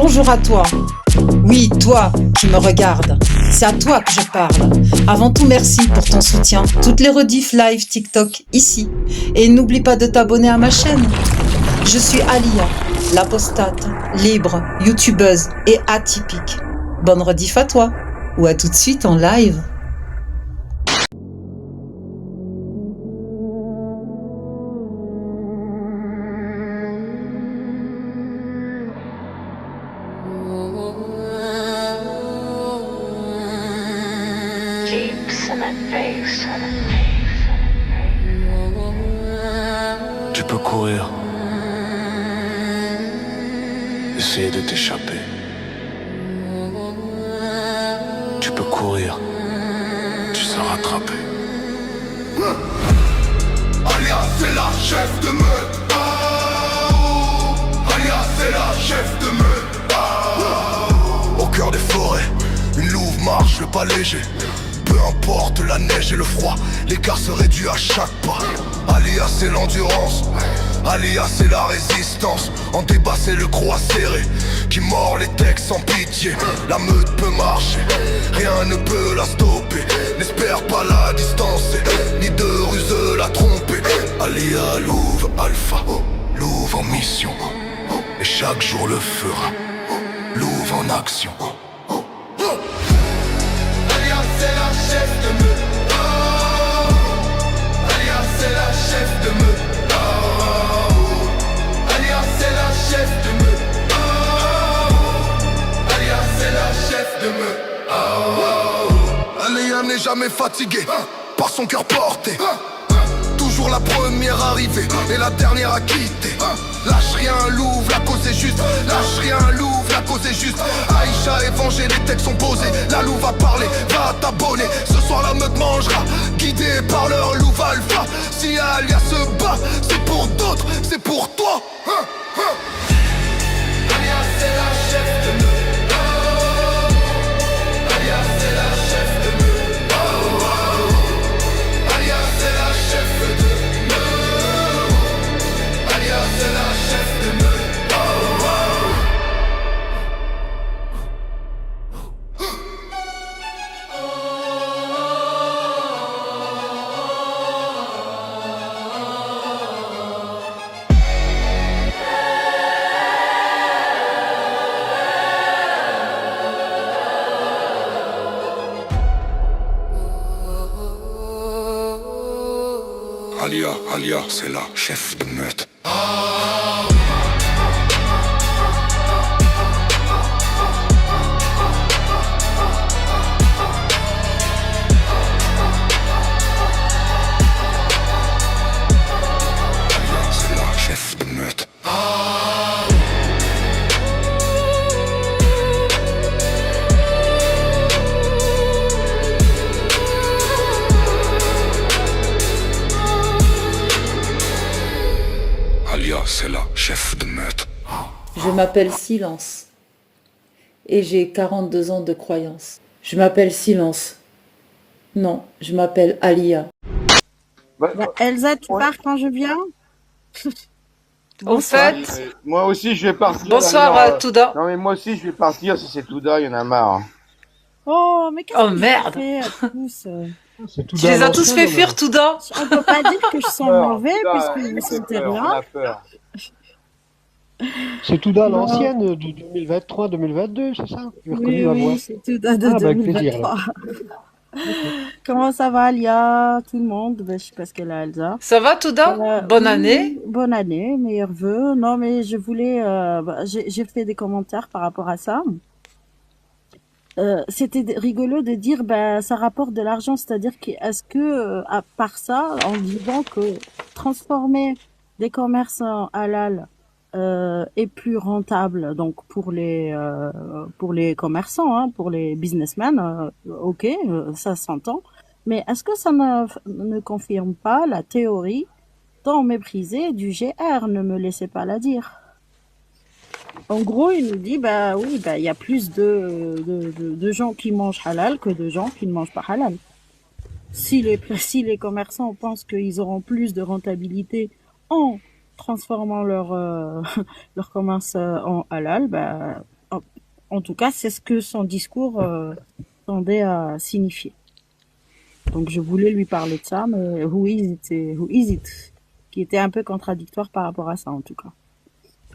Bonjour à toi. Oui, toi qui me regardes. C'est à toi que je parle. Avant tout, merci pour ton soutien. Toutes les rediffs live TikTok ici. Et n'oublie pas de t'abonner à ma chaîne. Je suis Alia, l'apostate, libre, youtubeuse et atypique. Bonne rediff à toi. Ou à tout de suite en live. Tu peux courir, essayer de t'échapper. Tu peux courir, tu seras rattrapé. Alia, c'est la chef de meute. Alia, c'est la chef de meute. Au cœur des forêts, une louve marche le pas léger. Peu importe la neige et le froid, l'écart se réduit à chaque pas. Alia, c'est l'endurance. Alia, c'est la résistance. En débat, c'est le croix serré qui mord les textes sans pitié. La meute peut marcher, rien ne peut la stopper. N'espère pas la distancer, ni de ruse la tromper. Alia, louve, alpha, louve en mission. Et chaque jour le fera, louve en action. Alia, c'est la chef de meute. Alia, c'est la chef de meute. Alia, c'est la chef de meute. Alia, c'est la chef de meute. Alia n'est jamais fatiguée par son cœur porté. Toujours la première arrivée et la dernière à quitter. Lâche rien, louve, la cause est juste. Lâche rien, louve, la cause est juste. Aïcha est vengée, les textes sont posés. La louve va parler, va t'abonner. Ce soir la meute mangera, guidée par leur louve alpha. Si Alia se bat, c'est pour d'autres, c'est pour toi. Alia, c'est la chef de meute. Alia, c'est la chef de meute. Alia, c'est la chef de meute. Alia, c'est la chef de meute. Alia, c'est la chef de meute. Alia, c'est la chef de meute. Alia, c'est la chef de meute. Je m'appelle Silence. Et j'ai 42 ans de croyance. Je m'appelle Silence. Non, je m'appelle Alia. Bah, Elsa, tu pars quand je viens? Au fait, Moi aussi, je vais partir. bonsoir d'ailleurs. Touda. Non, mais moi aussi, je vais partir si c'est Touda, il y en a marre. Oh, mais qu'est-ce Oh, que vous merde. fait à tous Tu les as tous fait fuir, Touda. On peut pas dire que je sens mauvais Touda, puisque on vous a sentez peur, on rien. a peur. C'est Touda l'ancienne de 2023-2022, c'est ça? Tu as reconnu Oui, ma voix? oui, c'est tout de Ah, bah, avec plaisir, 2023. Comment ça va, Alia? Tout le monde? Ben, je sais pas ce qu'elle a, Elsa. Ça va, Touda? Bonne Oui, année. bonne année, meilleurs vœux. Non, mais je voulais, j'ai fait des commentaires par rapport à ça. C'était rigolo de dire, ben, ça rapporte de l'argent, c'est-à-dire que, est-ce que, à part ça, en disant que transformer des commerces en halal est plus rentable, donc pour les commerçants, hein, pour les businessmen, ok, ça s'entend. Mais est-ce que ça ne confirme pas la théorie tant méprisée du GR? Ne me laissez pas la dire. En gros, il nous dit, bah oui, bah il y a plus de gens qui mangent halal que de gens qui ne mangent pas halal. Si les commerçants pensent qu'ils auront plus de rentabilité en transformant leur commerce en halal, bah En tout cas, c'est ce que son discours tendait à signifier. Donc, je voulais lui parler de ça, mais who is it? Qui était un peu contradictoire par rapport à ça, en tout cas.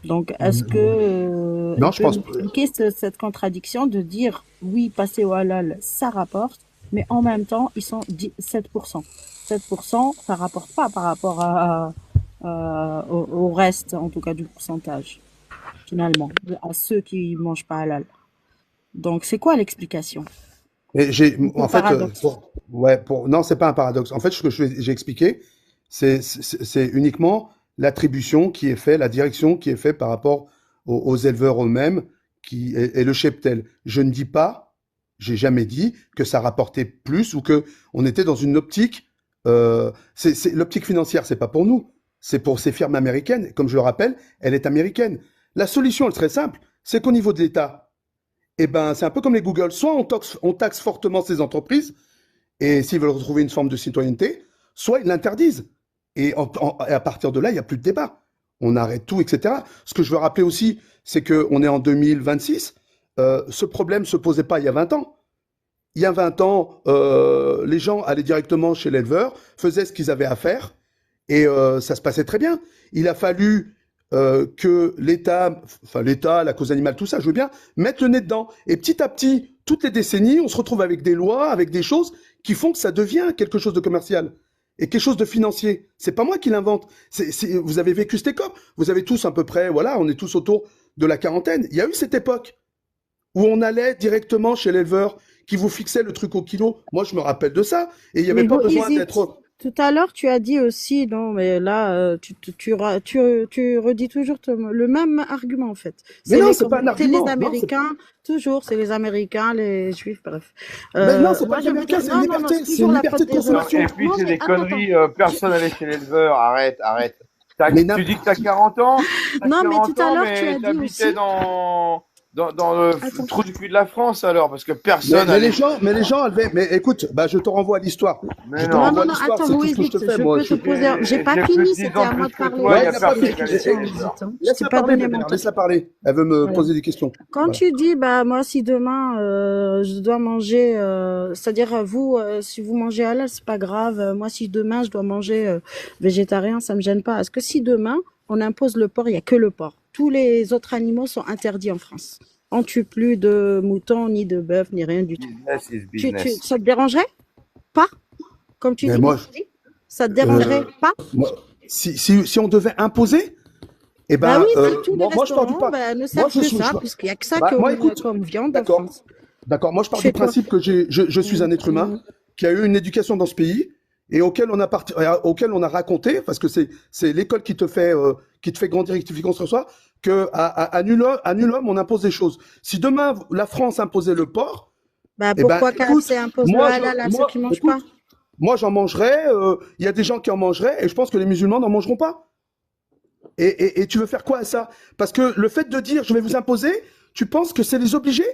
Donc, est-ce que Non, il je peut pense. m'expliquer cette contradiction de dire oui, passer au halal, ça rapporte, mais en même temps, ils sont 7%. 7%, ça rapporte pas par rapport au reste, en tout cas, du pourcentage, finalement, à ceux qui mangent pas halal. Donc, c'est quoi l'explication? Et en fait, Paradoxe. non, c'est pas un paradoxe. En fait, ce que j'ai expliqué, c'est uniquement l'attribution qui est faite, la direction qui est faite par rapport aux éleveurs eux-mêmes et le cheptel. Je ne dis pas, j'ai jamais dit que ça rapportait plus ou que on était dans une optique. L'optique financière, c'est pas pour nous, c'est pour ces firmes américaines. Comme je le rappelle, elle est américaine. La solution, elle serait simple, c'est qu'au niveau de l'État, eh ben, c'est un peu comme les Google. Soit on taxe fortement ces entreprises, et s'ils veulent retrouver une forme de citoyenneté, soit ils l'interdisent. Et à partir de là, il n'y a plus de débat. On arrête tout, etc. Ce que je veux rappeler aussi, c'est qu'on est en 2026. Ce problème ne se posait pas il y a 20 ans. Il y a 20 ans, les gens allaient directement chez l'éleveur, faisaient ce qu'ils avaient à faire, et ça se passait très bien. Il a fallu que l'État, la cause animale, tout ça, je veux bien, mettre le nez dedans. Et petit à petit, toutes les décennies, on se retrouve avec des lois, avec des choses qui font que ça devient quelque chose de commercial et quelque chose de financier. C'est pas moi qui l'invente. Vous avez vécu cette époque. Vous avez tous à peu près, voilà, on est tous autour de la quarantaine. Il y a eu cette époque où on allait directement chez l'éleveur qui vous fixait le truc au kilo. Moi, je me rappelle de ça. Et il n'y avait pas besoin d'être... Tout à l'heure, tu as dit aussi, non, mais là, tu redis toujours le même argument, en fait. Mais non, c'est pas un argument. C'est les Américains, toujours, c'est les Américains, les Juifs, bref. Mais non, c'est pas les Américains, c'est une liberté, c'est une liberté de consommation. Et puis, c'est des conneries, personne n'allait chez l'éleveur, arrête. Tu dis que t'as 40 ans. Non, mais tout à l'heure, tu as dit aussi... dans le trou du cul de la France, alors, parce que personne... Mais les gens, mais écoute, je te renvoie à l'histoire. Mais non, attends, Louis, vite, je peux te poser... J'ai pas fini, c'était à moi de parler. Laisse-la parler. Elle veut me poser des questions. Quand tu dis, moi, si demain, je dois manger, c'est-à-dire, vous, si vous mangez halal, c'est pas grave. Moi, si demain, je dois manger végétarien, ça me gêne pas. Est-ce que si demain, on impose le porc, il y a que le porc? Tous les autres animaux sont interdits en France. On tue plus de moutons, ni de bœuf, ni rien du tout. Ça te dérangerait pas? Comme tu dis, ça te dérangerait pas? Si on devait imposer, oui, tous les restaurants ne servent que ça, puisqu'il n'y a que ça comme viande en France. D'accord, moi je pars du principe que je suis un être humain qui a eu une éducation dans ce pays et auquel on a raconté, parce que c'est l'école qui te fait grandir et qui te fait construire soi, que à nul homme on impose des choses. Si demain la France imposait le porc, pourquoi KFC impose le halal à ceux qui mangent pas? Moi j'en mangerais, il y a des gens qui en mangeraient et je pense que les musulmans n'en mangeront pas. Et tu veux faire quoi à ça? Parce que le fait de dire je vais vous imposer, tu penses que c'est les obliger?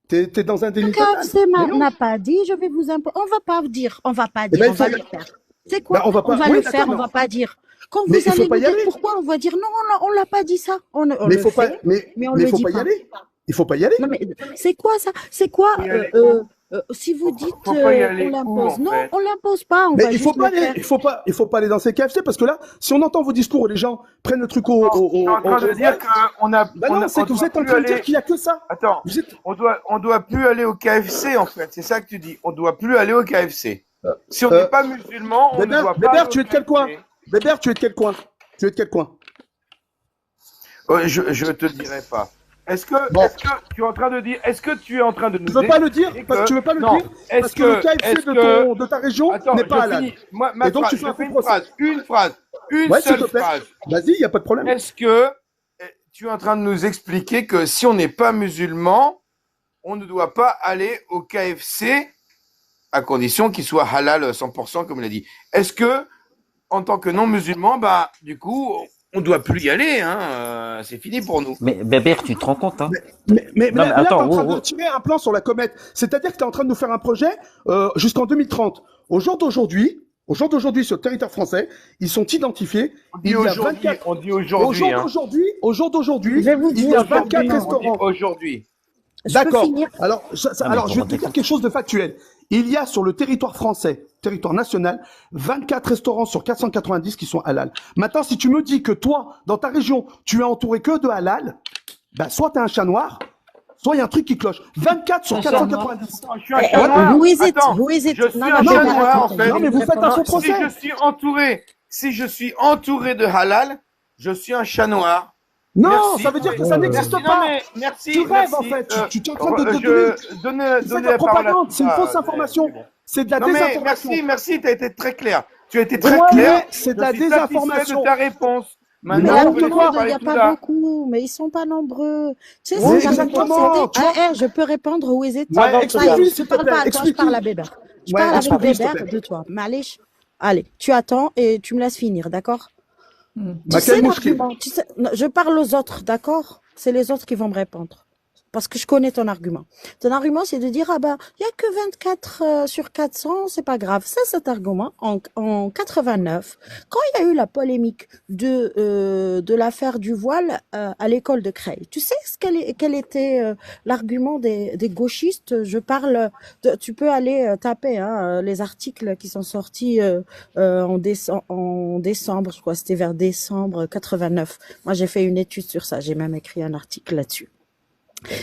T'es dans un délit total. KFC n'a pas dit je vais vous imposer. On va pas dire, on va le faire. C'est quoi? On va le faire, on va pas dire. Quand vous allez nous dire pourquoi, on va dire non, on l'a pas dit ça. Mais il faut pas y aller. Il faut pas y aller. Non mais c'est quoi ça? C'est quoi si vous dites on l'impose? Non, on l'impose pas. Mais il faut pas aller dans ces KFC parce que là, si on entend vos discours où les gens prennent le truc au en train de dire qu'on a. Non, c'est que vous êtes en train de dire qu'il y a que ça. Attends, on doit plus aller au KFC en fait. C'est ça que tu dis. On doit plus aller au KFC. Si on n'est pas musulman, on ne doit pas. Bébert, tu es de quel coin? Bébert, tu es de quel coin? Je te dirai pas. Est-ce que tu es en train de dire? Est-ce que tu es en train de nous dire? Tu veux pas le dire parce que tu veux pas le dire parce que le KFC de ta région n'est pas halal. Et donc tu fais une phrase, seule phrase. Vas-y, y a pas de problème. Est-ce que tu es en train de nous expliquer que si on n'est pas musulman, on ne doit pas aller au KFC à condition qu'il soit halal 100% comme il a dit? Est-ce que en tant que non musulman, du coup, on doit plus y aller, hein. C'est fini pour nous. Mais Bébert, tu te rends compte, hein? Mais là, attends, t'es en train de tirer un plan sur la comète. C'est-à-dire que t'es en train de nous faire un projet jusqu'en 2030. Au jour d'aujourd'hui, sur le territoire français, ils sont identifiés. On dit aujourd'hui. Au jour d'aujourd'hui, il y a 24 restaurants. Aujourd'hui. Je peux D'accord. finir? Alors, Ah, mais alors, je vais comment te dire quelque chose de factuel. Il y a sur le territoire français, territoire national, 24 restaurants sur 490 qui sont halal. Maintenant, si tu me dis que toi, dans ta région, tu es entouré que de halal, bah, soit tu es un chat noir, soit il y a un truc qui cloche. 24 sur 490. Je suis un chat noir. Who is it? Attends, Who is it? je suis Non, un non, chat mais noir, en attends, fait. Non, mais vous faites un faux Si procès. si je suis entouré de halal, je suis un chat noir. Non, Merci. ça veut dire que ça n'existe Merci. pas. Non, mais merci. Tu rêves, merci. en fait. Tu es en train Je de donne c'est de la la parole à propagande, c'est une Touda, fausse information. mais bon. C'est de la Non, mais désinformation. merci, tu as été très clair. Tu as été très Ouais, clair. mais c'est de la Je suis satisfait désinformation. de ta réponse. Mais Mais Maintenant, à je n'importe vais quoi. laisser il parler n'y a pas Touda. beaucoup, mais ils sont pas nombreux. Tu sais, Oui, c'est exactement, tu vois. je peux répondre, who is it? Ouais, explique-lui, s'il Je te parle plaît. pas à toi, je Explique-lui. parle à Bébert. Je Ouais, parle avec explique-lui, s'il te Bébert plaît. de toi. Malish, allez, tu attends et tu me laisses finir, d'accord? Tu Bah, sais quel mouchkil. l'argument, tu sais, non, je parle aux autres, d'accord? C'est les autres qui vont me répondre. Parce que je connais ton argument. Ton argument, c'est de dire, ah ben, il y a que 24 sur 400, c'est pas grave. Ça, cet argument, en 89, quand il y a eu la polémique de l'affaire du voile à l'école de Creil, tu sais quel était l'argument des gauchistes? Je parle, tu peux aller taper les articles qui sont sortis en décembre, je crois, c'était vers décembre 89. Moi, j'ai fait une étude sur ça, j'ai même écrit un article là-dessus.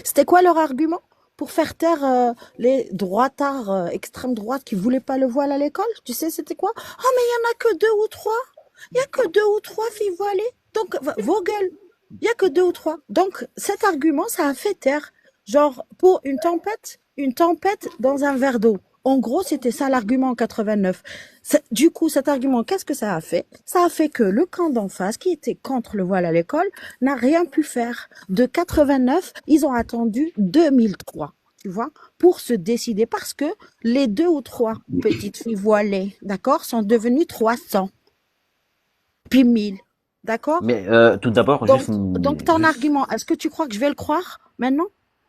C'était quoi leur argument pour faire taire les droitards extrême droite qui voulaient pas le voile à l'école? Tu sais, c'était quoi? Ah, mais il y en a que 2 ou 3. Il y a que 2 ou 3 filles voilées. Donc, vos gueules. Il y a que 2 ou 3. Donc, cet argument, ça a fait taire. Genre, pour une tempête dans un verre d'eau. En gros, c'était ça l'argument en 89. Du coup, cet argument, qu'est-ce que ça a fait? Ça a fait que le camp d'en face, qui était contre le voile à l'école, n'a rien pu faire. De 89, ils ont attendu 2003, tu vois, pour se décider. Parce que les 2 ou 3 petites filles voilées, d'accord, sont devenues 300. Puis 1000, d'accord? Mais tout d'abord, Donc ton argument, est-ce que tu crois que je vais le croire maintenant?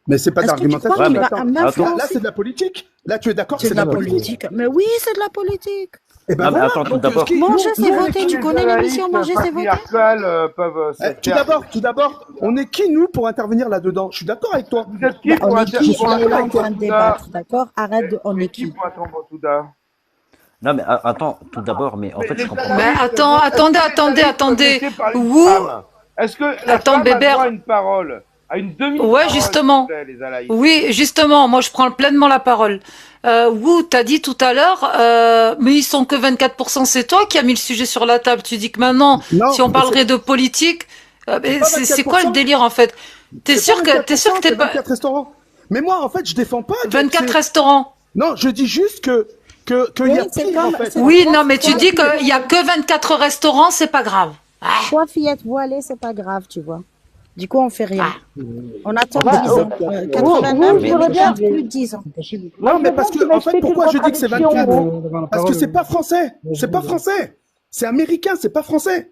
Mais c'est pas Est-ce que tu d'argumentation. crois qu'il mais va attends. m'influencer? Là, c'est de la politique. Là, tu es d'accord que C'est de la politique. Mais oui, c'est de la politique. Et ben Non, mais voilà. attends, tout Donc, d'abord. Manger, c'est voter. Tu Les connais l'émission Manger, c'est voter? patriarcales peuvent se faire. tout d'abord, on est qui, nous, pour intervenir là-dedans? Je suis d'accord avec toi. Vous êtes qui pour On est qui? pour On est là en attendre train de Touda? débattre, d'accord? Arrête de, on Vous est êtes qui qui? pour attendre Touda? Non, mais attends, tout d'abord, mais en fait, je comprends Mais pas. attendez. Où? Est-ce que la Attends, femme a Bébert. droit à une parole? À une demi-parole? Ouais, justement. s'il vous plaît, les alaïs. Oui, justement, moi je prends pleinement la parole. Wu, t'as dit tout à l'heure, mais ils sont que 24%, c'est toi qui as mis le sujet sur la table. Tu dis que maintenant, Non, si on mais parlerait de politique, mais pas c'est quoi le 24%? délire en fait? T'es C'est sûr pas que 24%, t'es c'est pas 24 restaurants. Mais moi, en fait, je défends pas. 24 restaurants? Non, je dis juste qu'il Oui, y a c'est pire, comme- en fait. c'est- Oui, non, mais tu dis qu'il y a que 24 restaurants, c'est pas grave. Ah, 3 fillettes voilées, c'est pas grave, tu vois. Du coup, on fait rien. On attend Bah, 10 ans. 89, mais- on regarde plus de 10 ans. Non, mais parce que, en fait, pourquoi je dis que c'est 24? Devant la Parce que parole. c'est pas français. C'est pas français. C'est américain, c'est pas français.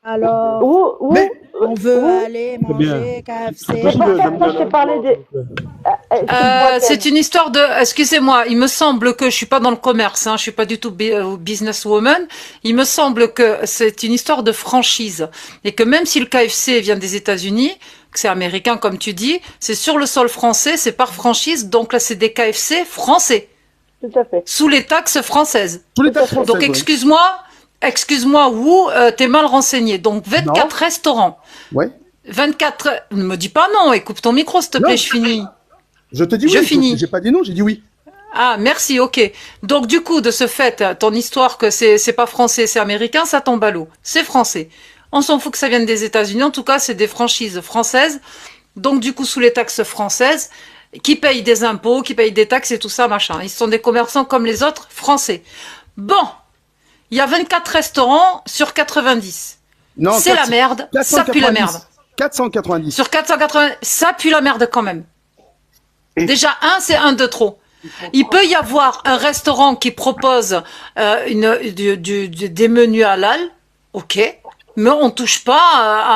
Alors, Mais on veut aller C'est bien. manger KFC. C'est possible de- je t'ai parlé de... c'est une histoire de, excusez-moi, il me semble que je suis pas dans le commerce, hein, je suis pas du tout businesswoman. Il me semble que c'est une histoire de franchise et que même si le KFC vient des États-Unis, que c'est américain comme tu dis, c'est sur le sol français, c'est par franchise, donc là c'est des KFC français, Tout à fait. sous les taxes françaises. tous les taxes françaises. Donc ouais. excuse-moi, Wu, t'es mal renseigné. Donc 24 restaurants. Ouais. 24, ne me dis pas non, et coupe ton micro s'il te Non. plaît, je finis. Je te dis Je oui. finis. J'ai pas dit non, j'ai dit oui. Ah, merci, ok. Donc, du coup, de ce fait, ton histoire que c'est pas français, c'est américain, ça tombe à l'eau. C'est français. On s'en fout que ça vienne des États-Unis. En tout cas, c'est des franchises françaises. Donc, du coup, sous les taxes françaises, qui payent des impôts, qui payent des taxes et tout ça, machin. Ils sont des commerçants comme les autres français. Bon. Il y a 24 restaurants sur 90. Non, C'est la 400 merde. Ça pue la 490. merde. 490. Sur 480, ça pue la merde quand même. Déjà, c'est un de trop. Il peut y avoir un restaurant qui propose des menus halal, ok, mais on touche pas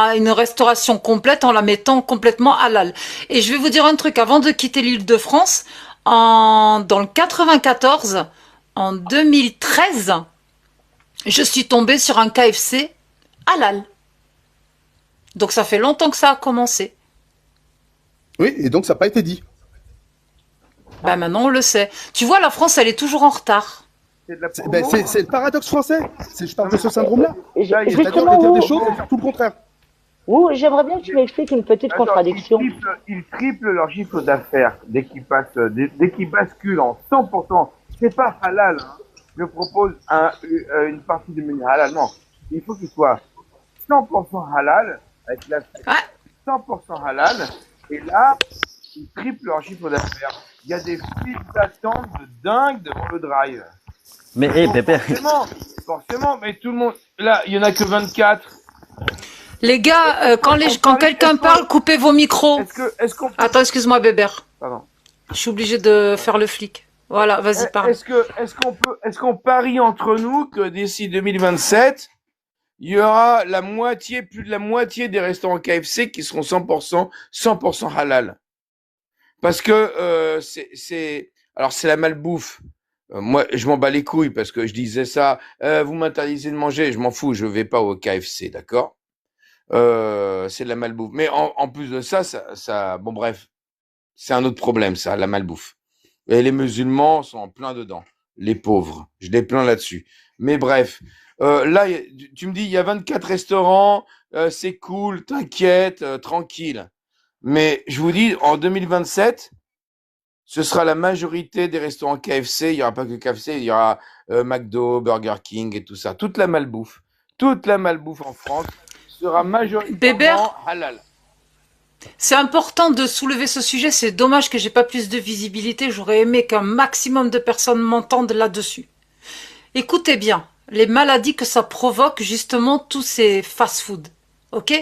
à une restauration complète en la mettant complètement halal. Et je vais vous dire un truc, avant de quitter l'Île-de-France, dans le 94, en 2013, je suis tombée sur un KFC halal. Donc ça fait longtemps que ça a commencé. Oui, et donc ça n'a pas été dit. Ben maintenant, on le sait. Tu vois, la France, elle est toujours en retard. C'est de la Ben, promo. c'est le paradoxe français. Je parle de ce syndrome-là. Là, il y a- C'est-à-dire Justement, de dire des où, choses et faire tout le contraire. j'aimerais bien que tu m'expliques une petite Attends, contradiction. ils triplent leur chiffre d'affaires dès qu'ils basculent en 100%. C'est pas halal. Hein. Je propose une partie du menu halal. Non, il faut qu'il soit 100% halal avec la Ah, 100% halal. Et là, ils triplent leur chiffre d'affaires. Il y a des files d'attente de dingue devant le drive. Mais, Pépère, Forcément, mais tout le monde. Là, il y en a que 24. les gars, quand quelqu'un parle, coupez vos micros. Est-ce qu'on peut. Attends, excuse-moi, Bébert. Pardon. Je suis obligé de faire le flic. Voilà, vas-y, parle. Est-ce qu'on parie entre nous que d'ici 2027, il y aura plus de la moitié des restaurants KFC qui seront 100% halal? Parce que alors c'est la malbouffe. Moi, je m'en bats les couilles parce que je disais ça. Vous m'interdisez de manger, je m'en fous, je vais pas au KFC, d'accord? C'est de la malbouffe. Mais en plus de ça, bon bref, c'est un autre problème, ça, la malbouffe. Et les musulmans sont en plein dedans, les pauvres. Je les plains là-dessus. Mais bref, là, tu me dis, il y a 24 restaurants, c'est cool, t'inquiète, tranquille. Mais je vous dis, en 2027, ce sera la majorité des restaurants KFC. Il n'y aura pas que KFC, il y aura McDo, Burger King et tout ça. Toute la malbouffe en France sera majoritairement Bébert, halal. c'est important de soulever ce sujet. C'est dommage que j'ai pas plus de visibilité. J'aurais aimé qu'un maximum de personnes m'entendent là-dessus. Écoutez bien, les maladies que ça provoque, justement, tous ces fast-food. Ok?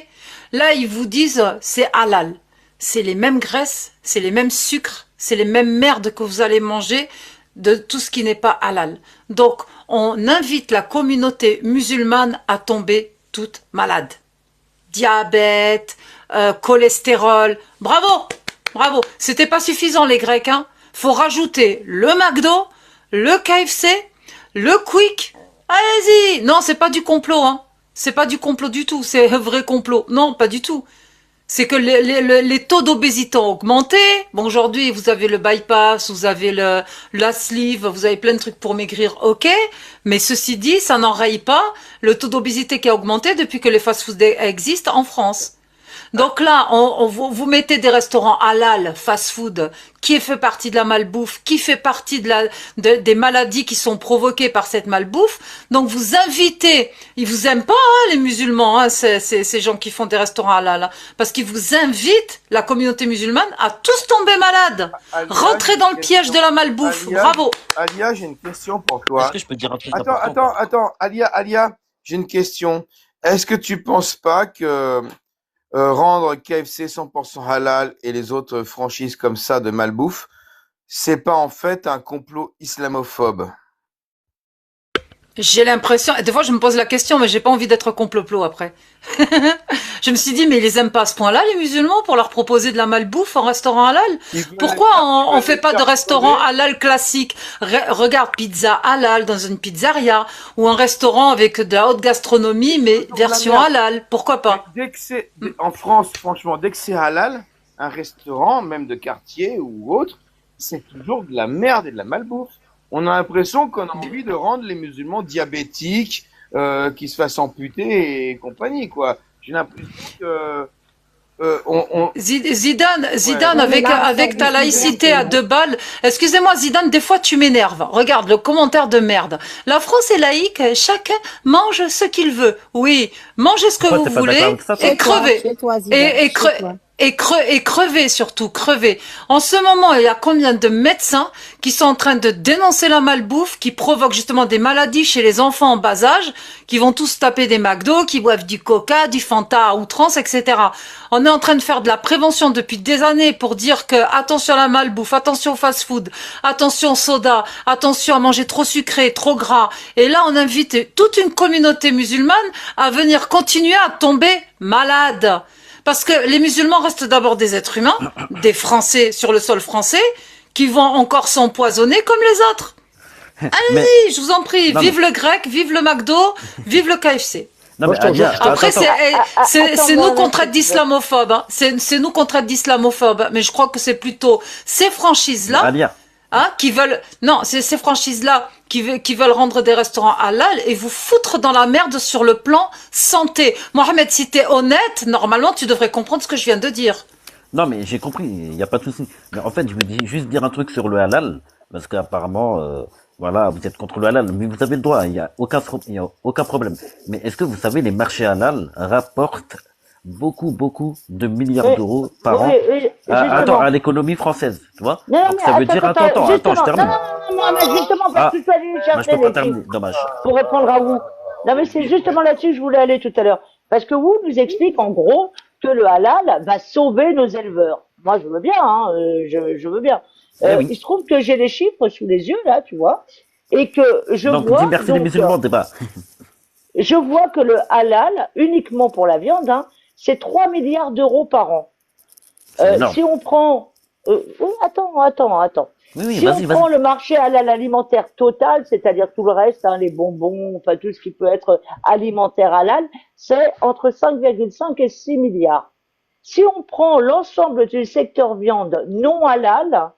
Là, ils vous disent, c'est halal. C'est les mêmes graisses, c'est les mêmes sucres, c'est les mêmes merdes que vous allez manger de tout ce qui n'est pas halal. Donc, on invite la communauté musulmane à tomber toute malade. Diabète, cholestérol. Bravo! Bravo! C'était pas suffisant, les Grecs, hein. Faut rajouter le McDo, le KFC, le Quick. Allez-y! Non, c'est pas du complot, hein. C'est pas du complot du tout. C'est un vrai complot. Non, pas du tout. C'est que les taux d'obésité ont augmenté. Bon, aujourd'hui, vous avez le bypass, vous avez la sleeve, vous avez plein de trucs pour maigrir, ok. Mais ceci dit, ça n'enraye pas le taux d'obésité qui a augmenté depuis que les fast-food existent en France. Donc là, vous mettez des restaurants halal, fast-food, qui fait partie de la malbouffe, qui fait partie des maladies qui sont provoquées par cette malbouffe. Donc vous invitez, ils vous aiment pas, hein, les musulmans, hein, ces gens qui font des restaurants halal, hein, parce qu'ils vous invitent, la communauté musulmane, à tous tomber malades. Rentrez dans le piège de la malbouffe. Bravo. Alia, j'ai une question pour toi. est-ce que je peux te dire un truc important? Attends, Alia, j'ai une question. Est-ce que tu penses pas que rendre KFC 100% halal et les autres franchises comme ça de malbouffe, c'est pas en fait un complot islamophobe? J'ai l'impression, des fois je me pose la question, mais j'ai pas envie d'être complot après. Je me suis dit, mais ils les aiment pas à ce point-là, les musulmans, pour leur proposer de la malbouffe en restaurant halal? Pourquoi on fait pas de restaurant halal classique? Regarde, pizza halal dans une pizzeria, ou un restaurant avec de la haute gastronomie, mais version halal. Pourquoi pas? En France, franchement, dès que c'est halal, un restaurant, même de quartier ou autre, c'est toujours de la merde et de la malbouffe. On a l'impression qu'on a envie de rendre les musulmans diabétiques, qui se fassent amputer et compagnie, quoi. J'ai l'impression que Zidane, avec ta laïcité à 2 balles. Excusez-moi, Zidane, des fois tu m'énerves. Regarde le commentaire de merde. La France est laïque, chacun mange ce qu'il veut. Oui, mangez ce que vous voulez et crevez. Et crevez surtout, crevez. En ce moment, il y a combien de médecins qui sont en train de dénoncer la malbouffe, qui provoque justement des maladies chez les enfants en bas âge, qui vont tous taper des McDo, qui boivent du Coca, du Fanta à outrance, etc. On est en train de faire de la prévention depuis des années pour dire que attention à la malbouffe, attention au fast-food, attention au soda, attention à manger trop sucré, trop gras. Et là, on invite toute une communauté musulmane à venir continuer à tomber malade. Parce que les musulmans restent d'abord des êtres humains, des Français sur le sol français, qui vont encore s'empoisonner comme les autres. Allez-y, je vous en prie, vive le grec, vive le McDo, vive le KFC. Non, mais Alia, après, c'est nous qu'on traite d'islamophobes. Hein. C'est nous qu'on traite d'islamophobes. Mais je crois que c'est plutôt ces franchises-là hein, qui veulent, non, c'est ces franchises-là qui veulent rendre des restaurants halal et vous foutre dans la merde sur le plan santé. Mohamed, si t'es honnête, normalement, tu devrais comprendre ce que je viens de dire. Non, mais j'ai compris, il n'y a pas de souci. Mais en fait, je veux juste dire un truc sur le halal, parce qu'apparemment, voilà, vous êtes contre le halal, mais vous avez le droit, il y a aucun problème. Mais est-ce que vous savez, les marchés halal rapportent beaucoup de milliards d'euros par an à l'économie française, tu vois? Non, Donc ça veut dire, attends, je termine. Non, mais justement, parce que tu allais Moi, je chercher peux pas les terminer, chiffres dommage. pour répondre à vous. Non, mais c'est justement là-dessus que je voulais aller tout à l'heure. Parce que vous nous explique en gros que le halal va sauver nos éleveurs. Moi, je veux bien, hein, je veux bien. Oui. Il se trouve que j'ai les chiffres sous les yeux, là, tu vois, et que je Donc, vois... dis merci les musulmans, débat. Je vois que le halal, uniquement pour la viande, hein, c'est 3 milliards d'euros par an. Si on prend... attends. Oui, Si on prend le marché halal alimentaire total, c'est-à-dire tout le reste, hein, les bonbons, enfin tout ce qui peut être alimentaire halal, c'est entre 5,5 et 6 milliards. Si on prend l'ensemble du secteur viande non halal,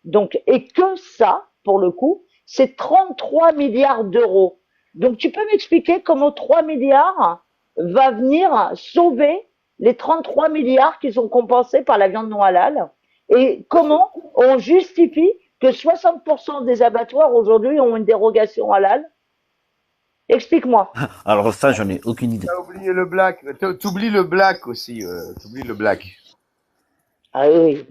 donc, et que ça, pour le coup, c'est 33 milliards d'euros. Donc, tu peux m'expliquer comment 3 milliards va venir sauver les 33 milliards qui sont compensés par la viande non halal? Et comment on justifie que 60% des abattoirs aujourd'hui ont une dérogation halal? Explique-moi. Alors ça, j'en ai aucune idée. T'as oublié le black. T'oublies le black aussi. T'oublies le black. Ah oui.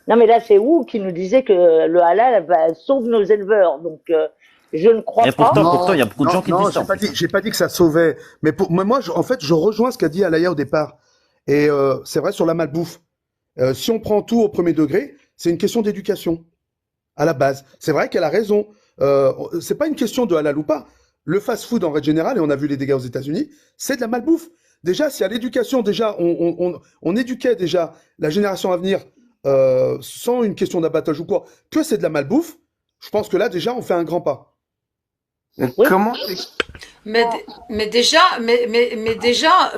Non, mais là, c'est où qui nous disait que le halal sauve nos éleveurs. Donc, je ne crois pas. Pourtant, il y a beaucoup de gens qui disent ça. J'ai pas dit que ça sauvait. Mais pour moi, en fait, je rejoins ce qu'a dit Alaya au départ. Et c'est vrai sur la malbouffe. Si on prend tout au premier degré, c'est une question d'éducation à la base. C'est vrai qu'elle a raison. C'est pas une question de halal ou pas. Le fast-food en règle générale, et on a vu les dégâts aux États-Unis, c'est de la malbouffe. Déjà, si à l'éducation, déjà, on éduquait déjà la génération à venir sans une question d'abattage ou quoi, que c'est de la malbouffe, je pense que là, déjà, on fait un grand pas. Comment mais déjà,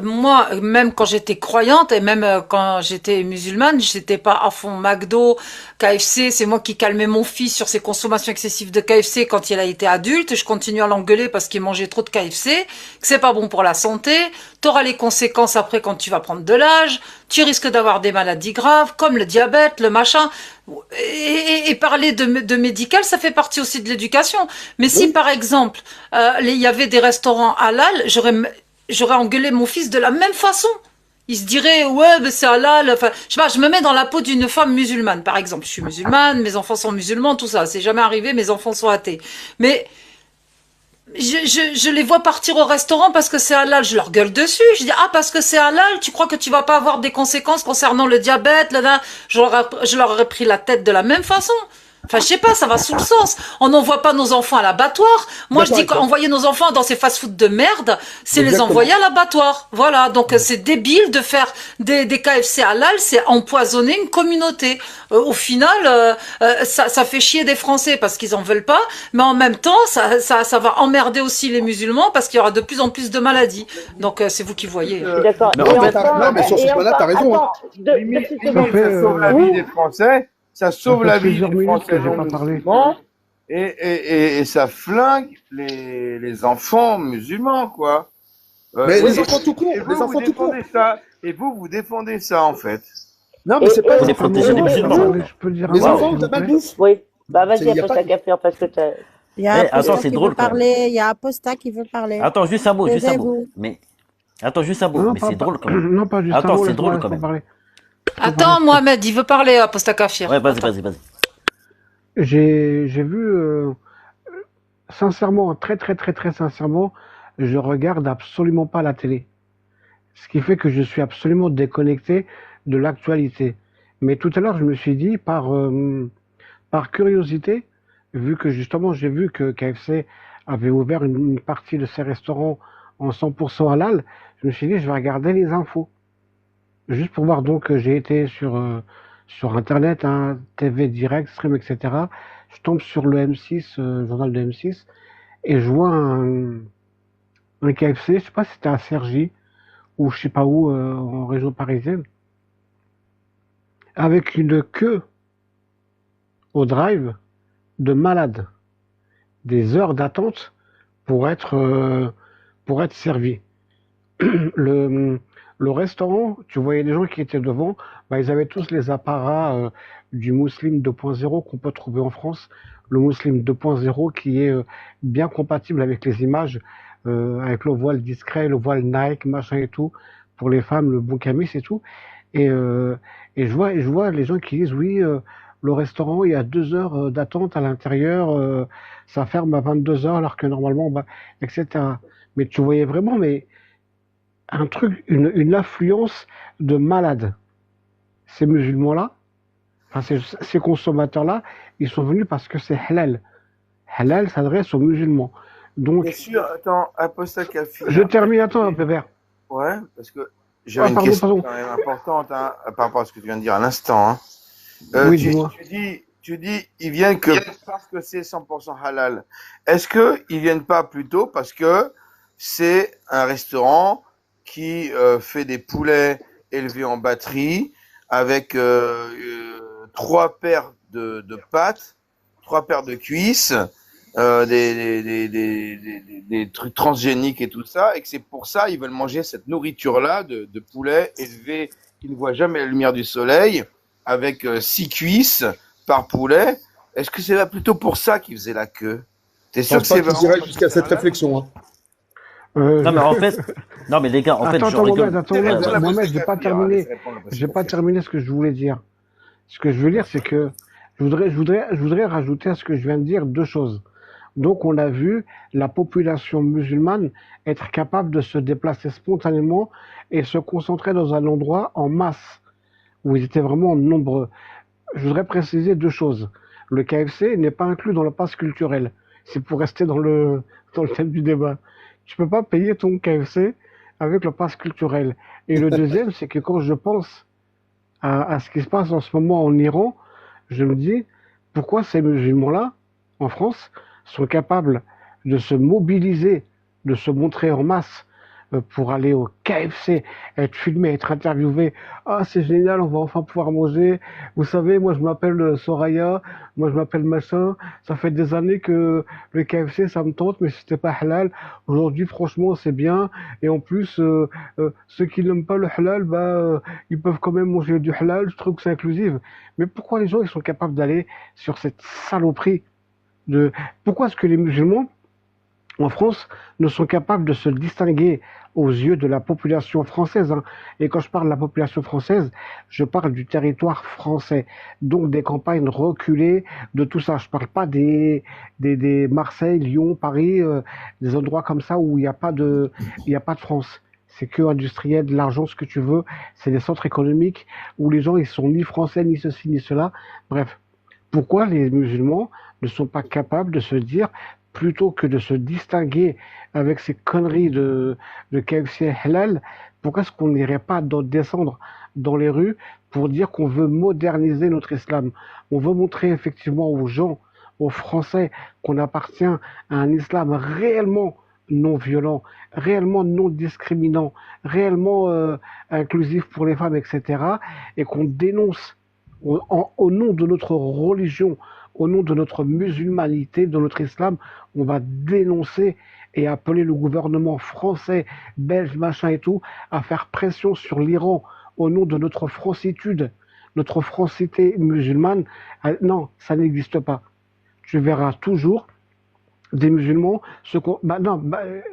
moi, même quand j'étais croyante et même quand j'étais musulmane, j'étais pas à fond McDo, KFC. C'est moi qui calmais mon fils sur ses consommations excessives de KFC quand il a été adulte. Je continue à l'engueuler parce qu'il mangeait trop de KFC, que c'est pas bon pour la santé. T'auras les conséquences après quand tu vas prendre de l'âge. Tu risques d'avoir des maladies graves comme le diabète, le machin. Et parler de médical, ça fait partie aussi de l'éducation. Mais si par exemple il y avait des restaurants halal, j'aurais engueulé mon fils de la même façon. Il se dirait ouais mais c'est halal. Enfin, je sais pas, je me mets dans la peau d'une femme musulmane par exemple. Je suis musulmane, mes enfants sont musulmans, tout ça. C'est jamais arrivé, mes enfants sont athées. Mais je les vois partir au restaurant parce que c'est halal, je leur gueule dessus. Je dis parce que c'est halal, tu crois que tu vas pas avoir des conséquences concernant le diabète, là, je leur aurais pris la tête de la même façon. Enfin, je sais pas, ça va sous le sens. On n'envoie pas nos enfants à l'abattoir. Moi, je dis qu'envoyer nos enfants dans ces fast-food de merde, c'est les envoyer à l'abattoir. Voilà. Donc, c'est débile de faire des KFC halal, c'est empoisonner une communauté. Au final, ça fait chier des Français parce qu'ils en veulent pas. Mais en même temps, ça va emmerder aussi les musulmans parce qu'il y aura de plus en plus de maladies. Donc, c'est vous qui voyez. Je suis d'accord. Non, mais sur ce point-là, t'as raison. Ça sauve la vie des Français. Ça sauve la vie des Français non musulmans et ça flingue les enfants musulmans, quoi. Mais les enfants tout court, les enfants tout court. Et vous défendez ça, en fait. Non, mais c'est pas Vous protégez les musulmans. les enfants de malbouffe. Oui. Bah, vas-y, Aposta Café, parce que t'as... Il y a attends, c'est drôle quand même. Il y a Aposta qui veut parler. Attends, juste un mot. Mais c'est drôle quand même. Non, pas juste un mot. Attends, c'est drôle quand même. Attends, Mohamed, il veut parler à Aposta Café. Ouais, vas-y. J'ai vu, sincèrement, très sincèrement, je regarde absolument pas la télé. Ce qui fait que je suis absolument déconnecté de l'actualité. Mais tout à l'heure, je me suis dit, par curiosité, vu que justement, j'ai vu que KFC avait ouvert une partie de ses restaurants en 100% halal, je me suis dit, je vais regarder les infos. Juste pour voir, donc, j'ai été sur Internet, hein, TV direct, stream, etc. Je tombe sur le M6, journal de M6, et je vois un KFC, je sais pas si c'était à Cergy, ou je sais pas où, en région parisienne, avec une queue au drive de malades, des heures d'attente pour être servi. Le, le restaurant, tu voyais les gens qui étaient devant, bah, ils avaient tous les apparats du Muslim 2.0 qu'on peut trouver en France. Le Muslim 2.0 qui est bien compatible avec les images, avec le voile discret, le voile Nike, machin et tout, pour les femmes, le bon camis et tout. Et, euh, et je vois les gens qui disent oui, le restaurant, il y a 2 heures d'attente à l'intérieur, ça ferme à 22 heures alors que normalement, bah, etc. Mais tu voyais vraiment, mais un truc, une affluence de malades. Ces musulmans-là, enfin, ces consommateurs-là, ils sont venus parce que c'est halal. Halal s'adresse aux musulmans. Bien Donc, sûr, attends, Apostat je Kafir. termine, attends un peu, Pépère. Ouais, parce que j'avais Ah, une pardon, question pardon. quand même importante hein, par rapport à ce que tu viens de dire à l'instant. Hein. Oui, Tu, dis-moi. tu dis, ils viennent que parce que c'est 100% halal. Est-ce que ils viennent pas plutôt parce que c'est un restaurant qui fait des poulets élevés en batterie avec 3 paires de pattes, 3 paires de cuisses, des trucs transgéniques et tout ça, et que c'est pour ça ils veulent manger cette nourriture-là de poulet élevé qui ne voit jamais la lumière du soleil, avec 6 cuisses par poulet. Est-ce que c'est là plutôt pour ça qu'ils faisaient la queue? T'es Je sûr pense que pas c'est qu'ils vraiment iraient parce que jusqu'à c'est cette halal? réflexion. Hein. Non, mais en Euh, fait, non, mais les gars, en fait, je attends, Mohamed, rigole. attends, Laisse Ouais, Mohamed, répondre la voilà. Mohamed, Apostat Kafir, hein, laisse répondre la j'ai Apostat pas Kafir. terminé ce que je voulais dire. Ce que je veux dire, c'est que je voudrais rajouter à ce que je viens de dire 2 choses. Donc, on a vu la population musulmane être capable de se déplacer spontanément et se concentrer dans un endroit en masse, où ils étaient vraiment nombreux. Je voudrais préciser 2 choses. Le KFC n'est pas inclus dans le pass culturel. C'est pour rester dans le thème du débat. Tu peux pas payer ton KFC avec le pass culturel. Et le deuxième, c'est que quand je pense à ce qui se passe en ce moment en Iran, je me dis pourquoi ces musulmans-là, en France, sont capables de se mobiliser, de se montrer en masse pour aller au KFC, être filmé, être interviewé. Ah, c'est génial, on va enfin pouvoir manger. Vous savez, moi je m'appelle Soraya, moi je m'appelle machin. Ça fait des années que le KFC ça me tente, mais c'était pas halal. Aujourd'hui, franchement, c'est bien. Et en plus, ceux qui n'aiment pas le halal, bah, ils peuvent quand même manger du halal. Je trouve que c'est inclusif. Mais pourquoi les gens ils sont capables d'aller sur cette saloperie de... Pourquoi est-ce que les musulmans en France ne sont capables de se distinguer aux yeux de la population française, hein. Et quand je parle de la population française, je parle du territoire français, donc des campagnes reculées, de tout ça. Je parle pas des Marseille, Lyon, Paris, des endroits comme ça où il y a pas de France. C'est que industriel, de l'argent, ce que tu veux. C'est des centres économiques où les gens ils sont ni français, ni ceci, ni cela. Bref, pourquoi les musulmans ne sont pas capables de se dire, plutôt que de se distinguer avec ces conneries de KFC halal, pourquoi est-ce qu'on n'irait pas descendre dans les rues pour dire qu'on veut moderniser notre islam? On veut montrer effectivement aux gens, aux Français, qu'on appartient à un islam réellement non violent, réellement non discriminant, réellement inclusif pour les femmes, etc. Et qu'on dénonce au nom de notre religion, au nom de notre musulmanité, de notre islam, on va dénoncer et appeler le gouvernement français, belge, machin et tout, à faire pression sur l'Iran au nom de notre francitude, notre francité musulmane. Non, ça n'existe pas. Tu verras toujours des musulmans, non,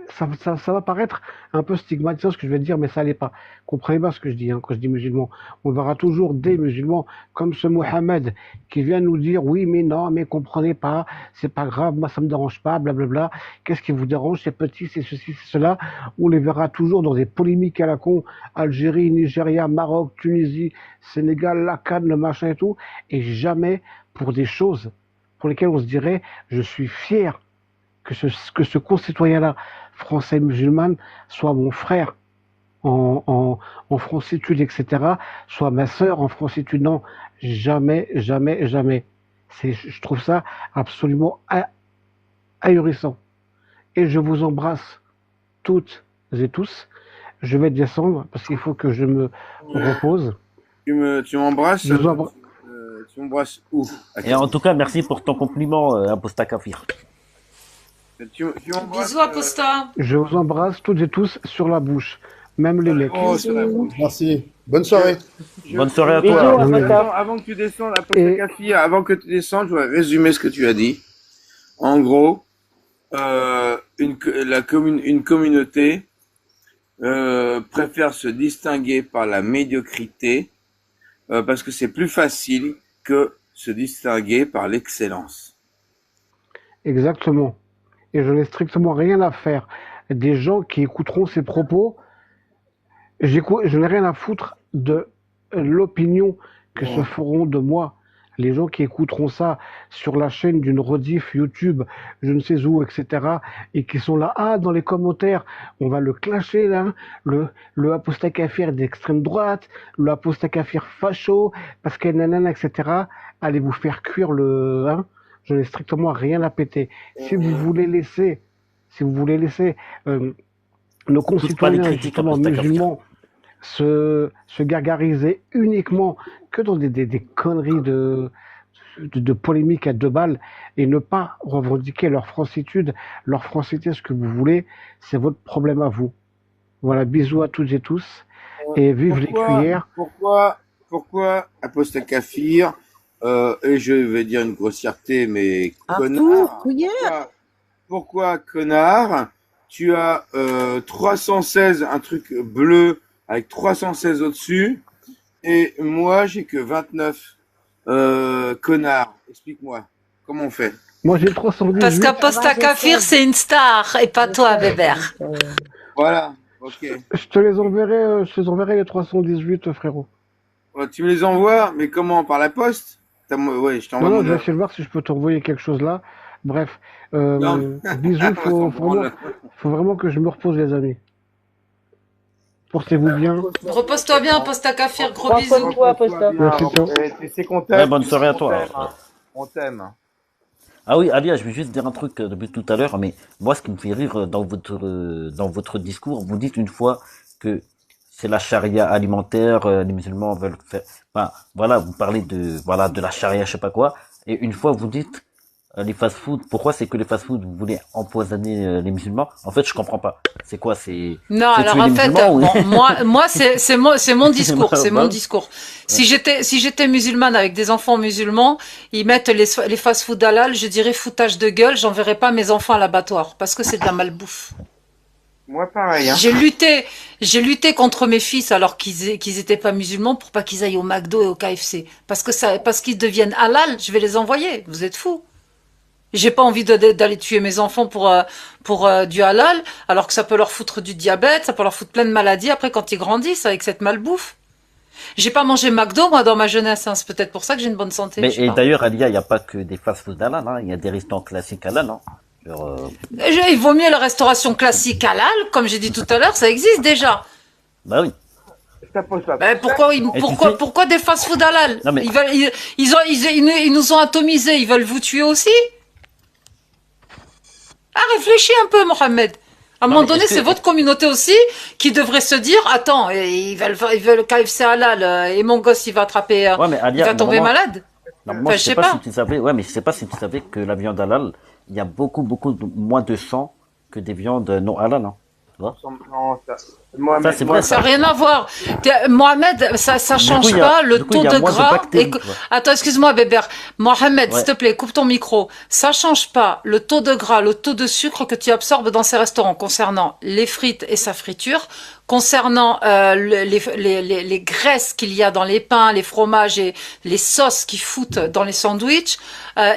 ça va paraître un peu stigmatisant ce que je vais dire, mais ça l'est pas. Comprenez bien ce que je dis, hein, quand je dis musulmans. On verra toujours des musulmans comme ce Mohamed qui vient nous dire oui, mais non, mais comprenez pas, c'est pas grave, moi ça me dérange pas, blablabla. Qu'est-ce qui vous dérange, c'est petit, c'est ceci, c'est cela. On les verra toujours dans des polémiques à la con, Algérie, Nigeria, Maroc, Tunisie, Sénégal, la Cannes, le machin et tout, et jamais pour des choses pour lesquelles on se dirait je suis fier que ce concitoyen-là, français musulman, soit mon frère en francitude, etc., soit ma sœur en francitude. Non, jamais, jamais, jamais. Je trouve ça absolument ahurissant. Et je vous embrasse toutes et tous. Je vais descendre parce qu'il faut que je me repose. Tu m'embrasses? Je vous embrasse. Tu Tu m'embrasses où? Et en tout cas, merci pour ton compliment, Aposta Kafir. Tu m'embrasses. Bisous, Aposta. Je vous embrasse toutes et tous sur la bouche, même les mecs. Oh, sur la Bisous. bouche. Merci. Bonne soirée. Bonne soirée à Bisous, toi. Aposta. Avant que tu descendes, Et- Kafir, avant que tu descendes, je vais résumer ce que tu as dit. En gros, une communauté préfère se distinguer par la médiocrité parce que c'est plus facile que se distinguer par l'excellence. Exactement. Et je n'ai strictement rien à faire des gens qui écouteront ces propos. Je n'ai rien à foutre de l'opinion que se feront de moi. Les gens qui écouteront ça sur la chaîne d'une rediff YouTube, je ne sais où, etc., et qui sont là, dans les commentaires, on va le clasher, là, le Aposta Kafir d'extrême droite, le Aposta Kafir facho, parce que nanana, etc., allez vous faire cuire je n'ai strictement rien à péter. Si vous voulez laisser nos pas les concitoyens, critiques, justement, Aposta Kafir. musulmans, se gargariser uniquement que dans des conneries de polémique à deux balles et ne pas revendiquer leur francité, ce que vous voulez, c'est votre problème à vous. Voilà, bisous à toutes et tous et vive les cuillères. Pourquoi Aposta Kafir, et je vais dire une grossièreté, mais connard. Pourquoi connard, tu as 316, un truc bleu avec 316 au-dessus, et moi j'ai que 29. Connard, explique-moi, comment on fait? Moi j'ai 318. Parce qu'Aposta Kafir, c'est une star, et pas toi, Bébert. Voilà, ok. Je te les enverrai les 318, frérot. Tu me les envoies, mais comment? Par la poste? Ouais, je t'envoie Non, mon je vais essayer de voir si je peux te renvoyer quelque chose là. Bref, bisous, faut vraiment que je me repose, les amis. Portez-vous bien. Repose-toi bien, Aposta Kafir, gros Prends soin de bisous. toi, Aposta. Merci, ciao. C'est qu'on t'aime. Ouais, bonne soirée à toi. On t'aime. Ah oui, Alia, je vais juste dire un truc depuis tout à l'heure, mais moi, ce qui me fait rire dans votre discours, vous dites une fois que c'est la charia alimentaire, les musulmans veulent faire, enfin, voilà, vous parlez de la charia, je sais pas quoi, et une fois vous dites les fast-food, pourquoi c'est que les fast-food vous voulez empoisonner les musulmans? En fait, je comprends pas. C'est quoi, Non, c'est alors tuer en les fait, musulmans ou- bon, moi, c'est mon discours, c'est mon Bah, discours. Si j'étais musulmane avec des enfants musulmans, ils mettent les fast-food halal, je dirais foutage de gueule, j'enverrai pas mes enfants à l'abattoir, parce que c'est de la malbouffe. Moi, pareil. Hein. J'ai lutté contre mes fils alors qu'ils étaient pas musulmans pour pas qu'ils aillent au McDo et au KFC. Parce qu'ils deviennent halal, je vais les envoyer. Vous êtes fous. J'ai pas envie d'aller tuer mes enfants pour du halal, alors que ça peut leur foutre du diabète, ça peut leur foutre plein de maladies après quand ils grandissent avec cette malbouffe. J'ai pas mangé McDo, moi, dans ma jeunesse, hein. C'est peut-être pour ça que j'ai une bonne santé. Mais, je sais et pas. d'ailleurs, Alia, il n'y a pas que des fast-food halal, hein. Il y a des restaurants classiques halal, hein. Il vaut mieux la restauration classique halal, comme j'ai dit tout à l'heure, ça existe déjà. Bah oui. Ben pourquoi des fast-food halal? Non, mais- Ils nous ont atomisés, ils veulent vous tuer aussi? Ah, réfléchis un peu, Mohamed. À un moment donné, c'est votre communauté aussi qui devrait se dire, attends, ils veulent KFC halal, et mon gosse, il va attraper, Ouais, mais Alia, il va tomber normalement- malade. Normalement, Enfin, je sais pas si tu savais, ouais, mais je sais pas si tu savais que la viande halal, il y a beaucoup moins de sang que des viandes non halal, hein. Tu vois? Ça, c'est vrai, Ça n'a rien à voir. Mohamed, ça change coup, il y a- pas le du coup, taux il y a de moins de gras. bactéries, tu vois. Attends, excuse-moi, Bébert. Mohamed, Ouais. s'il te plaît, coupe ton micro. Ça change pas le taux de gras, le taux de sucre que tu absorbes dans ces restaurants concernant les frites et sa friture, concernant les graisses qu'il y a dans les pains, les fromages et les sauces qui foutent dans les sandwichs,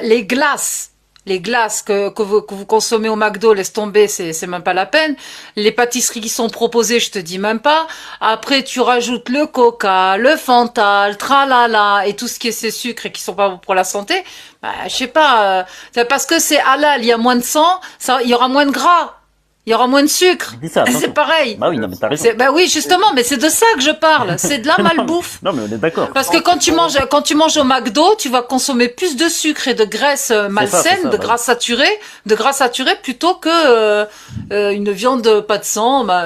les glaces. Les glaces que vous consommez au McDo, laisse tomber, c'est même pas la peine. Les pâtisseries qui sont proposées, je te dis même pas. Après, tu rajoutes le coca, le Fanta, le tralala et tout ce qui est ces sucres et qui sont pas bons pour la santé. Bah, je sais pas, c'est parce que c'est halal, il y a moins de sang, il y aura moins de gras. Il y aura moins de sucre. Dis ça, C'est attention. pareil. Bah oui, non, mais t'as raison. Bah oui, justement, mais c'est de ça que je parle. C'est de la malbouffe. Non, mais on est d'accord. Parce que quand tu manges au McDo, tu vas consommer plus de sucre et de graisse malsaine, c'est ça, de bah gras saturé plutôt que une viande pas de sang. Bah,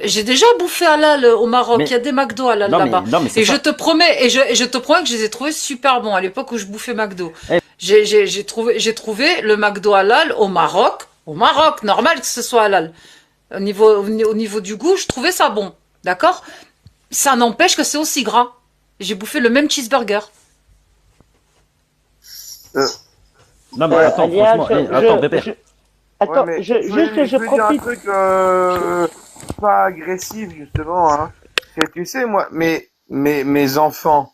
J'ai déjà bouffé halal au Maroc. Mais Il y a des McDo halal non, mais là-bas. non, mais c'est Et je ça. te promets, et je te promets que je les ai trouvés super bons à l'époque où je bouffais McDo. Eh, J'ai trouvé le McDo halal au Maroc. Au Maroc, normal que ce soit halal. Au niveau du goût, je trouvais ça bon. D'accord? Ça n'empêche que c'est aussi gras. J'ai bouffé le même cheeseburger. Euh, Non, mais ouais, attends, Alia, franchement, attends, Bébert. ouais, attends, mais juste je je veux dire un profite. truc pas agressif, justement, hein. Tu sais, moi, mes enfants,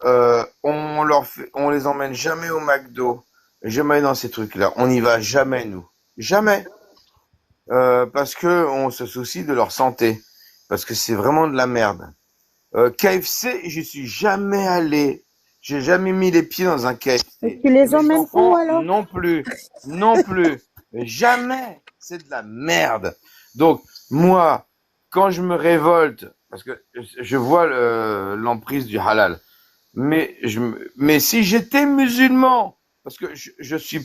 on les emmène jamais au McDo, jamais dans ces trucs-là. On n'y va jamais, nous. Jamais. Parce que on se soucie de leur santé. Parce que c'est vraiment de la merde. KFC, je suis jamais allé. J'ai jamais mis les pieds dans un Et KFC. tu Et les mes emmènes où enfants alors? non plus. Non plus. Jamais. C'est de la merde. Donc, moi, quand je me révolte, parce que je vois l'emprise du halal, mais si j'étais musulman, parce que je suis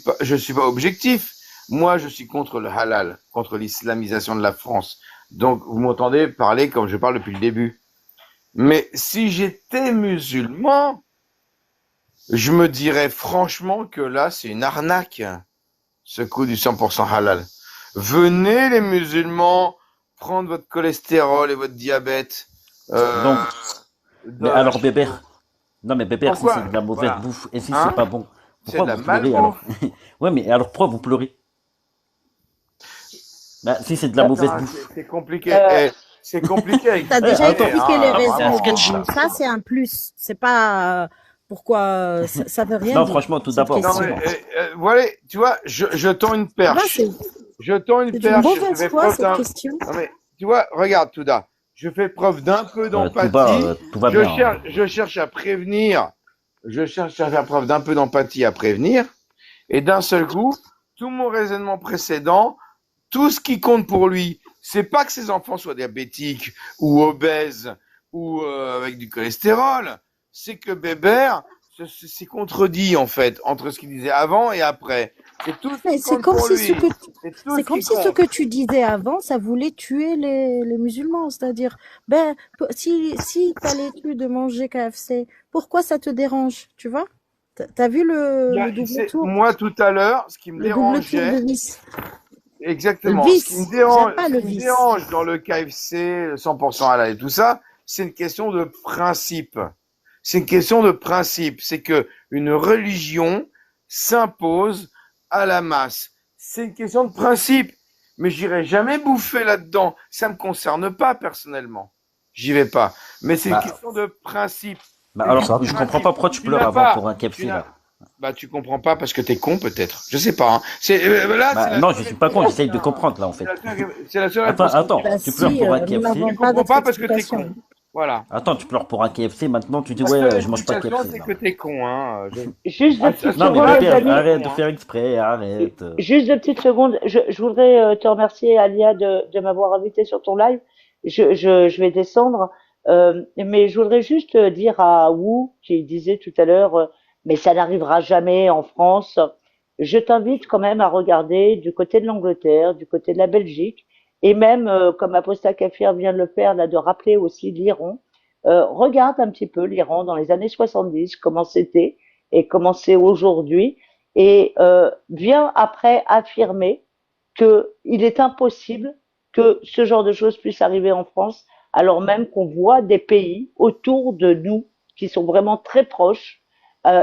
pas objectif. Moi, je suis contre le halal, contre l'islamisation de la France. Donc, vous m'entendez parler comme je parle depuis le début. Mais si j'étais musulman, je me dirais franchement que là, c'est une arnaque, ce coup du 100% halal. Venez les musulmans prendre votre cholestérol et votre diabète. Donc, mais alors, Bébert, non, mais Bébert, si c'est Pourquoi? de la mauvaise Voilà. bouffe et si c'est Hein? pas bon, C'est pourquoi de la vous pleurez malbouffe. alors? Ouais, mais alors pourquoi vous pleurez? Bah, si c'est de la mauvaise Attends, bouffe. c'est compliqué. Euh, C'est compliqué à T'as Ouais, déjà attends, expliqué les hein, c'est un raisons vraiment. sketch du... là. Ça, c'est un plus. C'est pas pourquoi... ça veut rien Non, dire, franchement, tout cette d'abord, Non, mais question. voilà, tu vois, je tends une Là, perche. Je tends une c'est une perche et je mauvaise fais foi, preuve cette d'un. question. Non, mais tu vois, regarde, Touda. Je fais preuve d'un peu d'empathie. Tout va bien. Je cherche à prévenir. Je cherche à faire preuve d'un peu d'empathie à prévenir. Et d'un seul coup, tout mon raisonnement précédent, tout ce qui compte pour lui, c'est pas que ses enfants soient diabétiques ou obèses ou avec du cholestérol. C'est que Bébert s'est contredit en fait entre ce qu'il disait avant et après. C'est tout ce Mais qui c'est compte comme pour si lui. ce que C'est tout c'est ce comme qui si ce compte. que tu disais avant, ça voulait tuer les musulmans. C'est-à-dire, ben, si t'allais plus de manger KFC, pourquoi ça te dérange, tu vois? T'as vu le double tour? Moi tout à l'heure, ce qui me Le double tour dérangeait, de vis. Le exactement, ce qui me vice. dérange, J'aime pas ce le qui me vice. dérange dans le KFC, le 100% halal et tout ça, c'est une question de principe. C'est une question de principe. C'est que une religion s'impose à la masse. C'est une question de principe. Mais j'irai jamais bouffer là-dedans. Ça me concerne pas personnellement. J'y vais pas. Mais c'est une Bah, question de principe. bah C'est une alors, question de je comprends principe. pas pourquoi tu Tu pleures n'as avant pas, pour un tu KFC n'as, là. bah tu comprends pas parce que t'es con peut-être. Je sais pas. Hein. C'est là, c'est Bah la non, seule je suis pas con, réponse. j'essaye de comprendre là en C'est fait. la seule Attends, réponse que attends, j'ai. Bah tu pleures si, pour un nous KFC. n'avons Tu pas comprends d'autre pas parce que t'es explication. con. Voilà. Attends, tu pleures pour un KFC, maintenant tu dis La ouais, seule je mange pas explication, KFC c'est là. que t'es con. Hein. Juste deux À petites ce Non mais secondes, niveau-là, les Bébert, t'es amis. arrête con. de Hein. faire exprès, arrête. Juste deux petites secondes. Je voudrais te remercier, Alia, de m'avoir invité sur ton live. Je vais descendre. Mais je voudrais juste dire à Wu, qui disait tout à l'heure, mais ça n'arrivera jamais en France. Je t'invite quand même à regarder du côté de l'Angleterre, du côté de la Belgique, et même, comme Apostat Kafir vient de le faire, là, de rappeler aussi l'Iran. Regarde un petit peu l'Iran dans les années 70, comment c'était et comment c'est aujourd'hui, et viens après affirmer que il est impossible que ce genre de choses puisse arriver en France, alors même qu'on voit des pays autour de nous qui sont vraiment très proches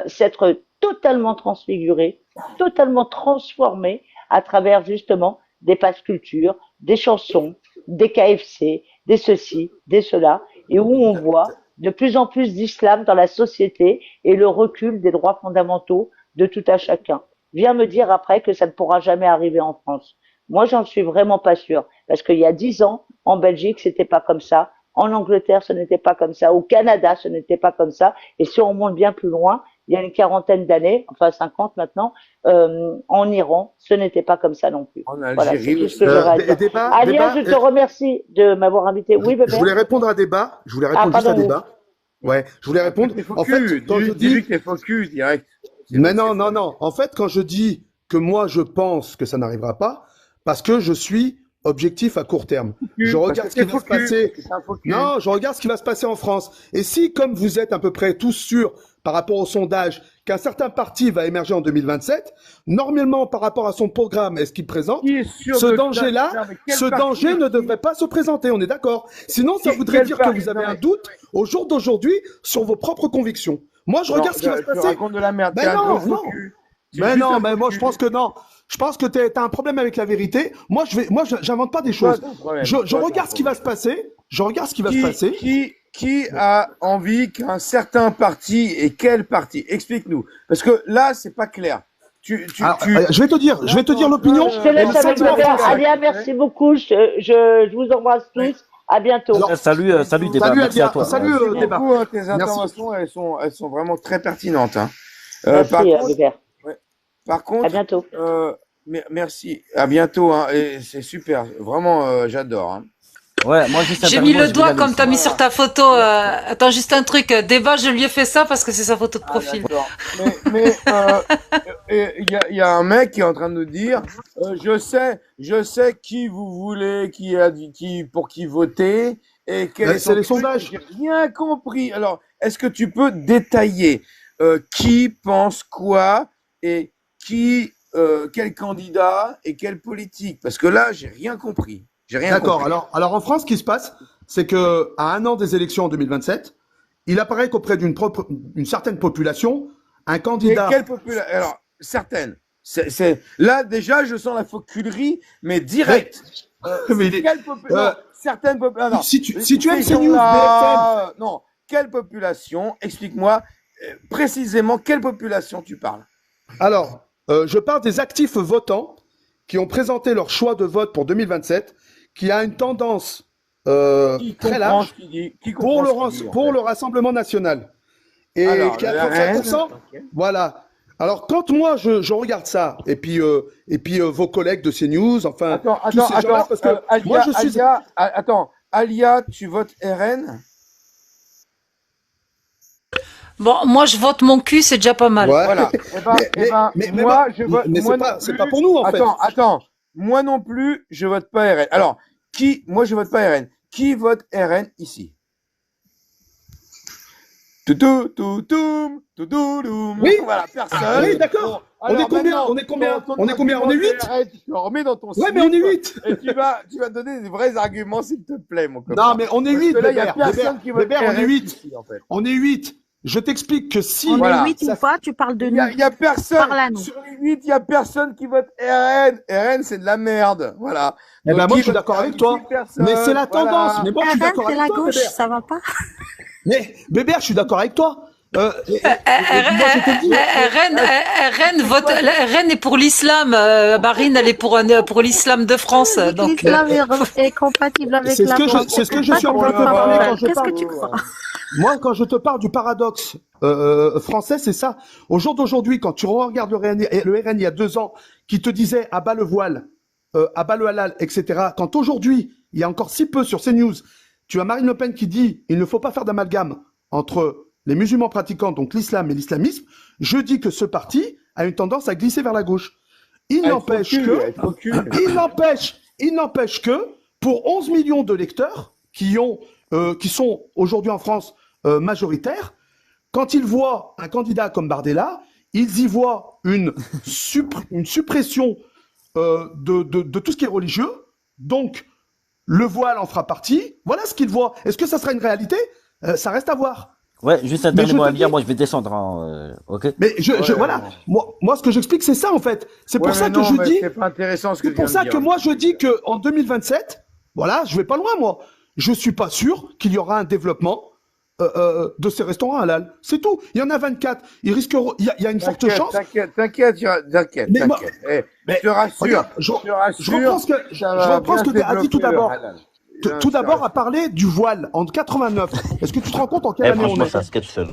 s'être totalement transfigurés, totalement transformés à travers justement des passes culture, des chansons, des KFC, des ceci, des cela, et où on voit de plus en plus d'islam dans la société et le recul des droits fondamentaux de tout à chacun. Viens me dire après que ça ne pourra jamais arriver en France. Moi, j'en suis vraiment pas sûre. Parce qu'il y a 10 ans, en Belgique, c'était pas comme ça. En Angleterre, ce n'était pas comme ça. Au Canada, ce n'était pas comme ça. Et si on monte bien plus loin, il y a une quarantaine d'années, enfin 50 maintenant, en Iran, ce n'était pas comme ça non plus. En Voilà, c'est Algérie tout ce que aussi. j'aurais à dire. Débat, Alia, je te remercie de m'avoir invité. Oui, je voulais bébé. répondre à débat. Je voulais Ah, répondre juste à pardon. débat. Ouais, je voulais répondre. T'es En fait, focus. quand je Dis-lui dis, que t'es focus direct. mais non, non, non. En fait, quand je dis que moi je pense que ça n'arrivera pas, parce que je suis objectif à court terme. Je Parce regarde que ce qui c'est va se faux cul. passer. C'est un faux cul. Non, je regarde ce qui va se passer en France. Et si, comme vous êtes à peu près tous sûrs par rapport au sondage qu'un certain parti va émerger en 2027, normalement par rapport à son programme et ce qu'il présente, Qui est sûr ce de ça? danger-là, Non, mais quel ce parti? danger ne devrait pas se présenter, on est d'accord. Sinon, ça voudrait Quel dire que parti? vous avez Non, un mais- doute au jour d'aujourd'hui sur vos propres convictions. Moi, je Non, regarde ce qui va se tu passer. racontes de la merde. Ben T'es un non, gros faux non. cul. C'est Mais juste non, un mais faux moi, cul. je pense que non. Je pense que t'as un problème avec la vérité. Moi, j'invente pas des Toi, choses. t'as un problème. Je Toi, t'as un regarde ce qui va se problème. passer. Je regarde ce qui va se passer. Qui a envie qu'un certain parti et quel parti? Explique-nous. Parce que là, c'est pas clair. Alors, je vais te dire l'opinion. Je te laisse le avec sentiment Bébert. français. Alia, merci beaucoup. Je vous embrasse tous. À bientôt. Alors, Salut Débat, salut, merci à Adia. toi. Salut, Merci Débat. beaucoup, hein, tes Merci. interventions, elles sont vraiment très pertinentes. Hein. Merci, Par contre, Bébert. par À contre, bientôt. merci. À bientôt. Hein, et c'est super. Vraiment, j'adore. Hein. Ouais, moi juste un J'ai dernier mis mot, le je doigt voulais comme aller- t'as mis sur ta photo. Attends, juste un truc. Débat, je lui ai fait ça parce que c'est sa photo de profil. D'accord. Mais il y a un mec qui est en train de nous dire, je sais qui vous voulez, pour qui voter et quel est C'est les son truc. sondages. J'ai rien compris. Alors, est-ce que tu peux détailler qui pense quoi et quel candidat et quelle politique? Parce que là, j'ai rien compris. J'ai rien D'accord. compris. Alors en France, ce qui se passe, c'est que à un an des élections en 2027, il apparaît qu'auprès d'une certaine population, un Et candidat. quelle population? Alors, certaines. Là, déjà, je sens la fauculerie, mais direct. Mais il est- Quelle population? Certaines populations. Si tu aimes Ces CNews, gens-là, non. Quelle population? Explique-moi précisément quelle population tu parles. Alors, je parle des actifs votants qui ont présenté leur choix de vote pour 2027, qui a une tendance très large pour le Rassemblement national. Et Alors, qui a le 35%. RN, ok. Voilà. Alors, quand moi, je regarde ça, et puis vos collègues de CNews, enfin, tous ces gens-là, parce que moi, je suis... Alia, tu votes RN? Bon, moi, je vote mon cul, c'est déjà pas mal. Ouais. Voilà. Moi, je vote. Mais moi c'est non pas plus. pour nous, en fait. Attends. Moi non plus, je vote pas RN. Alors, moi, je vote pas RN. Qui vote RN ici? Toutoum. Oui. Voilà, personne. Oui, d'accord. Bon, On est alors combien maintenant, On est combien ton On est combien On est 8 RN, tu le remets dans ton Ouais, mais on est slip 8. Et tu vas donner des vrais arguments, s'il te plaît, mon copain. Non, mais on est Parce 8, que là, il y a Bébert. personne qui vote Bébert, on est RN 8. ici, en fait. On est 8. Je t'explique que si... On Voilà. est 8 ou pas, tu parles de Il nous. y a personne. Parle à nous. Sur les 8, il y a personne qui vote RN. RN, c'est de la merde. Voilà. Eh ben, Donc, moi, qui je suis vote d'accord avec RN, toi. personne. Mais c'est la Voilà. tendance. Mais moi, je suis RN, d'accord c'est avec la toi, gauche, Bébert. ça va pas? Mais, Bébert, je suis d'accord avec toi. Moi, je te dis... RN est pour l'islam. Marine, elle est pour l'islam de France. Oui, Donc, l'islam est compatible avec C'est ce la que je- France. c'est ce que je Pas suis en train de te complètement parler normal. quand je Qu'est-ce parle. que tu crois? Moi, quand je te parle du paradoxe français, c'est ça. Au jour d'aujourd'hui, quand tu regardes le RN il y a 2 ans, qui te disait à bas le voile, à bas le halal, etc. Quand aujourd'hui, il y a encore si peu sur CNews, tu as Marine Le Pen qui dit il ne faut pas faire d'amalgame entre les musulmans pratiquants, donc l'islam et l'islamisme, je dis que ce parti a une tendance à glisser vers la gauche. Il n'empêche que pour 11 millions de lecteurs qui sont aujourd'hui en France majoritaires, quand ils voient un candidat comme Bardella, ils y voient une suppression de tout ce qui est religieux. Donc, le voile en fera partie. Voilà ce qu'ils voient. Est-ce que ça sera une réalité? Ça reste à voir. Ouais, juste un Mais dernier je mot à te dire, dis- moi je vais descendre, hein, ok? Mais voilà. Moi, ce que j'explique, c'est ça, en fait. C'est pour ça que je dis... C'est pas intéressant ce que C'est tu pour viens ça de que dire. moi, je dis que en 2027, voilà, je vais pas loin, moi. Je suis pas sûr qu'il y aura un développement de ces restaurants halal. C'est tout. Il y en a 24. Ils risqueront. Il y a une forte chance. T'inquiète. Mais moi- Je te rassure. Regarde, Je te rassure. je reprends ce que tu as dit tout d'abord. Tout d'abord, à parler du voile en 89. Est-ce que tu te rends compte en quelle Eh, année on franchement, est? ça sketch seul.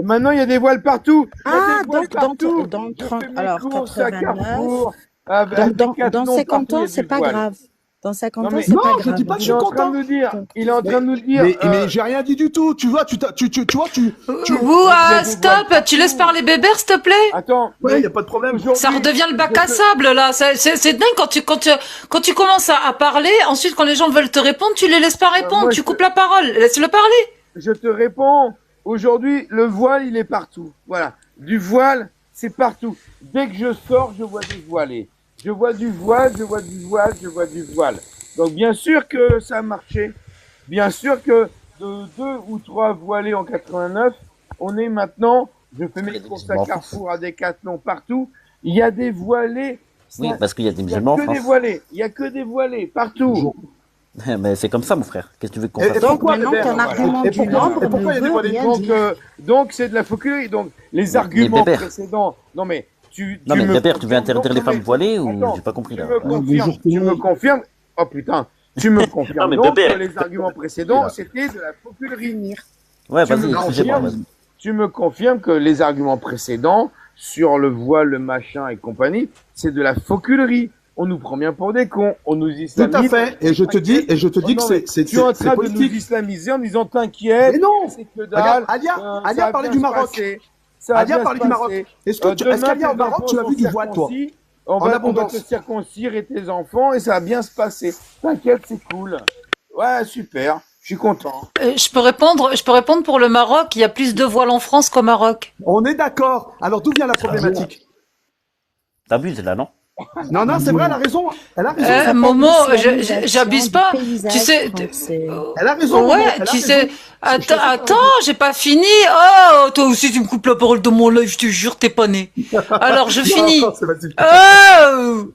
Maintenant, il y a des voiles partout. Il y a Ah, des voiles donc, partout. donc, Je fais mes alors, courses à 89. Carrefour, Dans Decathlon, 50 partout, il y ans, a c'est du pas voile. grave. Dans 50 Non, ans, mais c'est pas Non, je grave. dis pas que je il est suis en train content. de nous dire, il est en Mais, train de nous dire, mais j'ai rien dit du tout. Tu vois, tu vois, tu... Ouah, des voiles stop, tu laisses partout. parler Bébert, s'il te plaît? Attends, Ouais, y a pas de problème. Ça aujourd'hui, redevient le bac je à te, sable, là. C'est dingue quand tu commences à parler, ensuite, quand les gens veulent te répondre, tu les laisses pas répondre, moi, tu coupes la parole. Laisse-le parler. je te réponds, aujourd'hui, le voile, il est partout. Voilà. Du voile, c'est partout. Dès que je sors, je vois des voilés. Je vois du voile, je vois du voile, je vois du voile. Donc, bien sûr que ça a marché. Bien sûr que de 2 ou 3 voilés en 89, on est maintenant, je fais Il y mes a des courses musulmans à en France. Carrefour, à Decathlon, partout. Il y a des voilés. Oui, Ça, parce qu'il y a des il y a musulmans en que des France. voilés. Il y a que des voilés partout. Bonjour. Mais c'est comme ça, mon frère. Qu'est-ce que tu veux qu'on Et fasse? Donc pourquoi, maintenant, Bébert? ton Voilà. argument Et du pourquoi, nombre et pourquoi il y a ne des veut voilés? rien Donc, dire. donc c'est de la fauclerie. Donc, les Mais arguments Bébert, précédents. Non, mais non tu mais me Bébert, tu veux confirmes. interdire les Non, mais femmes voilées ou attends, j'ai pas compris tu là? me Ouais. confirmes. Bonjour tout le Tu me monde. confirmes. Oh putain, tu me Non confirmes mais donc que Bébert. les arguments précédents, c'était de la fauclerie. Ouais, Tu me vas-y, excusez-moi. confirmes, tu me confirmes que les arguments précédents sur le voile, le machin et compagnie, c'est de la fauculerie. On nous prend bien pour des cons, on nous Tout à islamise. fait. Et je te dis Oh que non, mais c'est tu es en train de nous politique. islamiser en disant t'inquiète, Mais non! c'est que Regarde, dalle, Alia, ça Alia va parlait bien du se Maroc. passer. Ça va Alia bien se parlait du Maroc. passer. Est-ce Demain, qu'Alia au tes Maroc, enfants tu as sont vu du voile, toi? circoncis, En on va te abondance. circoncire et tes enfants et ça va bien se passer. T'inquiète, c'est cool. Ouais, super, je suis content. Je peux répondre pour le Maroc. Il y a plus de voiles en France qu'au Maroc. On est d'accord. Alors d'où vient la problématique? T'abuses là, non? Non, non, c'est vrai, elle a raison. Elle a raison. Ça s'appelle Momo, l'islamisation j'abuse du pas. paysage Tu sais, français. Elle a raison, Momo, ouais, elle a tu raison. sais. Je te Attends, j'ai pas fini. Oh, toi aussi tu me coupes la parole de mon live, je te jure, t'es pas né. Alors je finis. Non, c'est vas-y. Oh,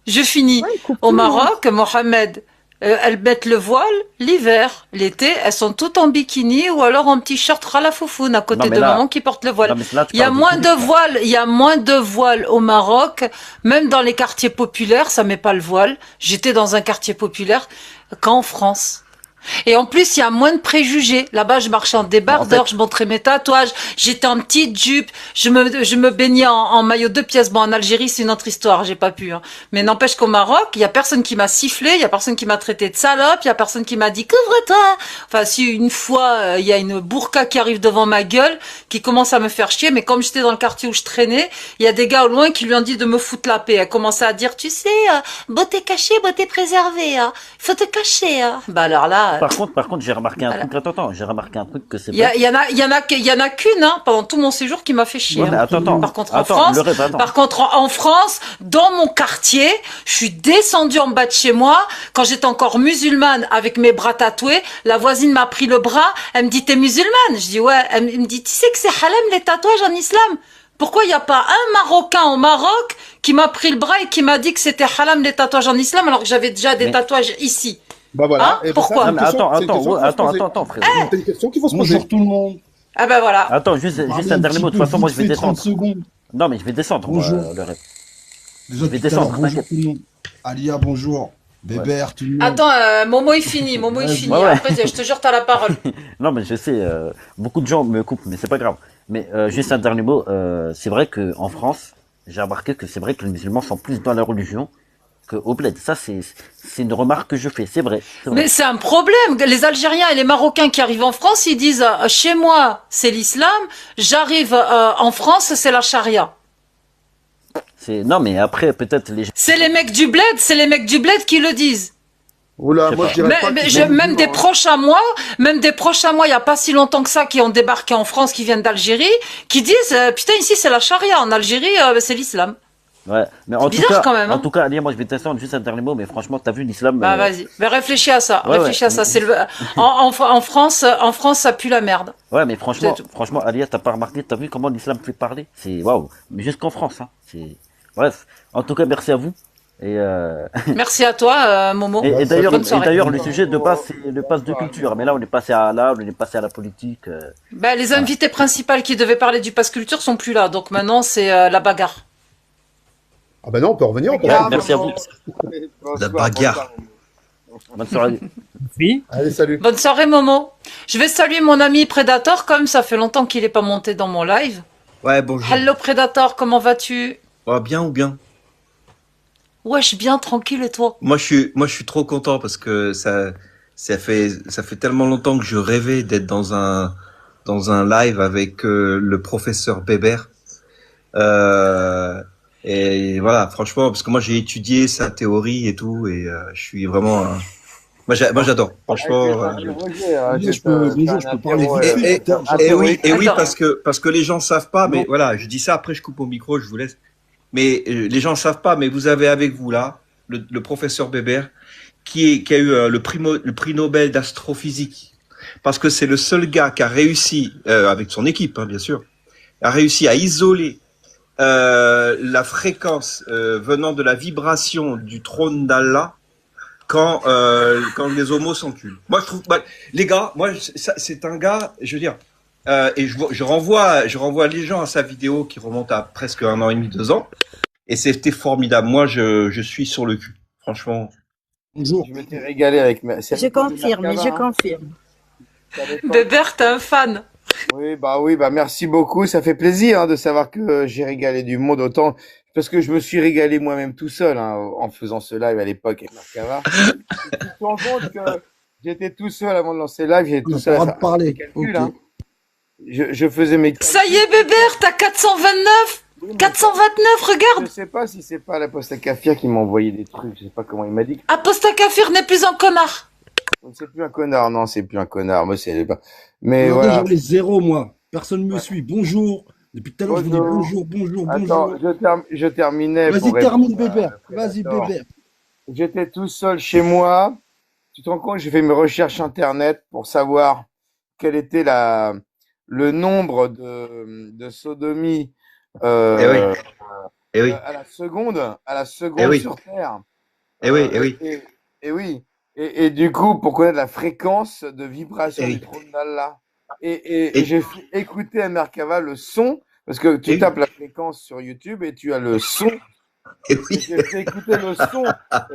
je finis. Ouais, coupe Au tout le monde. Maroc, Mohamed, elles mettent le voile l'hiver. L'été, elles sont toutes en bikini ou alors en petit short ralafoufoune à Non côté mais de là, maman qui porte le voile. non mais là tu Il y a parles du moins de public là. voiles, il y a moins de voiles au Maroc, même dans les quartiers populaires, ça met pas le voile. J'étais dans un quartier populaire qu'en France. Et en plus, il y a moins de préjugés. Là-bas, je marchais en En débardeur, fait, je montrais mes tatouages, j'étais en petite jupe, je me baignais en maillot 2 pièces. Bon, en Algérie, c'est une autre histoire, j'ai pas pu, hein. Mais n'empêche qu'au Maroc, il y a personne qui m'a sifflé, il y a personne qui m'a traité de salope, il y a personne qui m'a dit couvre-toi. Enfin, si une fois, il y a une burqa qui arrive devant ma gueule, qui commence à me faire chier, mais comme j'étais dans le quartier où je traînais, il y a des gars au loin qui lui ont dit de me foutre la paix. Elle commençait à dire, tu sais, beauté cachée, beauté préservée, hein. Faut te cacher, hein. Bah alors là, par contre, j'ai remarqué un voilà. truc. Attends, j'ai remarqué un truc que c'est Il y, pas. a- il y en a qu'une, hein, pendant tout mon séjour qui m'a fait chier, Ouais, mais hein. attends, Par contre, en attends, France, le rêve, attends. par contre, en France, dans mon quartier, je suis descendue en bas de chez moi, quand j'étais encore musulmane avec mes bras tatoués, la voisine m'a pris le bras, elle me dit, t'es musulmane? Je dis, ouais. Elle me dit, tu sais que c'est halal les tatouages en islam? Pourquoi il n'y a pas un Marocain au Maroc qui m'a pris le bras et qui m'a dit que c'était haram les tatouages en islam alors que j'avais déjà des Mais tatouages ici? Bah voilà. Hein? Et ça, Pourquoi? c'est Non une mais question- attends, c'est une question qu'il faut se poser. frère. C'est une question qu'il faut se poser. Bonjour tout le monde. Ah ben voilà. Attends, juste un dernier mot. De toute façon, moi je vais 30 descendre. secondes. Non mais je vais descendre, Bonjour. le rêve. Déjà Je vais tout à l'heure, descendre, bonjour t'inquiète. tout le monde. Alia, bonjour. Bébert, tout le monde. Attends, Momo il finit, Momo il Ouais, finit. ouais. Après, je te jure, t'as la parole. Non mais je sais, beaucoup de gens me coupent, mais c'est pas grave. Mais juste un dernier mot. C'est vrai que en France, j'ai remarqué que c'est vrai que les musulmans sont plus dans la religion qu'au bled. Ça c'est une remarque que je fais. C'est vrai. C'est vrai. Mais c'est un problème. Les Algériens et les Marocains qui arrivent en France, ils disent chez moi c'est l'islam, j'arrive en France c'est la charia. Non mais après peut-être les. C'est les mecs du bled qui le disent. Oula, Je sais moi pas. je dirais pas Mais qu'ils je- sont même des musulmans, hein. proches à moi, il y a pas si longtemps que ça, qui ont débarqué en France, qui viennent d'Algérie, qui disent putain ici c'est la charia, en Algérie c'est l'islam. Ouais. Mais en tout bizarre cas, quand même, hein. en tout cas, Alia, moi je vais descendre juste un dernier mot. Mais franchement, t'as vu l'islam. Bah vas-y, mais réfléchis à ça, Ouais, réfléchis ouais. à ça. C'est en France ça pue la merde. Ouais, mais franchement, C'est tout. franchement, Alia, t'as pas remarqué, t'as vu comment l'islam fait parler? C'est waouh. Mais jusqu'en France, hein. Bref. En tout cas, merci à vous. Et, Merci à toi, Momo. et d'ailleurs, Bonne soirée. le sujet de base, c'est le pass de culture. Mais là, on est passé à l'art, on est passé à la politique. Bah, les invités principaux qui devaient parler du pass culture sont plus là, donc maintenant c'est la bagarre. Ah bah non, on peut revenir. On peut Ouais, revenir. merci à vous. La bagarre. Bonne soirée. Allez, salut. Bonne soirée, Momo. Je vais saluer mon ami Predator, comme ça fait longtemps qu'il est pas monté dans mon live. Ouais, bonjour. Hello Predator, comment vas-tu? Bien ou bien? Wesh, bien tranquille et toi? Moi, je suis trop content parce que ça fait tellement longtemps que je rêvais d'être dans un live avec le professeur Bébert. Euh, et voilà, franchement, parce que moi j'ai étudié sa théorie et tout, et je suis vraiment, moi j'adore. Ah, je vais Franchement. t'interroger, hein, Bonjour, bonjour, je peux parler vite Et, fait. Putain, et oui, Attends. parce que les gens savent pas, mais non, voilà, je dis ça après je coupe au micro, je vous laisse. Mais les gens savent pas, mais vous avez avec vous là le professeur Bébert qui a eu le prix Nobel d'astrophysique, parce que c'est le seul gars qui a réussi avec son équipe, hein, bien sûr, a réussi à isoler la fréquence venant de la vibration du trône d'Allah quand les homos s'enculent. Moi, je trouve, bah, les gars, c'est un gars, je veux dire, et je renvoie les gens à sa vidéo qui remonte à presque 1 an et demi, 2 ans, et c'était formidable. Moi, je suis sur le cul, franchement. bonjour. Je m'étais régalé avec c'est Je avec Côté confirme, Merkava, je hein. confirme. Ça dépend. Bébert, t'es un fan. Oui, bah merci beaucoup. Ça fait plaisir hein, de savoir que j'ai régalé du monde autant parce que je me suis régalé moi-même tout seul hein, en faisant ce live à l'époque avec Merkava. Tu te rends compte que j'étais tout seul avant de lancer le live, j'étais On tout n'a seul pas à le droit de faire mes parler. calculs. Ok. Hein. Je faisais mes Ça y calculs. est, Bébert, t'as 429. Oui, mais 429, je regarde. sais pas si c'est pas la poste à Kafir qui m'a envoyé des trucs. Je sais pas comment il m'a dit. Aposta Kafir n'est plus un connard. C'est plus un connard, non, c'est plus un connard. Moi, c'est pas. Mais Regardez, voilà. j'en ai zéro, moi. Personne ne me Ouais. suit. Bonjour. Depuis tout à l'heure, je vous dis Bonjour. bonjour, Attends, bonjour. je terminais Vas-y, pour termine, répondre à Bébert. Vas-y, Predator. Bébert. J'étais tout seul chez moi. Tu te rends compte, j'ai fait mes recherches internet pour savoir quel était le nombre de sodomies Eh oui, euh, eh oui, à la eh seconde oui, sur Terre. eh oui, eh oui, Et oui. Et du coup, pour connaître la fréquence de vibration eh du oui, trône d'Allah. Et et, j'ai fait écouter à Merkava le son, parce que tu eh oui, tapes la fréquence sur YouTube et tu as le son. eh Et oui. j'ai fait écouter le son.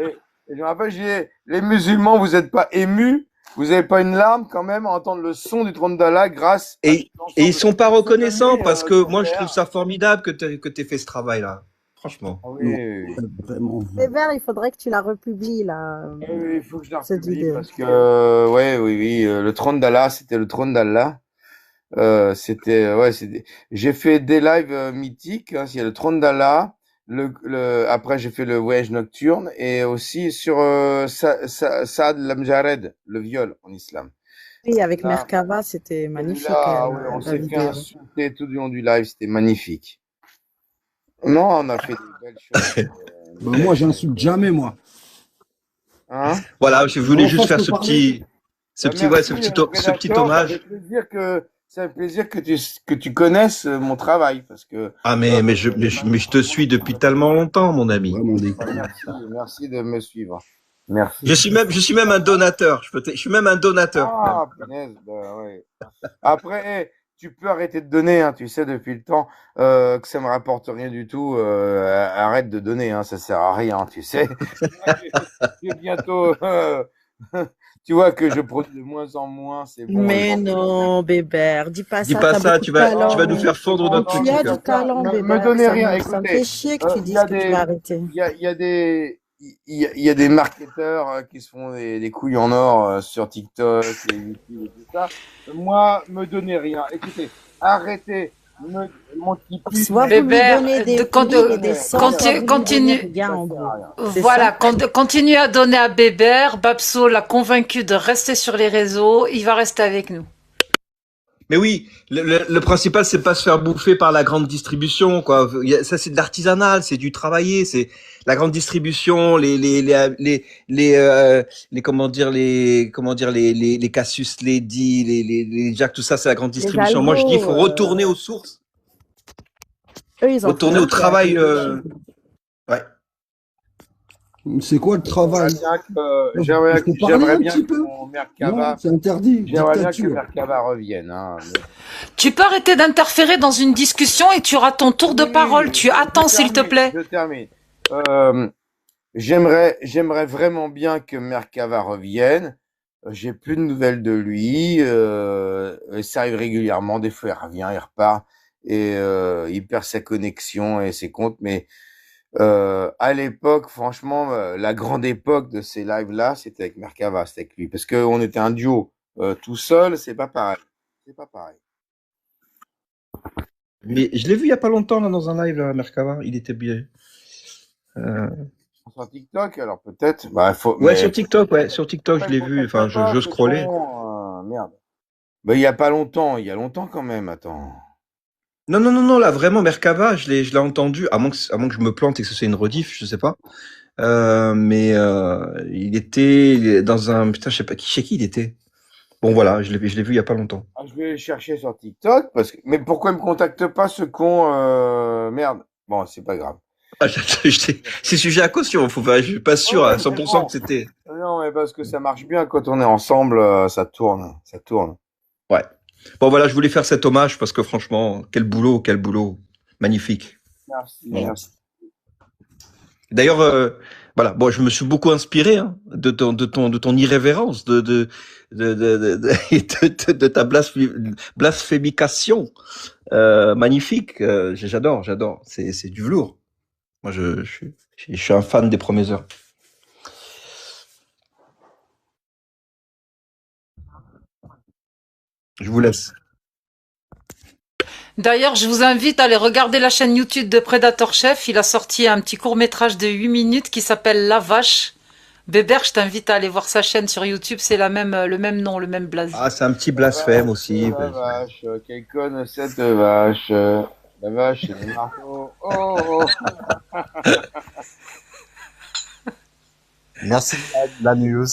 Et je me rappelle, j'ai dit, les musulmans, vous n'êtes pas émus, vous n'avez pas une larme quand même à entendre le son du trône d'Allah grâce à Et ils l'ensemble sont pas de reconnaissants sodomies parce que sur moi je trouve Terre. ça formidable que t'aies fait ce travail-là. Franchement. Ah oui, Non, oui, oui. vraiment. Bébert, il faudrait que tu la republies, là, Oui, il faut que je la cette republie vidéo. parce que, ouais, oui, le trône d'Allah, c'était le trône d'Allah. J'ai fait des lives mythiques, hein, il y a le trône d'Allah, après j'ai fait le voyage nocturne et aussi sur Saad Lamjared, le viol en islam. Oui, avec Là, Merkava, c'était magnifique, celui-là, ouais, on la s'est fait vidéo. insulter tout du long du live, c'était magnifique. Non, on a fait des belles choses. Bah, moi, j'insulte jamais, moi. Hein? Voilà, je voulais En juste face, faire peut ce parler. petit, ouais, Merci, ce petit Predator, hommage. ça fait plaisir que tu connaisses mon travail parce que Ah, mais je te suis depuis tellement longtemps, mon ami. Vraiment des bah, cons. merci de me suivre. Merci. Je suis même un donateur. Je suis même un donateur. Même. Ah, punaise, bah ouais. Après, tu peux arrêter de donner, hein, tu sais, depuis le temps que ça me rapporte rien du tout. Arrête de donner, hein, ça sert à rien, tu sais. J'ai bientôt, tu vois que je produis de moins en moins, c'est bon. Mais non, Bébert, dis pas Dis ça, pas t'as ça, beaucoup de tu talent. vas nous faire fondre notre Non, Tu petit as cœur. du talent, me Bébert. donnez rien. Ça me Écoutez, fait chier que tu il y dises a que tu vas arrêter. il y a des marketeurs qui se font des couilles en or sur TikTok et YouTube et tout ça. Moi, me donnez rien. Écoutez, arrêtez. Mon Tipeee, Soit vous lui Bébert, donnez des de- prix et des cents, soit vous lui donnez continue, rien, en gros. C'est voilà, ça? continue à donner à Bébert. Babso l'a convaincu de rester sur les réseaux. Il va rester avec nous. Mais oui, le principal, c'est pas se faire bouffer par la grande distribution, quoi. Ça, c'est de l'artisanal, c'est du travaillé, c'est la grande distribution, comment dire, les Cassius Lady, les Jack, tout ça, c'est la grande Les distribution. Moi, je dis, il faut algos, retourner aux sources, eux, ils en font retourner au rien. travail, ouais. C'est quoi le travail? J'aimerais Il faut parler j'aimerais un bien petit que peu. mon Non, Merkava, c'est interdit. j'aimerais bien que Dictature. Merkava revienne. Hein. Tu peux arrêter d'interférer dans une discussion et tu auras ton tour de parole. Tu attends, s'il te plaît. Je termine. J'aimerais vraiment bien que Merkava revienne. J'ai plus de nouvelles de lui. Ça arrive régulièrement. Des fois, il revient, il repart et il perd sa connexion et ses comptes. Mais À l'époque, franchement, la grande époque de ces lives-là, c'était avec Merkava, c'était avec lui. Parce qu'on était un duo. Tout seul, c'est pas pareil. C'est pas pareil. Mais je l'ai vu il y a pas longtemps là dans un live là, Merkava. Il était bien. Sur TikTok, alors peut-être. Bah, Ouais, sur TikTok, sur TikTok, je l'ai vu. Enfin, je scrollais. Merde. Bah, il y a pas longtemps, il y a longtemps quand même, attends. Non, là, vraiment, Merkava, je l'ai entendu, à moins que je me plante et que ce soit une rediff, je sais pas. Mais il était dans un, putain, je sais pas chez qui il était. Bon, voilà, je l'ai vu il y a pas longtemps. Ah, je vais chercher sur TikTok, mais pourquoi ils me contactent pas ce con, merde. Bon, c'est pas grave. C'est sujet à caution, je suis pas sûr à 100% que c'était. Non, mais parce que ça marche bien quand on est ensemble, ça tourne. Ouais. Bon, voilà, je voulais faire cet hommage parce que franchement, quel boulot. Magnifique. Merci. D'ailleurs, voilà, bon, je me suis beaucoup inspiré de ton irrévérence, de ta blasphémication magnifique. J'adore, c'est du velours. Moi, je suis un fan des Premiers Heures. Je vous laisse. D'ailleurs, je vous invite à aller regarder la chaîne YouTube de Predator Chef. Il a sorti un petit court-métrage de 8 minutes qui s'appelle La Vache. Bébert, je t'invite à aller voir sa chaîne sur YouTube. C'est le même nom, le même blaze. Ah, c'est un petit blasphème aussi. La vache, quelle conne cette vache. La vache, c'est des marteaux. Oh. Merci la news.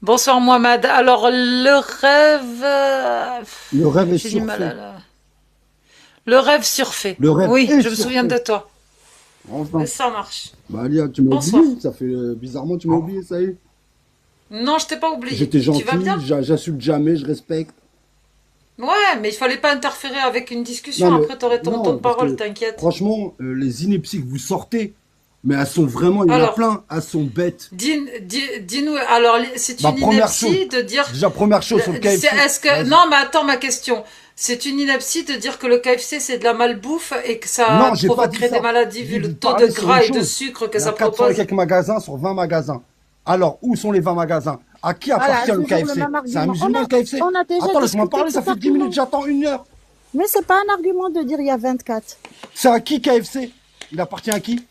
Bonsoir Mohamed. Alors le rêve est j'ai du mal surfait. Le rêve surfait. Le rêve oui, est je me souviens de surfait. toi. Enfin. Ça marche. Bah Alia, tu m'as Bonsoir. oublié. Ça fait bizarrement, tu m'as oublié, ça y est. Non, je t'ai pas oublié. J'étais Tu gentil, vas bien? j'insulte jamais, je respecte. Ouais, mais il fallait pas interférer avec une discussion. Non, mais- Après, t'aurais ton non, temps de parce parole, que, t'inquiète. Franchement, les inepties que vous sortez, mais elles sont vraiment, il y en a Alors. plein, elles sont bêtes. Dis-nous, alors, c'est Ma une première ineptie chose. de dire... Déjà, première chose sur le KFC. Est-ce que... Vas-y. Non, mais attends, ma question. C'est une ineptie de dire que le KFC, c'est de la malbouffe et que ça Non, j'ai pas dit provoquerait ça. des maladies vu J'ai le dit taux de parler sur gras une et de chose. sucre que Il y a ça 400 et propose. quelques magasins sur 20 magasins. Alors, où sont les 20 magasins? À qui Voilà, appartient le toujours le KFC? même C'est un argument. musulman, le KFC? On a déjà Attends, laisse-moi discuté parler, de ça cet fait 10 argument. minutes, j'attends 1 heure. Mais c'est pas un argument de dire il y a 24. C'est à qui KFC? Il appartient à qui?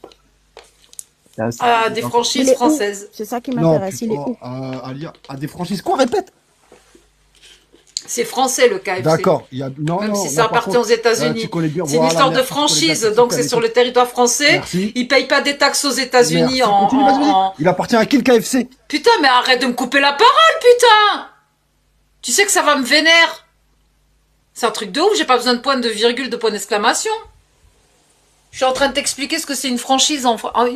Ah, des Il franchises est où? françaises. C'est ça qui Non, m'intéresse. Il est où? Alia, à des franchises. Quoi, répète? C'est français, le KFC. D'accord. Il y a... Non, Même non, si là, ça par appartient contre, aux États-Unis. tu connais bien, C'est une voilà, histoire de merci, tu connais franchise, bien, donc tu c'est connais sur bien. le territoire français. Merci. Ils payent pas des taxes aux États-Unis Merci. en, Continue, vas-y, vas-y. en- Il appartient à qui le KFC? Putain, mais arrête de me couper la parole, putain! Tu sais que ça va me vénère. C'est un truc de ouf, j'ai pas besoin de point de virgule, de point d'exclamation. Je suis en train de t'expliquer ce que c'est une franchise une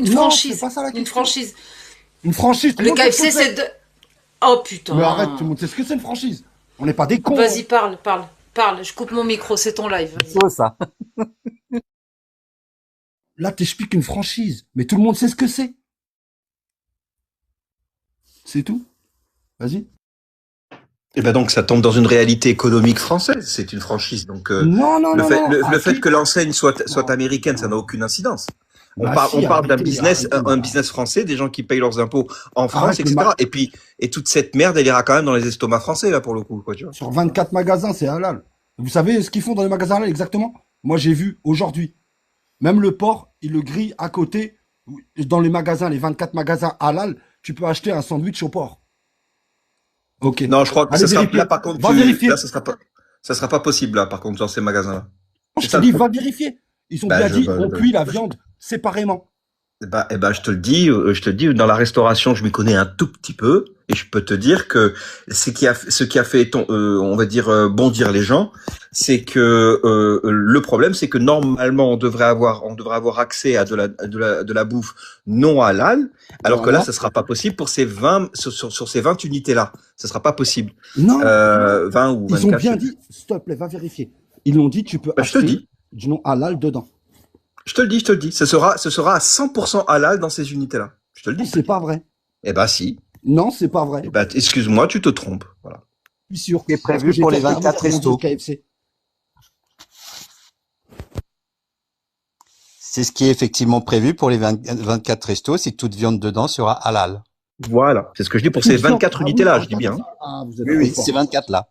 Non, franchise. c'est pas ça la Une question. franchise. Une franchise. tout Le monde sait ce KFC, que c'est de... Oh putain. Mais arrête, tout le monde sait ce que c'est une franchise. On n'est pas des cons. Vas-y, parle. Je coupe mon micro, c'est ton live. Vas-y. C'est ça. Là, t'expliques une franchise, mais tout le monde sait ce que c'est. C'est tout. Vas-y. Et ben donc ça tombe dans une réalité économique française. C'est une franchise. Donc Non, non, le non, fait, non. le À fait qui- que l'enseigne soit américaine, ça n'a aucune incidence. On Bah parle, si, on parle d'un arrêtez, business, arrêtez. un business français, des gens qui payent leurs impôts en France, Arrête, etc. Et puis, et toute cette merde, elle ira quand même dans les estomacs français, là, pour le coup, quoi, tu vois. Sur 24 magasins, c'est halal. Vous savez ce qu'ils font dans les magasins halal exactement? Moi, j'ai vu aujourd'hui. Même le porc, il le grille à côté. Dans les magasins, les 24 magasins halal, tu peux acheter un sandwich au porc. Ok. Non, je crois que Allez ça sera, vérifier. là, par contre, Va vérifier. là, ça sera pas possible, là, par contre, dans ces magasins-là. Je C'est te ça, dis, le va truc. vérifier. Ils ont Bah, bien je- dit, bah, on bah, cuit la viande séparément. Eh ben, je te le dis, dans la restauration, je m'y connais un tout petit peu, et je peux te dire que ce qui a fait, on va dire, bondir les gens, c'est que le problème, c'est que normalement, on devrait avoir accès à de la bouffe non halal, alors que là, Voilà. ça sera pas possible pour ces 20, sur ces 20 unités-là. Ça sera pas possible. Non. 20 ou 24. Ils ont bien dit, s'il te plaît, va vérifier. Ils l'ont dit, tu peux Bah, je te le acheter dis. du non halal dedans. Je te le dis. Ce sera à 100% halal dans ces unités-là. Je te le dis. C'est pas vrai. Eh ben, si. Non, c'est pas vrai. Eh ben, excuse-moi, tu te trompes. Voilà. Je suis sûr. Qui est Parce prévu que j'ai pour les été regarder 24 comment on dit restos. KFC. C'est ce qui est effectivement prévu pour les 24 restos, c'est que toute viande dedans sera halal. Voilà, c'est ce que je dis pour ces 24 unités-là, je dis bien. Ah, vous êtes Oui, trop fort. ces 24 là.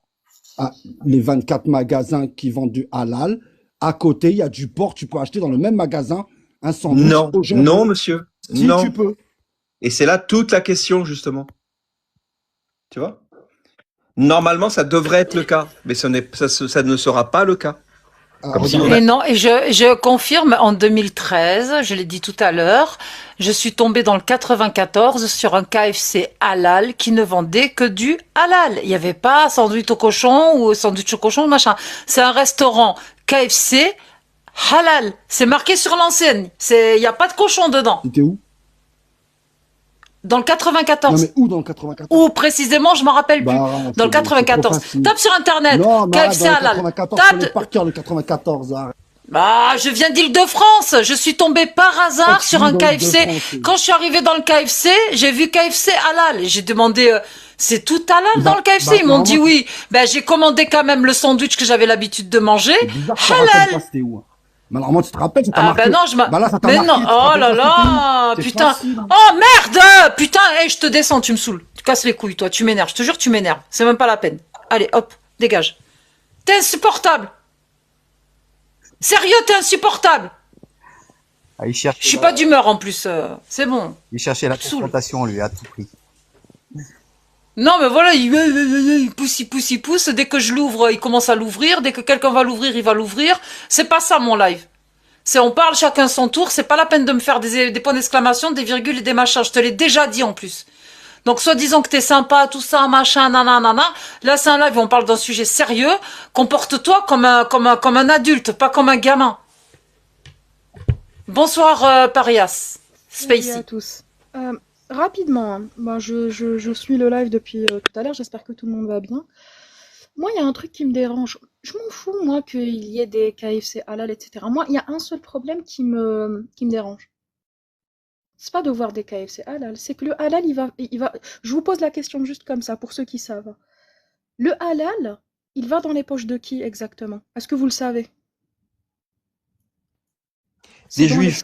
Ah, les 24 magasins qui vendent du halal, à côté, il y a du porc, tu peux acheter dans le même magasin un sandwich Non, au jambon. non, monsieur. Si, Non. tu peux. Et c'est là toute la question, justement. Tu vois? Normalement, ça devrait être le cas, mais ça ne sera pas le cas. Comme si on a- Et non, et je confirme, en 2013, je l'ai dit tout à l'heure, je suis tombée dans le 94 sur un KFC halal qui ne vendait que du halal. Il n'y avait pas sandwich au cochon ou sandwich au cochon, machin. C'est un restaurant KFC halal. C'est marqué sur l'enseigne. Il n'y a pas de cochon dedans. C'était où? Dans le 94. Non, mais où dans le 94? Ou précisément, je m'en rappelle plus. Bah, Dans le 94. Tape sur internet. Non, mais KFC dans le halal. 94, je connais Tape. par cœur le 94. Arrête. Bah, je viens d'Île-de-France. Je suis tombée par hasard Ah, sur un dans KFC. l'Île-de-France, oui. Quand je suis arrivée dans le KFC, j'ai vu KFC halal. Et j'ai demandé, c'est tout halal dans le KFC? bah, Ils m'ont dit normalement- oui. Ben, j'ai commandé quand même le sandwich que j'avais l'habitude de manger. C'est bizarre, je te rappelle Halal. pas c'était où. Hein. Mais normalement, tu te rappelles, ça t'a Ah marqué. ben non, je Bah là, ça t'a mais marqué, non, tu te oh rappelles là pas là, c'était où. C'est putain. facile, hein. Oh merde, putain, hey, je te descends, tu me saoules. Tu casses les couilles, toi, tu m'énerves. Je te jure, tu m'énerves. C'est même pas la peine. Allez, hop, dégage. T'es insupportable. Sérieux, t'es insupportable. Ah, Je suis pas d'humeur en plus. C'est bon. Il cherchait la Saoul. confrontation, lui, à tout prix. Non, mais voilà, il pousse, il pousse, il pousse. Dès que je l'ouvre, il commence à l'ouvrir. Dès que quelqu'un va l'ouvrir, il va l'ouvrir. C'est pas ça mon live. C'est on parle chacun son tour. C'est pas la peine de me faire des points d'exclamation, des virgules et des machins. Je te l'ai déjà dit en plus. Donc, soit disons que t'es sympa, tout ça, machin, nanana. Là, c'est un live où on parle d'un sujet sérieux. Comporte-toi comme un adulte, pas comme un gamin. Bonsoir, Parias. Salut Spacey. à tous. Rapidement, hein. Bon, je suis le live depuis tout à l'heure, j'espère que tout le monde va bien. Moi, il y a un truc qui me dérange. Je m'en fous, moi, qu'il y ait des KFC halal, etc. Moi, il y a un seul problème qui me dérange. C'est pas de voir des KFC halal, c'est que le halal, il va. Je vous pose la question juste comme ça, pour ceux qui savent. Le halal, il va dans les poches de qui exactement? Est-ce que vous le savez? Des C'est dans les juifs.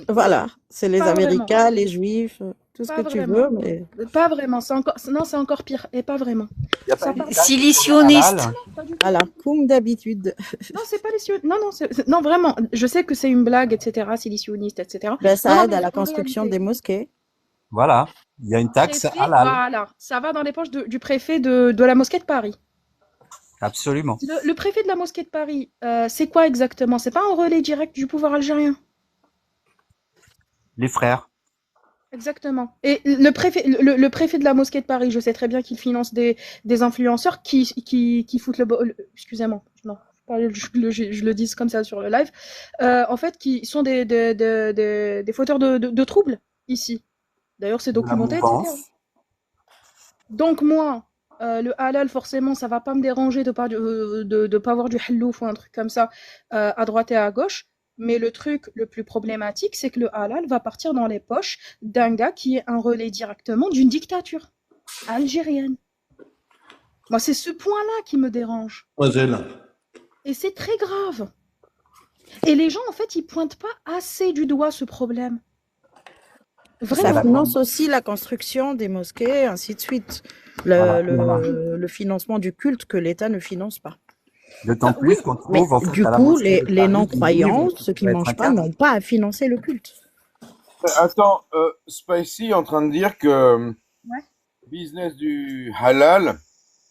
Voilà, c'est les Pas vraiment. Américains, les Juifs, tout ce Pas que tu vraiment. veux, mais Pas vraiment. Non, c'est encore pire. Et pas vraiment. Y a Ça pas part- Silicionniste. Pas du tout. voilà, comme d'habitude. Non, c'est pas les sionistes. Non, non, non, vraiment. Je sais que c'est une blague, etc. C'est les sionistes, etc. Ben, Non, ça non, aide mais à la en construction réalité, des mosquées. Voilà. Il y a une taxe préfet, halal. voilà, ça va dans les poches du préfet de la mosquée de Paris. Absolument. Le préfet de la mosquée de Paris, c'est quoi exactement? C'est pas un relais direct du pouvoir algérien? Les frères. Exactement. Et le préfet de la mosquée de Paris, je sais très bien qu'il finance des influenceurs qui foutent excusez-moi, non, je le dis comme ça sur le live, en fait, qui sont des fauteurs de troubles ici. D'ailleurs, c'est De la documenté, etc. mouvance. Donc moi, le halal, forcément, ça va pas me déranger de pas avoir du hallouf ou un truc comme ça à droite et à gauche. Mais le truc le plus problématique, c'est que le halal va partir dans les poches d'un gars qui est un relais directement d'une dictature algérienne. Moi, c'est ce point-là qui me dérange. Et c'est très grave. Et les gens, en fait, ils pointent pas assez du doigt ce problème. Ça Vraiment. finance aussi la construction des mosquées, ainsi de suite. Voilà. Le financement du culte que l'État ne finance pas. D'autant plus qu'on Mais trouve en fait du à la coup, mosquée de les Paris non-croyants, des livres ceux qui peut ne être mangent un pas, cadre. n'ont pas à financer le culte. Attends, Spicy est en train de dire que Ouais. le business du halal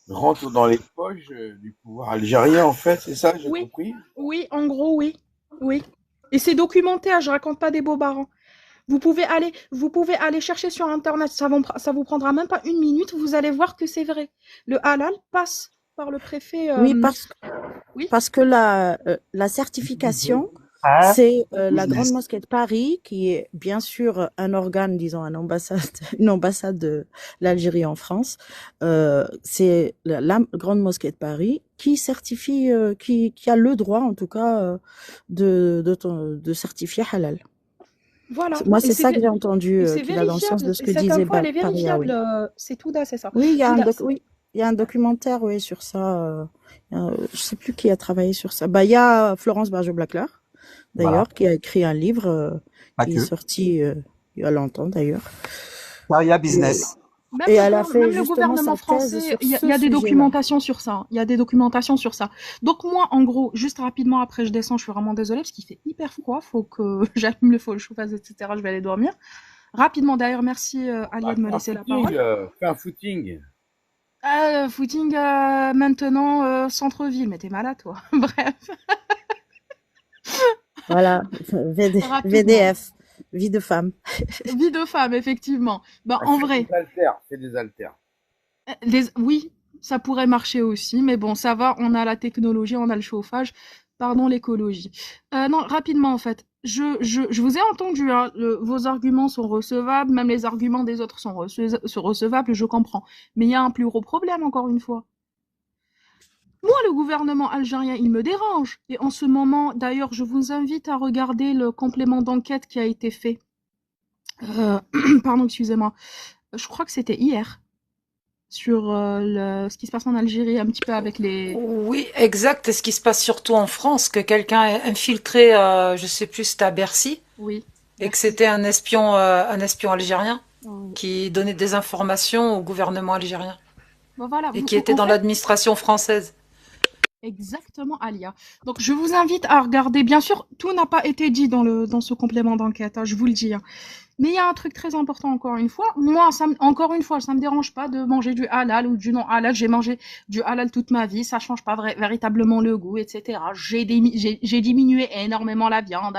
rentre dans les poches du pouvoir algérien, en fait, c'est ça, j'ai Oui. compris? Oui, en gros, oui. Oui. Et c'est documentaire, je raconte pas des beaux barons. Vous pouvez aller chercher sur Internet, ça vous prendra même pas une minute, vous allez voir que c'est vrai. Le halal passe par le préfet. Oui, Oui. parce que la certification, Ah, c'est la business. Grande Mosquée de Paris, qui est bien sûr un organe, disons, une ambassade de l'Algérie en France. C'est la Grande Mosquée de Paris qui certifie, qui a le droit, en tout cas, de certifier halal. Voilà. Moi, Et c'est ça que j'ai entendu, et c'est qui va dans le sens vérifiable. de ce Et que cette disait info, elle est Paria, oui. vérifiable. C'est Touda, c'est ça. Oui, il y a Touda, il y a un documentaire, oui, sur ça. Je sais plus qui a travaillé sur ça. Bah, il y a Florence Berger-Blacler, Voilà. d'ailleurs, qui a écrit un livre Pas qui est que. sorti il y a longtemps, d'ailleurs. Sharia Et, business. Même et le, elle a gouver- fait même le justement gouvernement sa thèse français, sur il y a ce des sujet-là. documentations sur ça. Il y a des documentations sur ça. Donc moi, en gros, juste rapidement, après je descends, je suis vraiment désolée parce qu'il fait hyper froid. Faut que j'allume le chauffage, etc. Je vais aller dormir. Rapidement, d'ailleurs, merci Alia de me Fais un laisser la footing. parole. Fais un footing. Footing maintenant centre-ville, mais t'es malade toi. Bref, Voilà, rapidement. VDF, vie de femme. Vie de femme, effectivement. Ben, Ah, en fais vrai, des haltères. Fais des haltères. oui, ça pourrait marcher aussi, mais bon, ça va, on a la technologie, on a le chauffage. Pardon, l'écologie. Non, rapidement, en fait. Je vous ai entendu, hein, vos arguments sont recevables, même les arguments des autres sont recevables, je comprends. Mais il y a un plus gros problème, encore une fois. Moi, le gouvernement algérien, il me dérange. Et en ce moment, d'ailleurs, je vous invite à regarder le complément d'enquête qui a été fait. Pardon, excusez-moi. Je crois que c'était hier. Sur ce qui se passe en Algérie, un petit peu avec les... Oui, exact. Et ce qui se passe surtout en France, que quelqu'un a infiltré, je sais plus, c'était à Bercy, Oui. et que c'était un espion algérien qui donnait des informations au gouvernement algérien Bon, voilà. et qui était dans l'administration française. Exactement, Alia. Donc, je vous invite à regarder. Bien sûr, tout n'a pas été dit dans ce complément d'enquête, hein, je vous le dis. Hein. Mais il y a un truc très important, encore une fois. Moi, encore une fois, ça me dérange pas de manger du halal ou du non halal. J'ai mangé du halal toute ma vie. Ça change pas véritablement le goût, etc. J'ai diminué énormément la viande.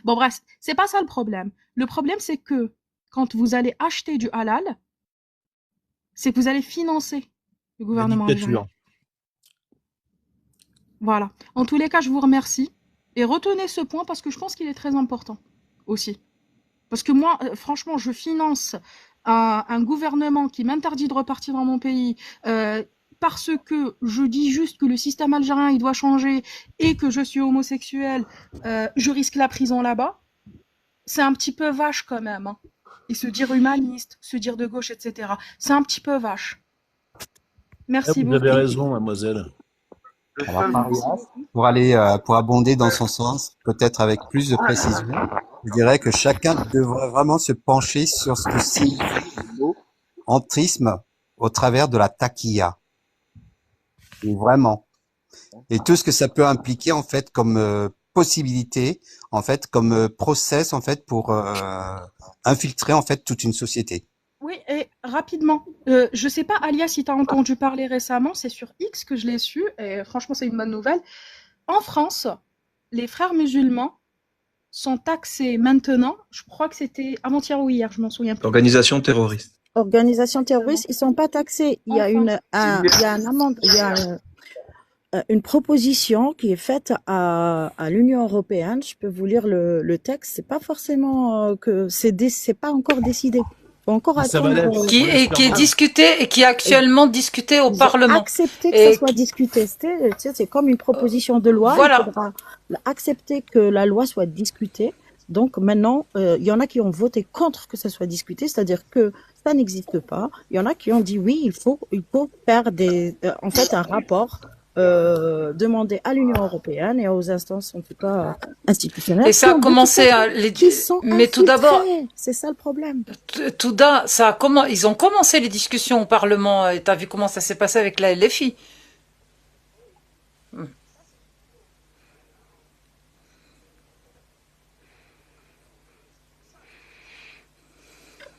Bon, bref, c'est pas ça le problème. Le problème, c'est que quand vous allez acheter du halal, c'est que vous allez financer le gouvernement algérien. Voilà. En tous les cas, je vous remercie. Et retenez ce point parce que je pense qu'il est très important aussi. Parce que moi, franchement, je finance un gouvernement qui m'interdit de repartir dans mon pays parce que je dis juste que le système algérien, il doit changer et que je suis homosexuel, je risque la prison là-bas. C'est un petit peu vache quand même. Hein. Et se dire humaniste, se dire de gauche, etc. C'est un petit peu vache. Merci beaucoup. Vous avez raison, mademoiselle. Alors, pour aller, pour abonder dans son sens, peut-être avec plus de précision, je dirais que chacun devrait vraiment se pencher sur ce que signifie le mot entrisme au travers de la taquilla. Et vraiment. Et tout ce que ça peut impliquer, en fait, comme possibilité, en fait, comme process, en fait, pour infiltrer, en fait, toute une société. Oui, et rapidement, je sais pas, Alia, si tu as entendu parler récemment, c'est sur X que je l'ai su, et franchement, c'est une bonne nouvelle. En France, les frères musulmans sont taxés maintenant, je crois que c'était avant-hier ou hier, je m'en souviens plus. Organisation terroriste. Organisation terroriste, ils sont pas taxés. Il y a il y a un amende, il y a une proposition qui est faite à l'Union européenne. Je peux vous lire le texte. C'est pas forcément que c'est pas encore décidé. Faut encore attendre. Qui est discuté et qui est actuellement discuté au Parlement. Accepter que ça soit discuté. C'est comme une proposition de loi. Voilà. Il faudra accepter que la loi soit discutée. Donc maintenant, il y en a qui ont voté contre que ça soit discuté, c'est-à-dire que ça n'existe pas. Il y en a qui ont dit oui, il faut faire en fait un rapport. Demander à l'Union européenne et aux instances en tout cas institutionnelles. Et ça a commencé à mais tout d'abord, c'est ça le problème. Ils ont commencé les discussions au Parlement. Et t'as vu comment ça s'est passé avec la LFI.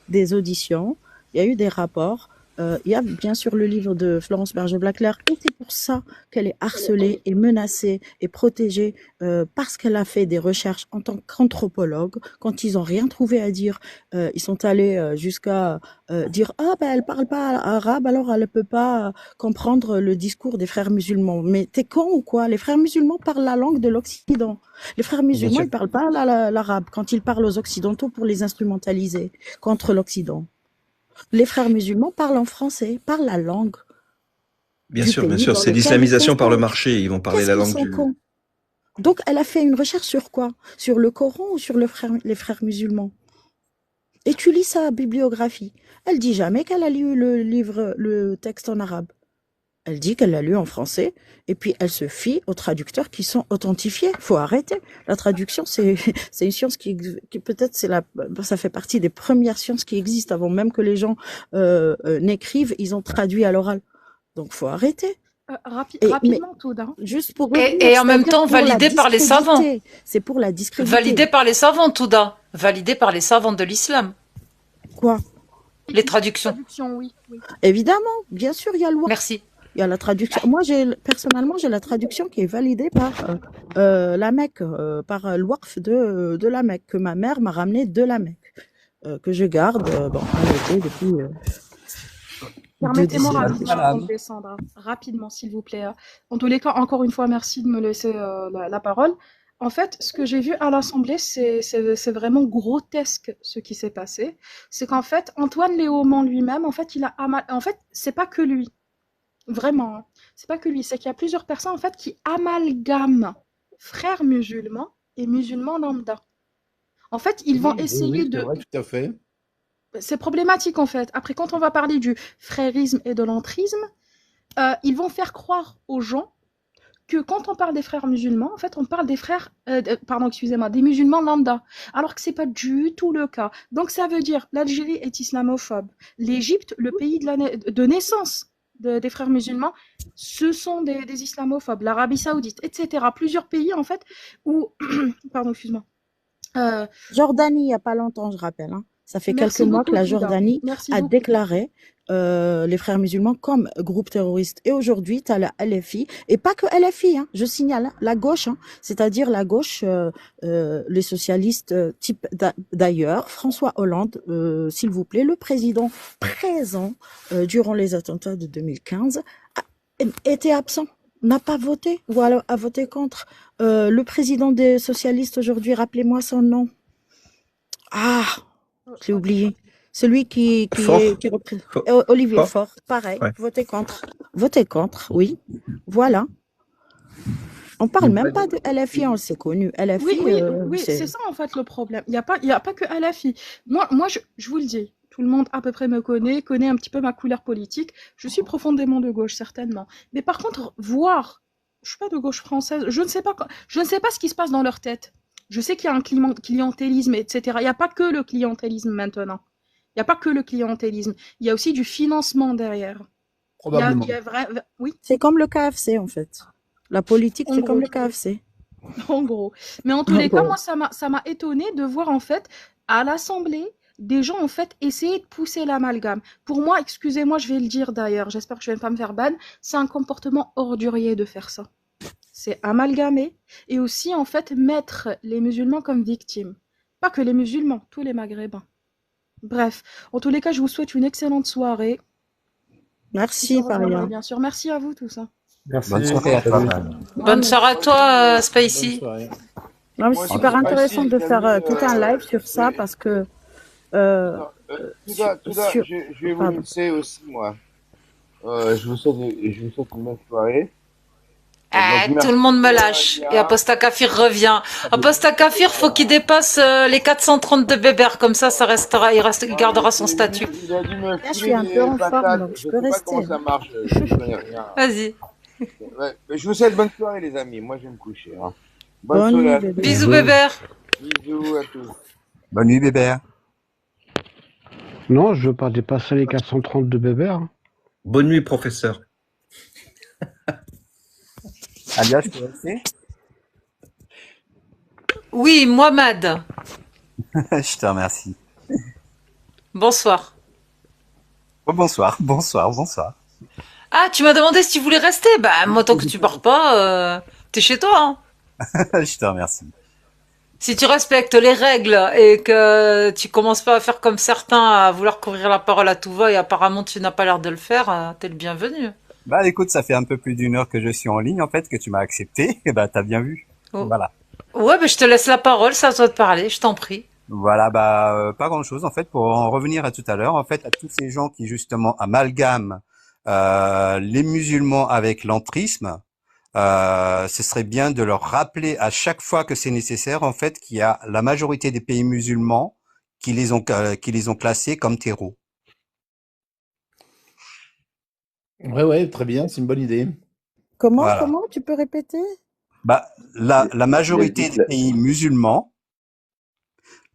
Des auditions, il y a eu des rapports. Il y a bien sûr le livre de Florence Berger-Blaclair et c'est pour ça qu'elle est harcelée et menacée et protégée parce qu'elle a fait des recherches en tant qu'anthropologue. Quand ils ont rien trouvé à dire, ils sont allés jusqu'à dire elle parle pas arabe alors elle peut pas comprendre le discours des frères musulmans. Mais t'es con ou quoi? Les frères musulmans parlent la langue de l'Occident. Les frères musulmans ils parlent pas l'arabe quand ils parlent aux occidentaux pour les instrumentaliser contre l'Occident. Les frères musulmans parlent en français, parlent la langue. Bien sûr, c'est l'islamisation par le marché, ils vont parler la langue du... Donc, elle a fait une recherche sur quoi? Sur le Coran ou sur les frères musulmans? Et tu lis sa bibliographie. Elle dit jamais qu'elle a lu le texte en arabe. Elle dit qu'elle l'a lu en français et puis elle se fie aux traducteurs qui sont authentifiés. Faut arrêter. La traduction, c'est c'est une science qui peut-être ça fait partie des premières sciences qui existent avant même que les gens n'écrivent. Ils ont traduit à l'oral. Donc faut arrêter. Mais Rapidement, tout d'un. juste pour Et, revenir, et en même c'est-à-dire temps, pour la validé par les savants. discréditer. C'est pour la discréditer. Validé par les savants, Touda. Validé par les savants de l'islam. Quoi? Les traductions. Traduction, oui. Évidemment, bien sûr, il y a le waqf. Merci. Il y a la traduction. Moi, personnellement, j'ai la traduction qui est validée par la Mecque, par le waqf de la Mecque, que ma mère m'a ramené de la Mecque, que je garde, en été depuis Permettez-moi 2 rapidement décennies. avant de descendre, rapidement s'il vous plaît. En tous les cas, encore une fois, merci de me laisser la parole. En fait, ce que j'ai vu à l'Assemblée, c'est vraiment grotesque ce qui s'est passé. C'est qu'en fait, Antoine Léaumont lui-même, en fait, en fait, c'est pas que lui. Vraiment, hein. C'est pas que lui, c'est qu'il y a plusieurs personnes en fait qui amalgament frères musulmans et musulmans lambda. En fait, ils vont essayer c'est vrai, tout à fait. C'est problématique en fait. Après, quand on va parler du frérisme et de l'entrisme, ils vont faire croire aux gens que quand on parle des frères musulmans, en fait, on parle des pardon, excusez-moi, des musulmans lambda, alors que c'est pas du tout le cas. Donc ça veut dire l'Algérie est islamophobe, l'Égypte, le pays de naissance des frères musulmans, ce sont des islamophobes, l'Arabie Saoudite, etc. Plusieurs pays en fait où, pardon, excuse-moi. Jordanie, il n'y a pas longtemps, je rappelle, hein. Ça fait Merci quelques mois que beaucoup, la Touda. Jordanie Merci a beaucoup. déclaré les frères musulmans comme groupe terroriste. Et aujourd'hui, tu as la LFI, et pas que LFI, hein, je signale, hein, la gauche, hein, c'est-à-dire la gauche, les socialistes type d'ailleurs, François Hollande, s'il vous plaît, le président présent durant les attentats de 2015, était absent, n'a pas voté, ou alors a voté contre. Le président des socialistes aujourd'hui, rappelez-moi son nom. Ah, je l'ai oublié. Celui qui Fort. représente Fort. Olivier Fort. Faure, pareil, Ouais. votez contre. Votez contre, oui. Voilà. On parle même pas de LFI, on s'est connu. LFI, Oui, c'est ça en fait le problème. Il y a pas que LFI. Moi, je vous le dis, tout le monde à peu près me connaît un petit peu ma couleur politique. Je suis profondément de gauche, certainement. Mais par contre, je suis pas de gauche française, je ne sais pas ce qui se passe dans leur tête. Je sais qu'il y a un clientélisme, etc. Il n'y a pas que le clientélisme maintenant. Il n'y a pas que le clientélisme. Il y a aussi du financement derrière. Probablement. Oui. C'est comme le KFC en fait. La politique, En c'est gros. comme le KFC. En gros. Mais en tous les cas, moi, ça m'a étonné de voir, en fait, à l'Assemblée, des gens, en fait, essayer de pousser l'amalgame. Pour moi, excusez-moi, je vais le dire d'ailleurs, j'espère que je vais pas me faire ban, c'est un comportement ordurier de faire ça. C'est amalgamer et aussi, en fait, mettre les musulmans comme victimes. Pas que les musulmans, tous les maghrébins. Bref, en tous les cas, je vous souhaite une excellente soirée. Merci, Paria. Bien sûr, merci à vous tous. Merci. Bonne soirée à toi. Bonne soirée à toi, Spacey. Non, mais c'est super intéressant de faire tout un live sur ça parce que Touda, je vais vous Pardon. laisser aussi, moi. Je vous souhaite une bonne soirée. Ah, Donc, tout le monde me lâche. Et Aposta Kafir revient. Aposta Kafir, faut qu'il dépasse les 432 bébères. Comme ça restera, il gardera son statut. Il a dû me Là, je suis filer un des peu en forme, patates. donc je Je peux sais pas rester. comment ça marche. Je connais rien. Vas-y. Ouais, mais je vous souhaite bonne soirée, les amis. Moi, je vais me coucher. Hein. Bonne Bonne soirée nuit, à bébé. tous. Bisous, bébère. Bisous à tous. Bonne nuit, bébé. Non, je veux pas dépasser les 432 bébés. Bonne nuit, professeur. Alia, je peux rester? Oui, Mohamed. Je te remercie. Bonsoir. Oh, bonsoir, bonsoir, bonsoir. Ah, tu m'as demandé si tu voulais rester. Bah, moi, tant que tu pars pas, t'es chez toi, hein. Je te remercie. Si tu respectes les règles et que tu commences pas à faire comme certains, à vouloir couvrir la parole à tout va et apparemment tu n'as pas l'air de le faire, t'es le bienvenu. Bah écoute, ça fait un peu plus d'1 heure que je suis en ligne en fait, que tu m'as accepté, et bah t'as bien vu. Oh. Voilà. Ouais, bah je te laisse la parole, c'est à toi de parler, je t'en prie. Voilà, bah pas grand-chose en fait. Pour en revenir à tout à l'heure, en fait, à tous ces gens qui justement amalgament les musulmans avec l'entrisme, ce serait bien de leur rappeler à chaque fois que c'est nécessaire en fait qu'il y a la majorité des pays musulmans qui les ont classés comme terreaux. Ouais, très bien, c'est une bonne idée. Comment, Voilà. comment, tu peux répéter? Bah, la majorité des pays musulmans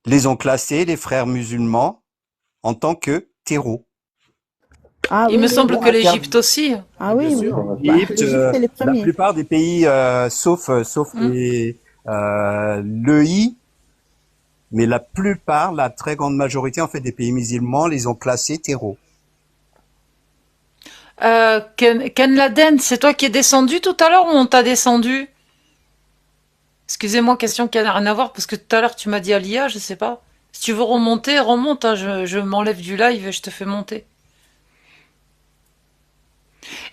les ont classés, les frères musulmans, en tant que terreaux. Ah Il oui, me oui, semble oui. que l'Égypte aussi. Ah Bien oui, oui. sûr. Bah, L'Égypte, l'Égypte, c'est les la premiers. plupart des pays, sauf Hmm. l'EI, mais la plupart, la très grande majorité, en fait, des pays musulmans les ont classés terreaux. Ken Laden, c'est toi qui es descendu tout à l'heure ou on t'a descendu? Excusez-moi, question qui n'a rien à voir, parce que tout à l'heure tu m'as dit Alia, je sais pas. Si tu veux remonter, remonte, hein, je m'enlève du live et je te fais monter.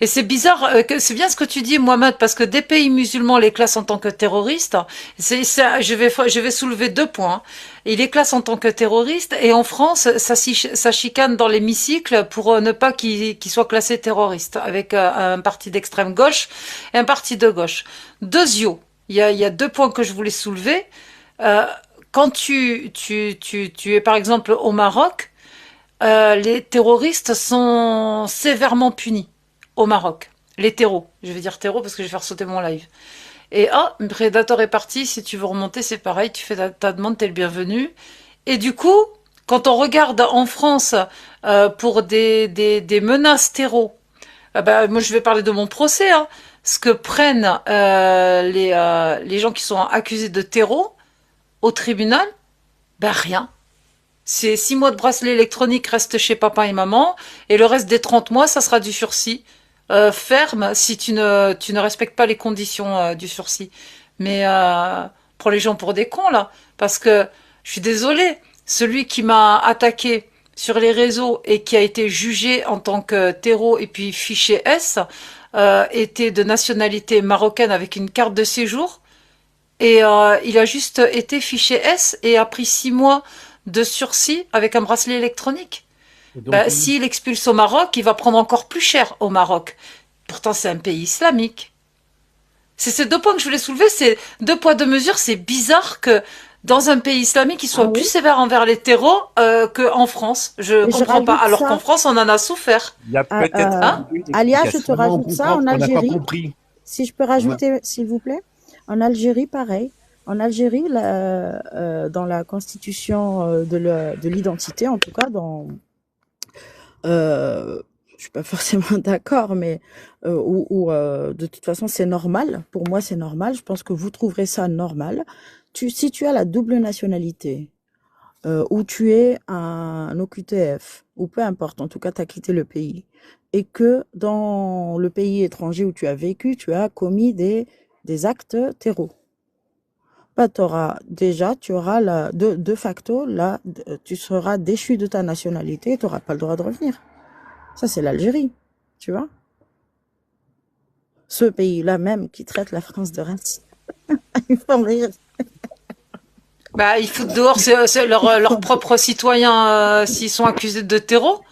Et c'est bizarre, c'est bien ce que tu dis, Mohamed, parce que des pays musulmans les classent en tant que terroristes. Je vais soulever 2 points. Ils les classent en tant que terroristes, et en France, ça chicane dans l'hémicycle pour ne pas qu'ils soient classés terroristes, avec un parti d'extrême gauche et un parti de gauche. Deuxièmement, il y a 2 points que je voulais soulever. Euh, Quand tu es par exemple au Maroc, les terroristes sont sévèrement punis au Maroc. Les terreaux. Je vais dire terreaux parce que je vais faire sauter mon live. Et Predator est parti. Si tu veux remonter, c'est pareil. Tu fais ta demande, t'es le bienvenu. Et du coup, quand on regarde en France pour des menaces terreaux, moi je vais parler de mon procès, hein, ce que prennent les gens qui sont accusés de terreau au tribunal, rien. C'est 6 mois de bracelet électronique reste chez papa et maman, et le reste des 30 mois, ça sera du sursis ferme si tu ne respectes pas les conditions du sursis. Mais prends les gens pour des cons là, parce que je suis désolée, celui qui m'a attaqué sur les réseaux et qui a été jugé en tant que terreau et puis fiché S était de nationalité marocaine avec une carte de séjour. Et il a juste été fiché S et a pris 6 mois de sursis avec un bracelet électronique. S'il expulse au Maroc, il va prendre encore plus cher au Maroc. Pourtant, c'est un pays islamique. C'est ces 2 points que je voulais soulever, c'est 2 poids, 2 mesures. C'est bizarre que dans un pays islamique, il soit plus sévère envers les terreaux qu'en France. Je comprends pas. Alors qu'en France, on en a souffert. Il y a peut-être Alia, je te On rajoute ça comprend en qu'on n'a pas Algérie. compris. Si je peux rajouter, s'il vous plaît. En Algérie, pareil. En Algérie, dans la constitution de l'identité, en tout cas, je suis pas forcément d'accord, mais de toute façon, c'est normal. Pour moi, c'est normal. Je pense que vous trouverez ça normal. Si tu as la double nationalité, ou tu es un OQTF, ou peu importe, en tout cas, tu as quitté le pays, et que dans le pays étranger où tu as vécu, tu as commis des actes terreaux. Tu auras de facto, là, tu seras déchu de ta nationalité et tu n'auras pas le droit de revenir. Ça, c'est l'Algérie, tu vois. Ce pays-là même qui traite la France de raciste. Ils font rire. Ils foutent dehors leurs propres citoyens s'ils sont accusés de terreau.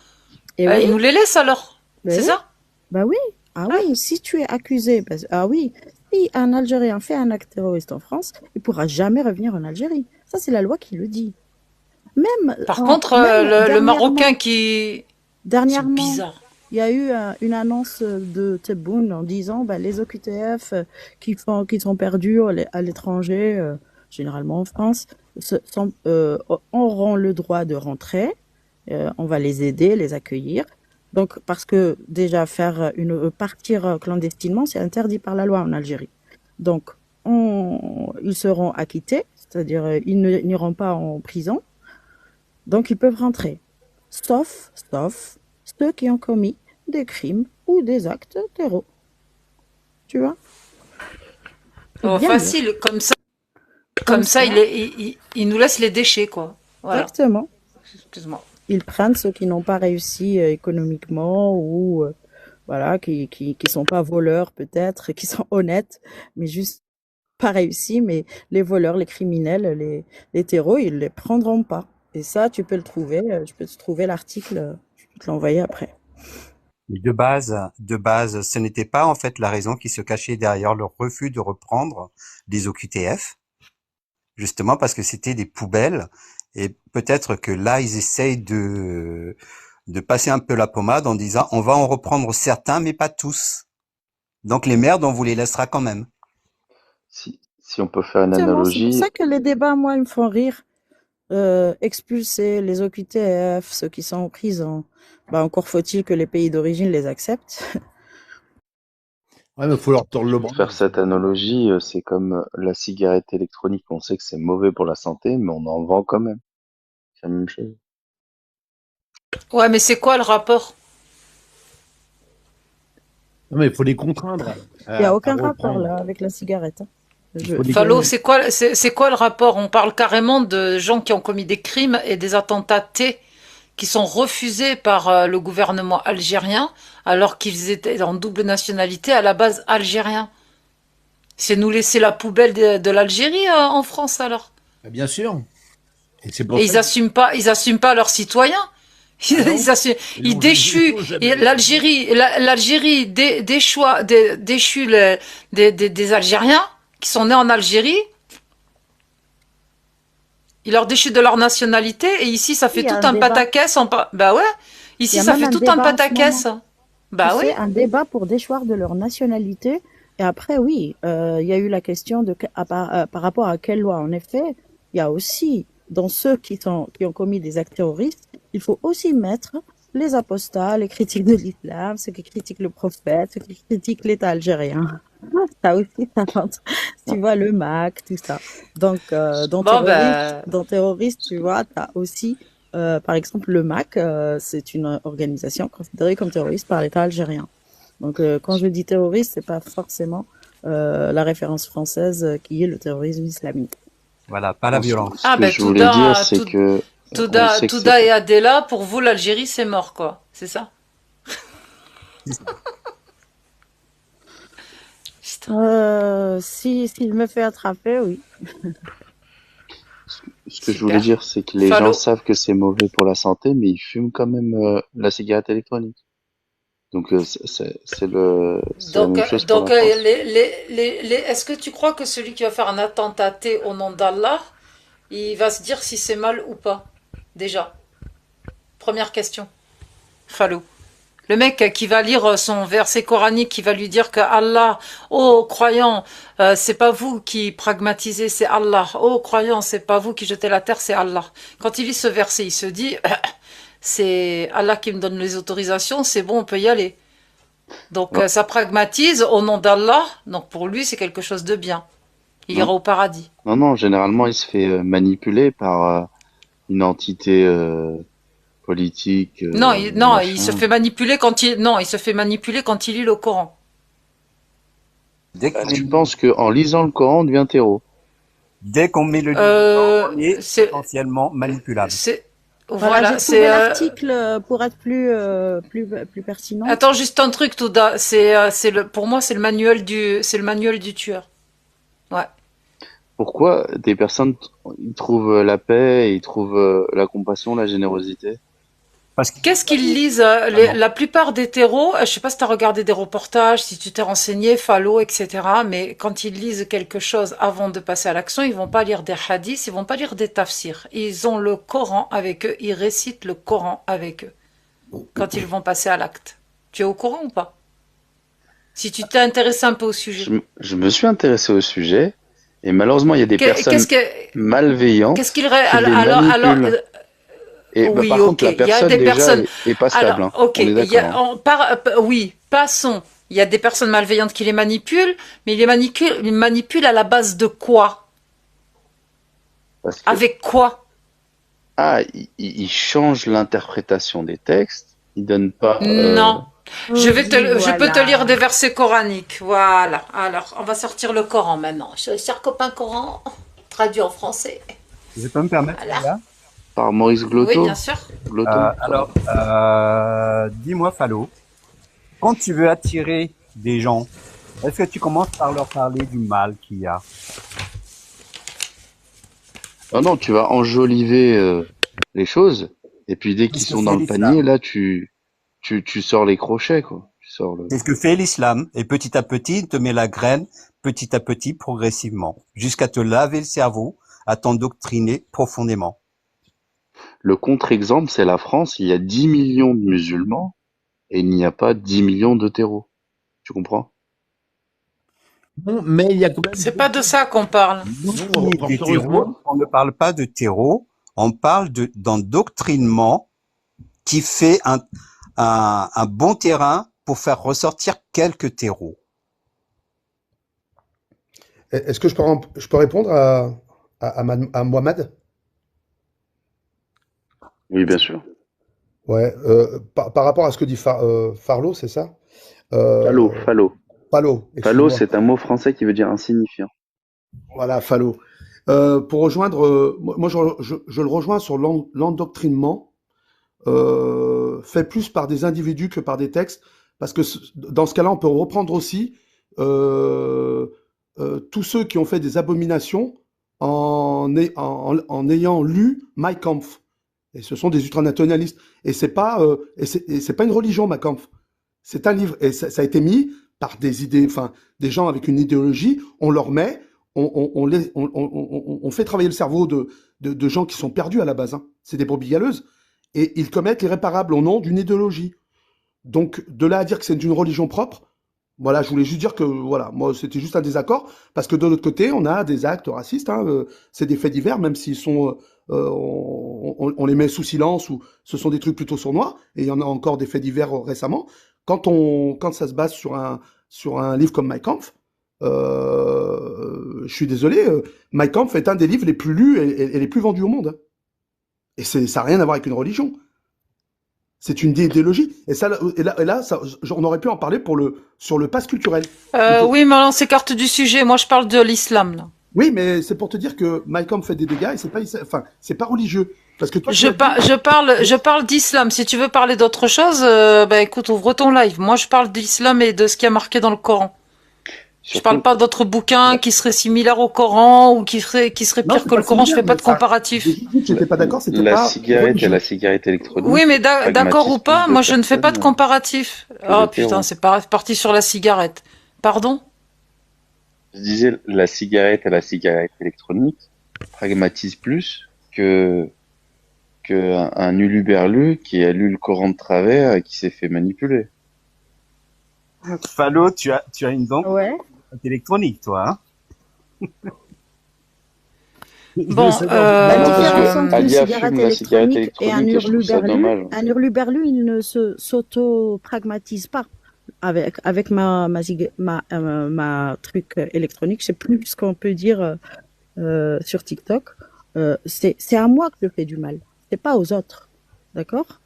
Et oui. Ils nous les laissent alors. Ben C'est oui. ça? Bah oui. Ah oui, si tu es accusé, oui, si un Algérien fait un acte terroriste en France, il pourra jamais revenir en Algérie. Ça, c'est la loi qui le dit. Par contre, le Marocain qui... Dernièrement, c'est bizarre. Il y a eu une annonce de Tebboune en disant les OQTF qui sont perdus à l'étranger, généralement en France, auront le droit de rentrer. On va les aider, les accueillir. Donc, parce que déjà partir clandestinement, c'est interdit par la loi en Algérie. Donc, ils seront acquittés, c'est-à-dire ils n'iront pas en prison. Donc, ils peuvent rentrer. Sauf ceux qui ont commis des crimes ou des actes terreaux. Tu vois? Facile, comme ça, il nous laisse les déchets, quoi. Voilà. Exactement. Excuse-moi. Ils prennent ceux qui n'ont pas réussi économiquement ou qui sont pas voleurs peut-être, qui sont honnêtes, mais juste pas réussi. Mais les voleurs, les criminels, les terreaux, ils les prendront pas. Et ça, tu peux le trouver. Je peux te trouver l'article. Je peux te l'envoyer après. Mais de base, ce n'était pas en fait la raison qui se cachait derrière leur refus de reprendre les OQTF, justement parce que c'était des poubelles. Et peut-être que là, ils essayent de de passer un peu la pommade en disant on va en reprendre certains, mais pas tous. Donc les merdes, on vous les laissera quand même. Si on peut faire une C'est pour analogie, ça que les débats, moi, ils me font rire. Expulser les OQTF, ceux qui sont en prison. Bah, encore faut-il que les pays d'origine les acceptent. Ouais, mais faut leur tordre le bras. pour faire cette analogie, c'est comme la cigarette électronique. On sait que c'est mauvais pour la santé, mais on en vend quand même. C'est la même chose. Ouais, mais c'est quoi le rapport? Non, mais il faut les contraindre. Il n'y a aucun à rapport reprendre. là avec la cigarette. Hein. Il faut les Fallot, contraindre. c'est quoi le rapport? On parle carrément de gens qui ont commis des crimes et des attentats qui sont refusés par le gouvernement algérien alors qu'ils étaient en double nationalité à la base algérien. C'est nous laisser la poubelle de l'Algérie en France alors. Bah, bien sûr. Et c'est pour Et ça ils assument pas leurs citoyens. Ils déchuent et l'Algérie déchue des Algériens qui sont nés en Algérie. Ils leur déchuent de leur nationalité et ici ça fait Il y a tout un un débat. pataquès. Bah ouais, Il y ici a ça même fait un tout débat un en ce pataquès. moment. Bah Tu oui. sais, un débat pour déchoir de leur nationalité. Et après, oui, il y a eu la question de par rapport à quelle loi. En effet, il y a aussi, dans ceux qui ont commis des actes terroristes, il faut aussi mettre les apostats, les critiques de l'islam, ceux qui critiquent le prophète, ceux qui critiquent l'État algérien. Ça aussi, ça rentre. Tu vois, le MAC, tout ça. Donc, dans terroriste, tu vois, t'as aussi, par exemple, le MAC, c'est une organisation considérée comme terroriste par l'État algérien. Donc, quand je dis terroriste, c'est pas forcément la référence française qui est le terrorisme islamique. Voilà, pas la violence. Ah ben je voulais dire, c'est Touda, que on Touda, sait que Touda c'est et Adela, pour vous l'Algérie c'est mort quoi, c'est ça? S'il me fait attraper, oui. ce que je voulais dire, c'est que les Fallot. gens savent que c'est mauvais pour la santé, mais ils fument quand même la cigarette électronique. Donc c'est la même chose pour Donc la France. est-ce que tu crois que celui qui va faire un attentat au nom d'Allah, il va se dire si c'est mal ou pas? Déjà. Première question. Fallot. Le mec qui va lire son verset coranique, qui va lui dire que Allah, oh croyant, c'est pas vous qui pragmatisez, c'est Allah. Oh croyant, c'est pas vous qui jetez la terre, c'est Allah. Quand il lit ce verset, il se dit, c'est Allah qui me donne les autorisations, c'est bon, on peut y aller. Donc Ouais. ça pragmatise au nom d'Allah, donc pour lui c'est quelque chose de bien. Il ira Non, au paradis. non, généralement il se fait manipuler par une entité politique, Non, il se machin. fait manipuler il se fait manipuler quand il lit le Coran. Tu penses que en lisant le Coran, on devient terreau? Dès qu'on met le livre, on est C'est potentiellement manipulable. Voilà, j'ai trouvé l'article pour être plus pertinent. Attends juste un truc, Touda. Pour moi c'est le manuel du tueur. Ouais. Pourquoi des personnes ils trouvent la paix, ils trouvent la compassion, la générosité? Qu'est-ce qu'ils lisent la plupart des terreaux, je sais pas si tu as regardé des reportages, si tu t'es renseigné, Fallot, etc. Mais quand ils lisent quelque chose avant de passer à l'action, ils vont pas lire des hadiths, ils vont pas lire des tafsirs. Ils ont le Coran avec eux, ils récitent le Coran avec eux quand ils vont passer à l'acte. Tu es au courant ou pas? Si tu t'es intéressé un peu au sujet. Je me suis intéressé au sujet et malheureusement il y a des personnes malveillantes Qu'est-ce qu'ils qui les manipulent. Et oui, par contre, la il y a personne des déjà personnes. est pas stable. Alors, Hein. ok, On est d'accord. Oui, passons. Il y a des personnes malveillantes qui les manipulent, mais ils les manipulent à la base de quoi? Avec quoi? Ils changent l'interprétation des textes. Ils donnent pas. Non. Je peux te Voilà. lire des versets coraniques. Voilà. Alors, on va sortir le Coran maintenant. Cher copain Coran, traduit en français. Je peux me permettre, Voilà. là Par Maurice Glotto. Oui, bien sûr. Glotto. Dis-moi, Fallot, quand tu veux attirer des gens, est-ce que tu commences par leur parler du mal qu'il y a? Non, tu vas enjoliver les choses. Et puis dès qu'ils Qu'est-ce que sont fait dans le l'islam? panier, là, tu sors les crochets, quoi. Tu sors le. C'est ce que fait l'islam. Et petit à petit, il te met la graine, petit à petit, progressivement, jusqu'à te laver le cerveau, à t'endoctriner profondément. Le contre-exemple, c'est la France. Il y a 10 millions de musulmans et il n'y a pas 10 millions de terreaux. Tu comprends? Non, mais il y a quand même. C'est pas de ça qu'on parle. Non, Des terreaux, on ne parle pas de terreau, on parle d'endoctrinement qui fait un bon terrain pour faire ressortir quelques terreaux. Est-ce que je peux répondre à Mohamed? Oui, bien sûr. Ouais, par rapport à ce que dit Farlo, c'est ça? Fallo, fallo. Fallo, Fallo, excuse-moi. c'est un mot français qui veut dire insignifiant. Voilà, Fallo. Pour rejoindre, moi je le rejoins sur l'endoctrinement, fait plus par des individus que par des textes, parce que dans ce cas-là, on peut reprendre aussi tous ceux qui ont fait des abominations en ayant lu Mein Kampf. Et ce sont des ultranationalistes. Et c'est pas une religion, Mein Kampf. C'est un livre. Et ça a été mis par des idées, enfin, des gens avec une idéologie. On leur met, on fait travailler le cerveau de gens qui sont perdus à la base, hein. C'est des brebis galeuses. Et ils commettent l'irréparable au nom d'une idéologie. Donc, de là à dire que c'est une religion propre, voilà, je voulais juste dire que, voilà, moi, c'était juste un désaccord, parce que de l'autre côté, on a des actes racistes, hein, c'est des faits divers, même s'ils sont, on les met sous silence, ou ce sont des trucs plutôt sournois, et il y en a encore des faits divers récemment. Quand ça se base sur un livre comme Mein Kampf, je suis désolé, Mein Kampf est un des livres les plus lus et les plus vendus au monde, hein. Et ça n'a rien à voir avec une religion. C'est une idéologie. Et là, on aurait pu en parler sur le pass culturel. Oui, mais on s'écarte du sujet. Moi, je parle de l'islam, là. Oui, mais c'est pour te dire que Mein Kampf fait des dégâts et c'est pas religieux. Parce que toi, Je parle d'islam. Si tu veux parler d'autre chose, bah écoute, ouvre ton live. Moi, je parle d'islam et de ce qui est marqué dans le Coran. Je parle pas d'autres bouquins qui seraient similaires au Coran ou qui seraient pires que le Coran. Je fais pas de comparatif. J'étais pas d'accord, c'était La pas cigarette et religieux. la cigarette électronique. Oui, mais d'accord ou pas, moi je ne fais pas de personnes comparatif. que Oh le putain, terreau. c'est parti sur la cigarette. Pardon? Je disais, la cigarette et la cigarette électronique pragmatisent plus que un uluberlu qui a lu le Coran de travers et qui s'est fait manipuler. Fallo, tu as une dent Ouais. électronique, toi, hein? Bon, La Non, parce différence que entre une Ali a cigarette fume la cigarette électronique et un électronique et je trouve ça dommage. hurluberlu, un hurluberlu, il ne s'auto-pragmatise pas. Avec ma truc électronique, c'est plus ce qu'on peut dire sur TikTok. C'est à moi que je fais du mal, c'est pas aux autres, d'accord?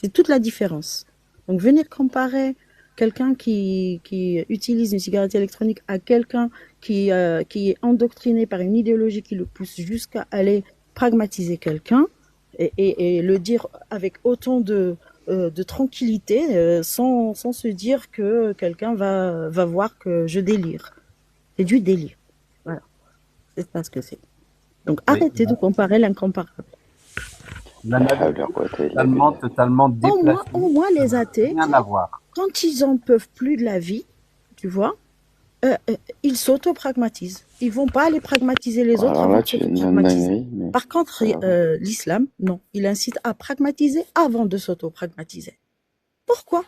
C'est toute la différence. Donc venir comparer quelqu'un qui utilise une cigarette électronique à quelqu'un qui est endoctriné par une idéologie qui le pousse jusqu'à aller pragmatiser quelqu'un et le dire avec autant de tranquillité, sans se dire que quelqu'un va voir que je délire. C'est du délire. Voilà. C'est pas ce que c'est. Donc arrêtez de comparer l'incomparable. Totalement déplacé. Au moins les athées, Rien à voir. quand ils en peuvent plus de la vie, tu vois, ils s'auto-pragmatisent. Ils vont pas aller pragmatiser les autres Alors avant là, de tu viens de dire une s'auto-pragmatiser. dinguerie, mais Par contre, l'islam, non, il incite à pragmatiser avant de s'auto-pragmatiser. Pourquoi?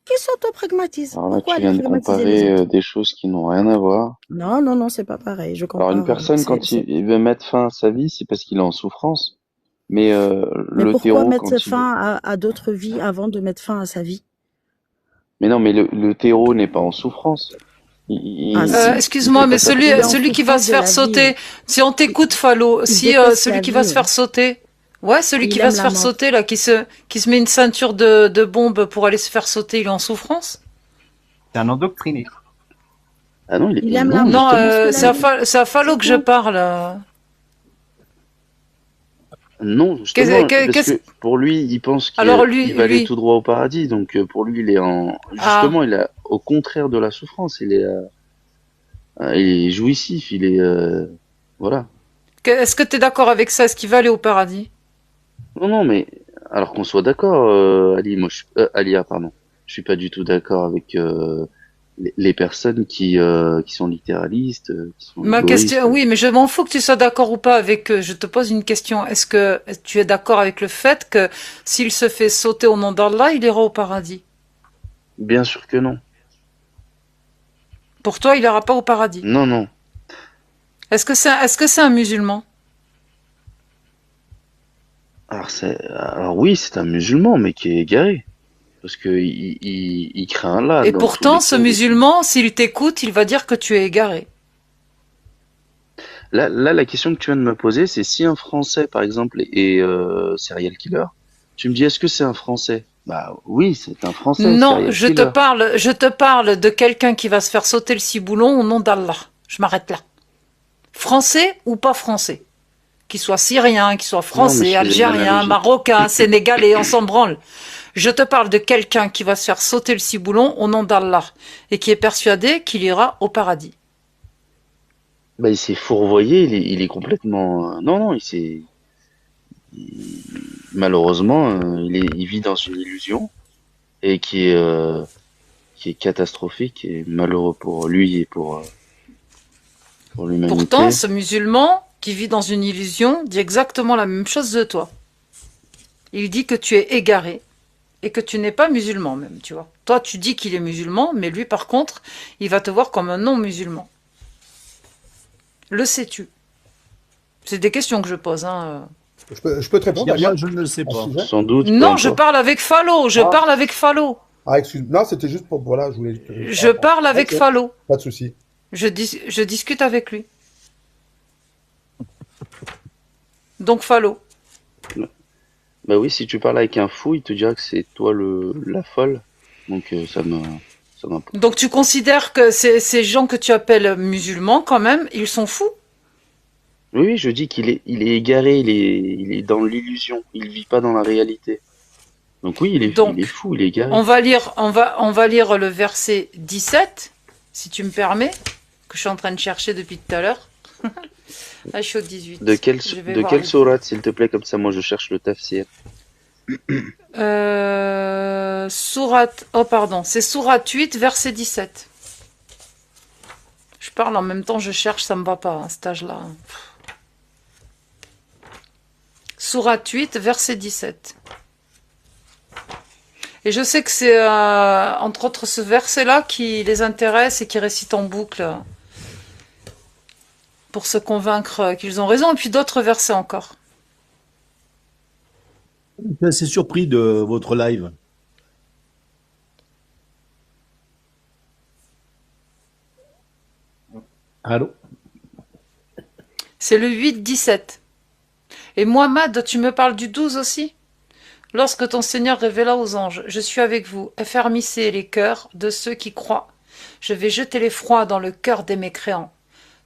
Qui s'auto-pragmatise? alors là, Pourquoi tu aller viens de pragmatiser les comparer autres? des choses qui n'ont rien à voir. Non, c'est pas pareil. Je Alors une compare. personne, quand il veut mettre fin à sa vie, c'est parce qu'il est en souffrance. Mais Mais le pourquoi terreau, mettre quand il... fin à d'autres vies avant de mettre fin à sa vie? Mais non, mais le terreau n'est pas en souffrance. Ah, si. Excuse-moi, mais celui qui va se faire sauter, si on t'écoute, Fallo, si celui qui va se faire sauter, ouais, celui qui va se faire sauter là, qui se met une ceinture de bombe pour aller se faire sauter, il est en souffrance? C'est un endoctriné. Ah non, Il aime la Non, mort. c'est à Fallo que je parle. Non, justement, parce qu'est-ce- que pour lui, il pense Alors, qu'il va aller lui. tout droit au paradis. Donc pour lui, il est en... Justement, il est au contraire de la souffrance. Il est jouissif. Il est... Voilà. Est-ce que tu es d'accord avec ça? Est-ce qu'il va aller au paradis? Non, mais... Alors qu'on soit d'accord, Ali, Alia, pardon. Je suis pas du tout d'accord avec les personnes qui sont littéralistes, qui sont Ma égoïstes. question, oui, mais je m'en fous que tu sois d'accord ou pas avec eux. Je te pose une question. Est-ce que tu es d'accord avec le fait que s'il se fait sauter au nom d'Allah, il ira au paradis? Bien sûr que non. Pour toi, il ira pas au paradis. Non, non. Est-ce que c'est un musulman? Alors oui, c'est un musulman, mais qui est égaré. Parce que il craint Allah. Et dans pourtant, tous ce les cas. musulman, s'il t'écoute, il va dire que tu es égaré. Là, la question que tu viens de me poser, c'est si un Français, par exemple, est serial killer, tu me dis, est-ce que c'est un Français? Bah oui, c'est un Français, Non, serial je te parle de quelqu'un qui va se faire sauter le ciboulon au nom d'Allah. Je m'arrête là. Français ou pas français? Qu'il soit syrien, qu'il soit Non, mais français, je faisais une algérien, analogie. marocain, sénégalais, on s'en branle. Je te parle de quelqu'un qui va se faire sauter le ciboulon au nom d'Allah et qui est persuadé qu'il ira au paradis. Bah, il s'est fourvoyé, il est complètement. Non, non, malheureusement, il vit dans une illusion et qui est catastrophique et malheureux pour lui et pour l'humanité. Pourtant, ce musulman qui vit dans une illusion dit exactement la même chose de toi. Il dit que tu es égaré et que tu n'es pas musulman même, tu vois. Toi, tu dis qu'il est musulman, mais lui, par contre, il va te voir comme un non-musulman. Le sais-tu? C'est des questions que je pose, hein. Je peux te répondre, Moi, Daniel, je ne le sais à ce pas. sujet? Sans doute. peu Non, je importe. parle avec Fallot, je Ah. parle avec Fallot. Ah, excuse. Non, c'était juste pour. Voilà, je voulais. Je parle avec Ok, Fallot. pas de souci. Je discute avec lui. Donc Fallot. Bah oui, si tu parles avec un fou, il te dira que c'est toi la folle. Donc ça m'a. Donc tu considères que ces gens que tu appelles musulmans, quand même, ils sont fous? Oui, oui, je dis il est égaré, il est dans l'illusion, il vit pas dans la réalité. Donc oui, il est fou, il est égaré. On va lire le verset 17, si tu me permets, que je suis en train de chercher depuis tout à l'heure. Ah, je suis au 18. De quelle Je vais voir les- sourate, s'il te plaît, comme ça moi je cherche le tafsir. Sourate, oh pardon, c'est sourate 8, verset 17. Je parle en même temps, je cherche, ça me va pas, à cet âge-là. Sourate 8, verset 17. Et je sais que c'est, entre autres, ce verset-là qui les intéresse et qui récite en boucle pour se convaincre qu'ils ont raison, et puis d'autres versets encore. Je suis assez surpris de votre live. Allô? C'est le 8-17. Et Muhammad, tu me parles du 12 aussi? Lorsque ton Seigneur révéla aux anges, je suis avec vous, affermissez les cœurs de ceux qui croient. Je vais jeter l'effroi dans le cœur des mécréants.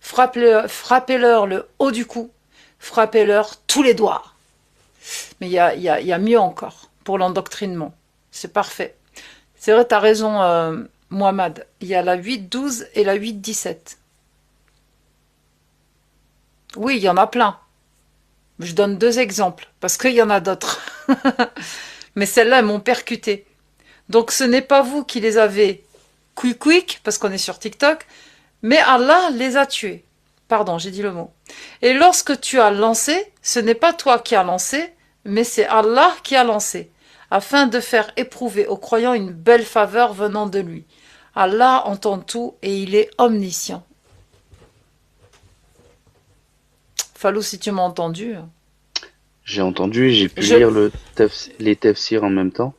Frappez-leur le haut du cou, frappez-leur tous les doigts. Mais il y a mieux encore pour l'endoctrinement. C'est parfait. C'est vrai, tu as raison, Muhammad. Il y a la 8-12 et la 8-17. Oui, il y en a plein. Je donne 2 exemples, parce qu'il y en a d'autres. Mais celles-là, elles m'ont percuté. Donc ce n'est pas vous qui les avez quick, parce qu'on est sur TikTok, mais Allah les a tués. Pardon, j'ai dit le mot. Et lorsque tu as lancé, ce n'est pas toi qui as lancé, mais c'est Allah qui a lancé, afin de faire éprouver aux croyants une belle faveur venant de lui. Allah entend tout et il est omniscient. Fallou, si tu m'as entendu. J'ai entendu et j'ai pu Je- lire les tafsirs en même temps.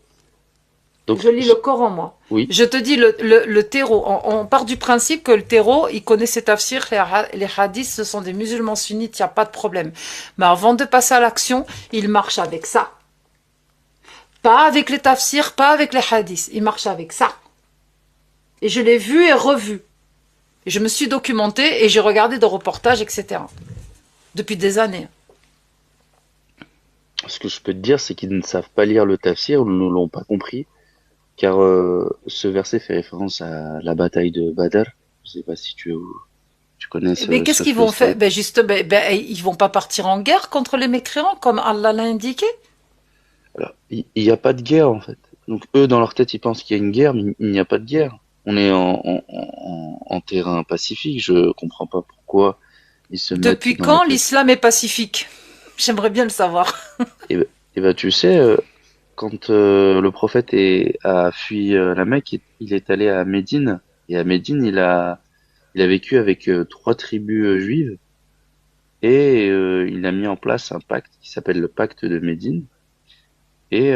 Donc, Je lis le Coran, moi. Oui. Je te dis, le terreau, on part du principe que le terreau, il connaît ses tafsirs, les hadiths, ce sont des musulmans sunnites, il n'y a pas de problème. Mais avant de passer à l'action, il marche avec ça. Pas avec les tafsirs, pas avec les hadiths, il marche avec ça. Et je l'ai vu et revu. Et je me suis documentée et j'ai regardé des reportages, etc. Depuis des années. Ce que je peux te dire, c'est qu'ils ne savent pas lire le tafsir ou ne l'ont pas compris, car ce verset fait référence à la bataille de Badr. Je sais pas si tu connais ce. Mais qu'est-ce qu'ils vont faire? Ben juste, ils vont pas partir en guerre contre les mécréants, comme Allah l'a indiqué. Alors, il n'y a pas de guerre en fait. Donc eux, dans leur tête, ils pensent qu'il y a une guerre, mais il n'y a pas de guerre. on est en terrain pacifique. Je comprends pas pourquoi ils se mettent Depuis dans la quand tête. l'islam est pacifique? J'aimerais bien le savoir. Et bah, tu sais, quand le prophète a fui la Mecque, il est allé à Médine. Et à Médine, il a vécu avec 3 tribus juives. Et il a mis en place un pacte qui s'appelle le pacte de Médine. Et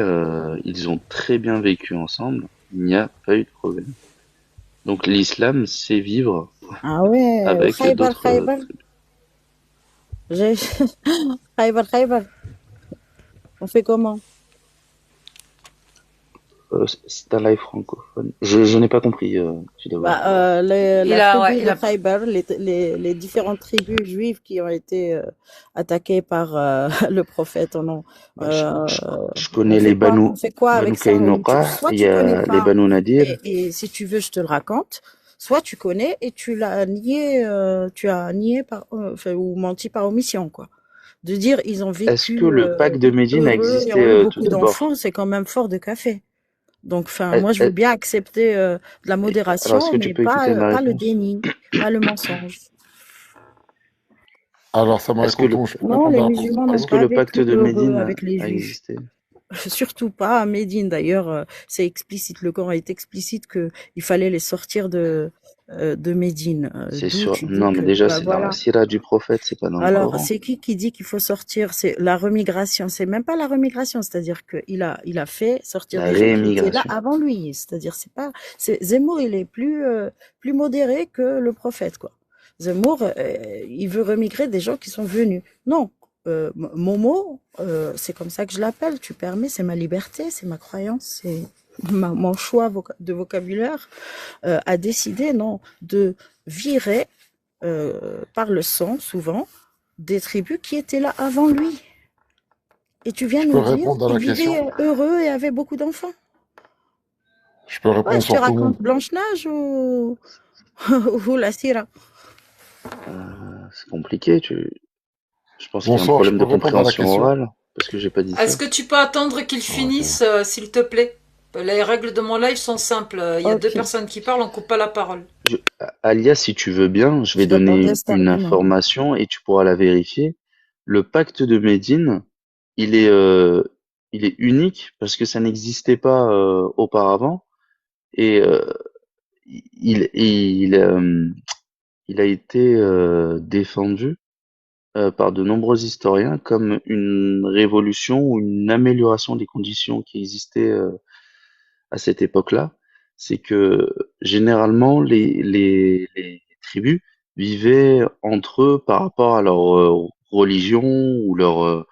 ils ont très bien vécu ensemble. Il n'y a pas eu de problème. Donc l'islam, c'est vivre Ah ouais, avec Khaybar, d'autres Khaybar. J'ai... Khaybar, Khaybar. On fait comment? c'est un live francophone. Je n'ai pas compris, tout d'abord. Bah, la Il a, ouais, tribu il de a. Khaybar, les différentes tribus juives qui ont été attaquées par le prophète, Bah, je on connais les fait quoi? Banu, On fait quoi Banu avec ça? Kaynuqa, Soit il tu y connais a les pas, Banu Nadir. et si tu veux, je te le raconte. Soit tu connais et tu as nié enfin, ou menti par omission, quoi. De dire ils ont Est-ce que vécu le pacte de Médine a heureux et existé ont eu tout beaucoup d'abord? d'enfants, c'est quand même fort de café. Donc, enfin, Est- moi, je veux est- bien accepter de la Alors, est-ce modération, que tu mais peux écouter ma pas le réponse? déni, pas le mensonge. Alors, ça Est-ce que le, je peux Non, les répondre à musulmans n'ont est-ce que pas le pacte vécu de heureux Médine avec les a juifs. existé? Surtout pas à Médine. D'ailleurs, c'est explicite. Le Coran est explicite que il fallait les sortir de Médine. C'est D'où sûr. tu dis Non, mais que, déjà, bah c'est dans la voilà. sira du prophète, c'est pas dans le Alors, Coran. c'est qui dit qu'il faut sortir? C'est la remigration. C'est même pas la remigration. C'est-à-dire il a fait sortir La des gens qui étaient là réémigration. avant lui. C'est-à-dire, Zemmour, il est plus modéré que le prophète, quoi. Zemmour, il veut remigrer des gens qui sont venus. Non. Momo, c'est comme ça que je l'appelle. Tu permets, c'est ma liberté, c'est ma croyance, c'est mon choix de vocabulaire, a décidé, non, de virer par le sang, souvent, des tribus qui étaient là avant lui. Et tu viens Je peux nous dire répondre à qu'ils la question? vivaient heureux et avaient beaucoup d'enfants. Je peux Ouais, répondre je te sur tout le monde. raconte Blanche-Neige ou, ou la Syrah. C'est compliqué. Je pense qu'il y a un Bonsoir, je problème peux de répondre à la compréhension question? orale parce que j'ai pas dit Est-ce ça. que tu peux attendre qu'il finisse, s'il te plaît? Les règles de mon live sont simples. Il y a deux Ok. personnes qui parlent, on coupe pas la parole. Alia, si tu veux bien, je vais Je t'attendais donner cet une argument. information et tu pourras la vérifier. Le pacte de Médine, il est unique parce que ça n'existait pas auparavant et il a été défendu par de nombreux historiens comme une révolution ou une amélioration des conditions qui existaient à cette époque-là. C'est que généralement les tribus vivaient entre eux par rapport à leur religion ou leur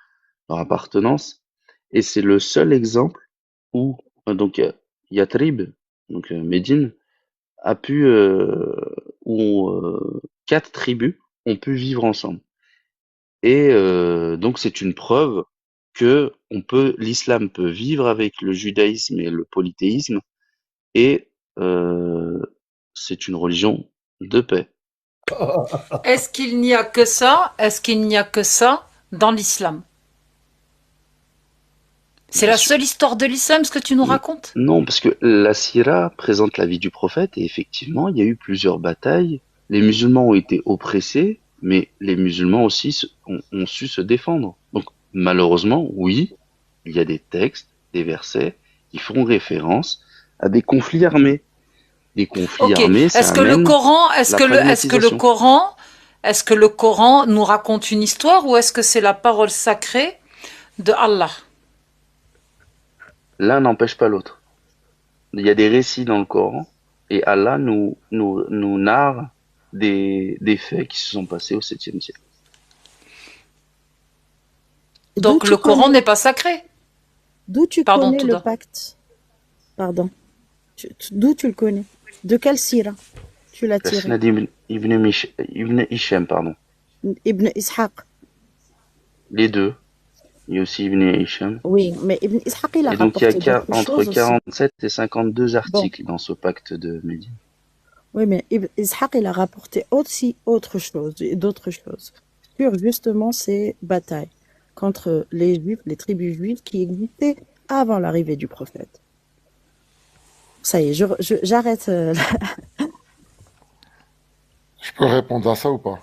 appartenance. Et c'est le seul exemple où donc Yatrib, donc Médine, a pu où 4 tribus ont pu vivre ensemble. Et donc c'est une preuve que l'islam peut vivre avec le judaïsme et le polythéisme, et c'est une religion de paix. Est-ce qu'il n'y a que ça? Est-ce qu'il n'y a que ça dans l'islam? C'est Bien la sûr. seule histoire de l'islam, ce que tu nous racontes? Non, parce que la Sira présente la vie du prophète et effectivement, il y a eu plusieurs batailles. Les musulmans ont été oppressés, mais les musulmans aussi ont su se défendre. Donc malheureusement, oui, il y a des textes, des versets qui font référence à des conflits armés. Des conflits Ok. armés, ça Est-ce que le amène Coran, la pragmatisation. est-ce que le Coran nous raconte une histoire ou est-ce que c'est la parole sacrée de Allah? L'un n'empêche pas l'autre. Il y a des récits dans le Coran et Allah nous narre des faits qui se sont passés au 7e siècle. Donc le Coran n'est pas sacré. D'où tu Pardon, connais le Touda. pacte? Pardon. D'où tu le connais? De quelle sira tu l'as La tiré? Sina Ibn Hisham, pardon. Ibn Ishaq. Les deux. Il y a aussi Ibn Hisham. Oui, mais Ibn Ishaq, il a Et donc il y rapporté a d'autres entre choses aussi. 47 et 52 Bon. articles dans ce pacte de Médine. Oui, mais Ibn Ishaq, il a rapporté aussi d'autres choses sur justement ces batailles contre les Juifs, les tribus juives qui existaient avant l'arrivée du prophète. Ça y est, j'arrête. Je peux répondre à ça ou pas?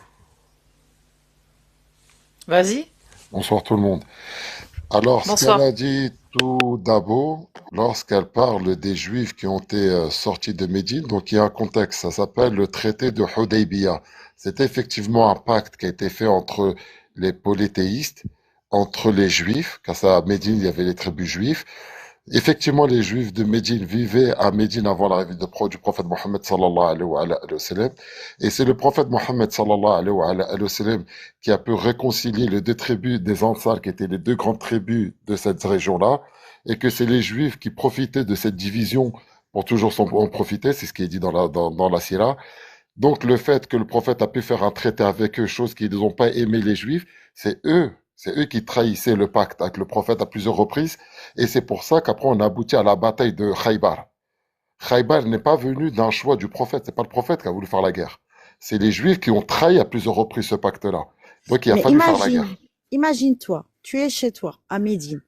Vas-y. Bonsoir tout le monde. Alors, ce Bonsoir. qu'elle a dit tout d'abord, lorsqu'elle parle des Juifs qui ont été sortis de Médine, donc il y a un contexte, ça s'appelle le traité de Hudaybiyah. C'était effectivement un pacte qui a été fait entre les polythéistes, entre les Juifs, car ça, à Médine, il y avait les tribus juives. Effectivement, les Juifs de Médine vivaient à Médine avant l'arrivée du prophète Mohammed sallallahu alayhi wa sallam. Et c'est le prophète Mohammed sallallahu alayhi wa sallam qui a pu réconcilier les deux tribus des Ansar, qui étaient les deux grandes tribus de cette région-là, et que c'est les Juifs qui profitaient de cette division pour toujours en profiter, c'est ce qui est dit dans la Sira. Donc le fait que le prophète a pu faire un traité avec eux, chose qu'ils n'ont pas aimé les Juifs, c'est eux qui trahissaient le pacte avec le prophète à plusieurs reprises, et c'est pour ça qu'après on a abouti à la bataille de Khaybar. Khaybar n'est pas venu d'un choix du prophète, c'est pas le prophète qui a voulu faire la guerre. C'est les Juifs qui ont trahi à plusieurs reprises ce pacte-là. Donc il a Mais fallu faire la guerre. imagine-toi, tu es chez toi, à Médine.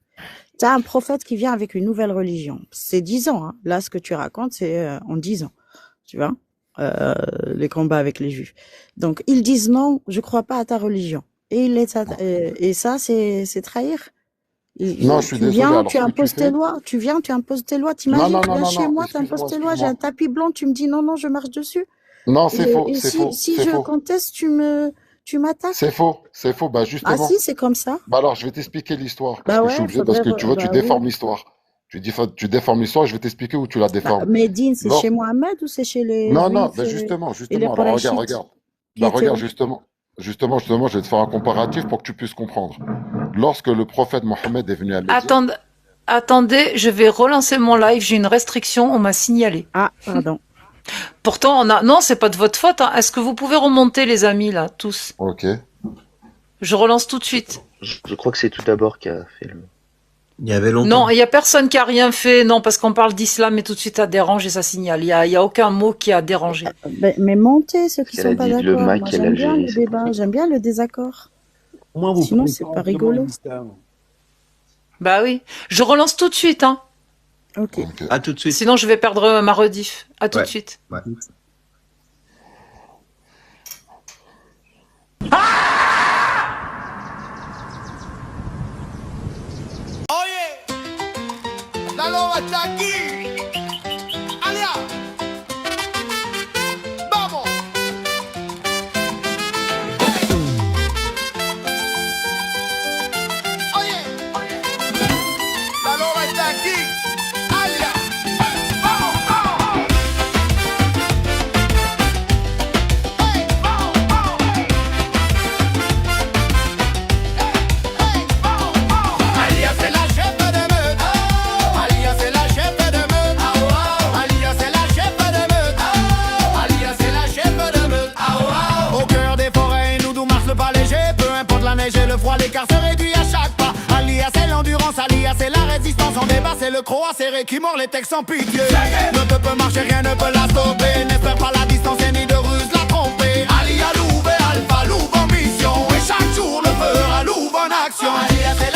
Tu as un prophète qui vient avec une nouvelle religion. C'est 10 ans. Hein. Là, ce que tu racontes, c'est en 10 ans. Tu vois les combats avec les Juifs. Donc, ils disent non, je crois pas à ta religion. Et ça, c'est trahir. Non, je suis Tu désolé. viens, Alors, tu ce que tu imposes tes fais... lois. Tu viens, tu imposes tes lois. Non, T'imagines, non, tu non, viens non, chez non, moi, tu imposes tes lois. J'ai un excuse-moi. tapis blanc, tu me dis non, non, je marche dessus. Non, c'est faux, Et c'est si, faux, si c'est je faux. conteste, tu m'attaques. C'est faux, c'est faux. Bah Ah justement. si, c'est comme ça. Bah alors, je vais t'expliquer l'histoire, parce Bah que je suis ouais, obligé, parce faudrait, que tu vois, tu bah oui. déformes l'histoire. Tu déformes l'histoire et je vais t'expliquer où tu la Bah, déformes. Médine, c'est Lors- chez Mohamed ou c'est chez les Non, non, Juifs bah et les justement. Alors regarde, Korachites regarde. qui Bah étaient regarde, où? justement, je vais te faire un comparatif pour que tu puisses comprendre. Lorsque le prophète Mohammed est venu à Médine, Attendez, je vais relancer mon live. J'ai une restriction, on m'a signalé. Ah, pardon. Pourtant, non, c'est pas de votre faute. Hein. Est-ce que vous pouvez remonter, les amis, là, tous? ok. Je relance tout de suite. Je crois que c'est tout d'abord qui a fait le. Il y avait longtemps. Non, il y a personne qui a rien fait. Non, parce qu'on parle d'islam et tout de suite ça dérange et ça signale. Il y a aucun mot qui a dérangé. Mais montez ceux qui Parce qu'elle sont a pas dit le d'accord. Mac Moi, et j'aime bien l'Algérie, le c'est débat, j'aime bien le désaccord. Au moins, vous Sinon, parlez c'est pas correctement rigolo. l'islam. Bah oui. Je relance tout de suite, hein. Ok. À tout de suite. Sinon, je vais perdre ma rediff. À tout de Ouais. suite. Ouais. La loba está aquí. Allá. Vamos. Oye. La loba está aquí. Allá. Vamos, vamos. Hey, vamos, vamos. Hey, vamos, vamos. Alia, c'est la chef de meute. Alia, c'est la chef de meute. Alia, c'est la chef de meute. Alia, c'est la chef de meute. Au cœur des forêts, nous d'où marche le pas léger. Peu importe la neige et le froid, l'écart se réduit à chaque pas. Alia, c'est l'endurance. Alia, c'est la résistance. En débat, c'est le croc serré qui mord les textes sans pitié. Ne peut marcher, rien ne peut la stopper. N'espère pas la distance et ni de ruse la tromper. Alia, louve, alpha, louve en mission. Et chaque jour, le feu à louve en action. Alia, c'est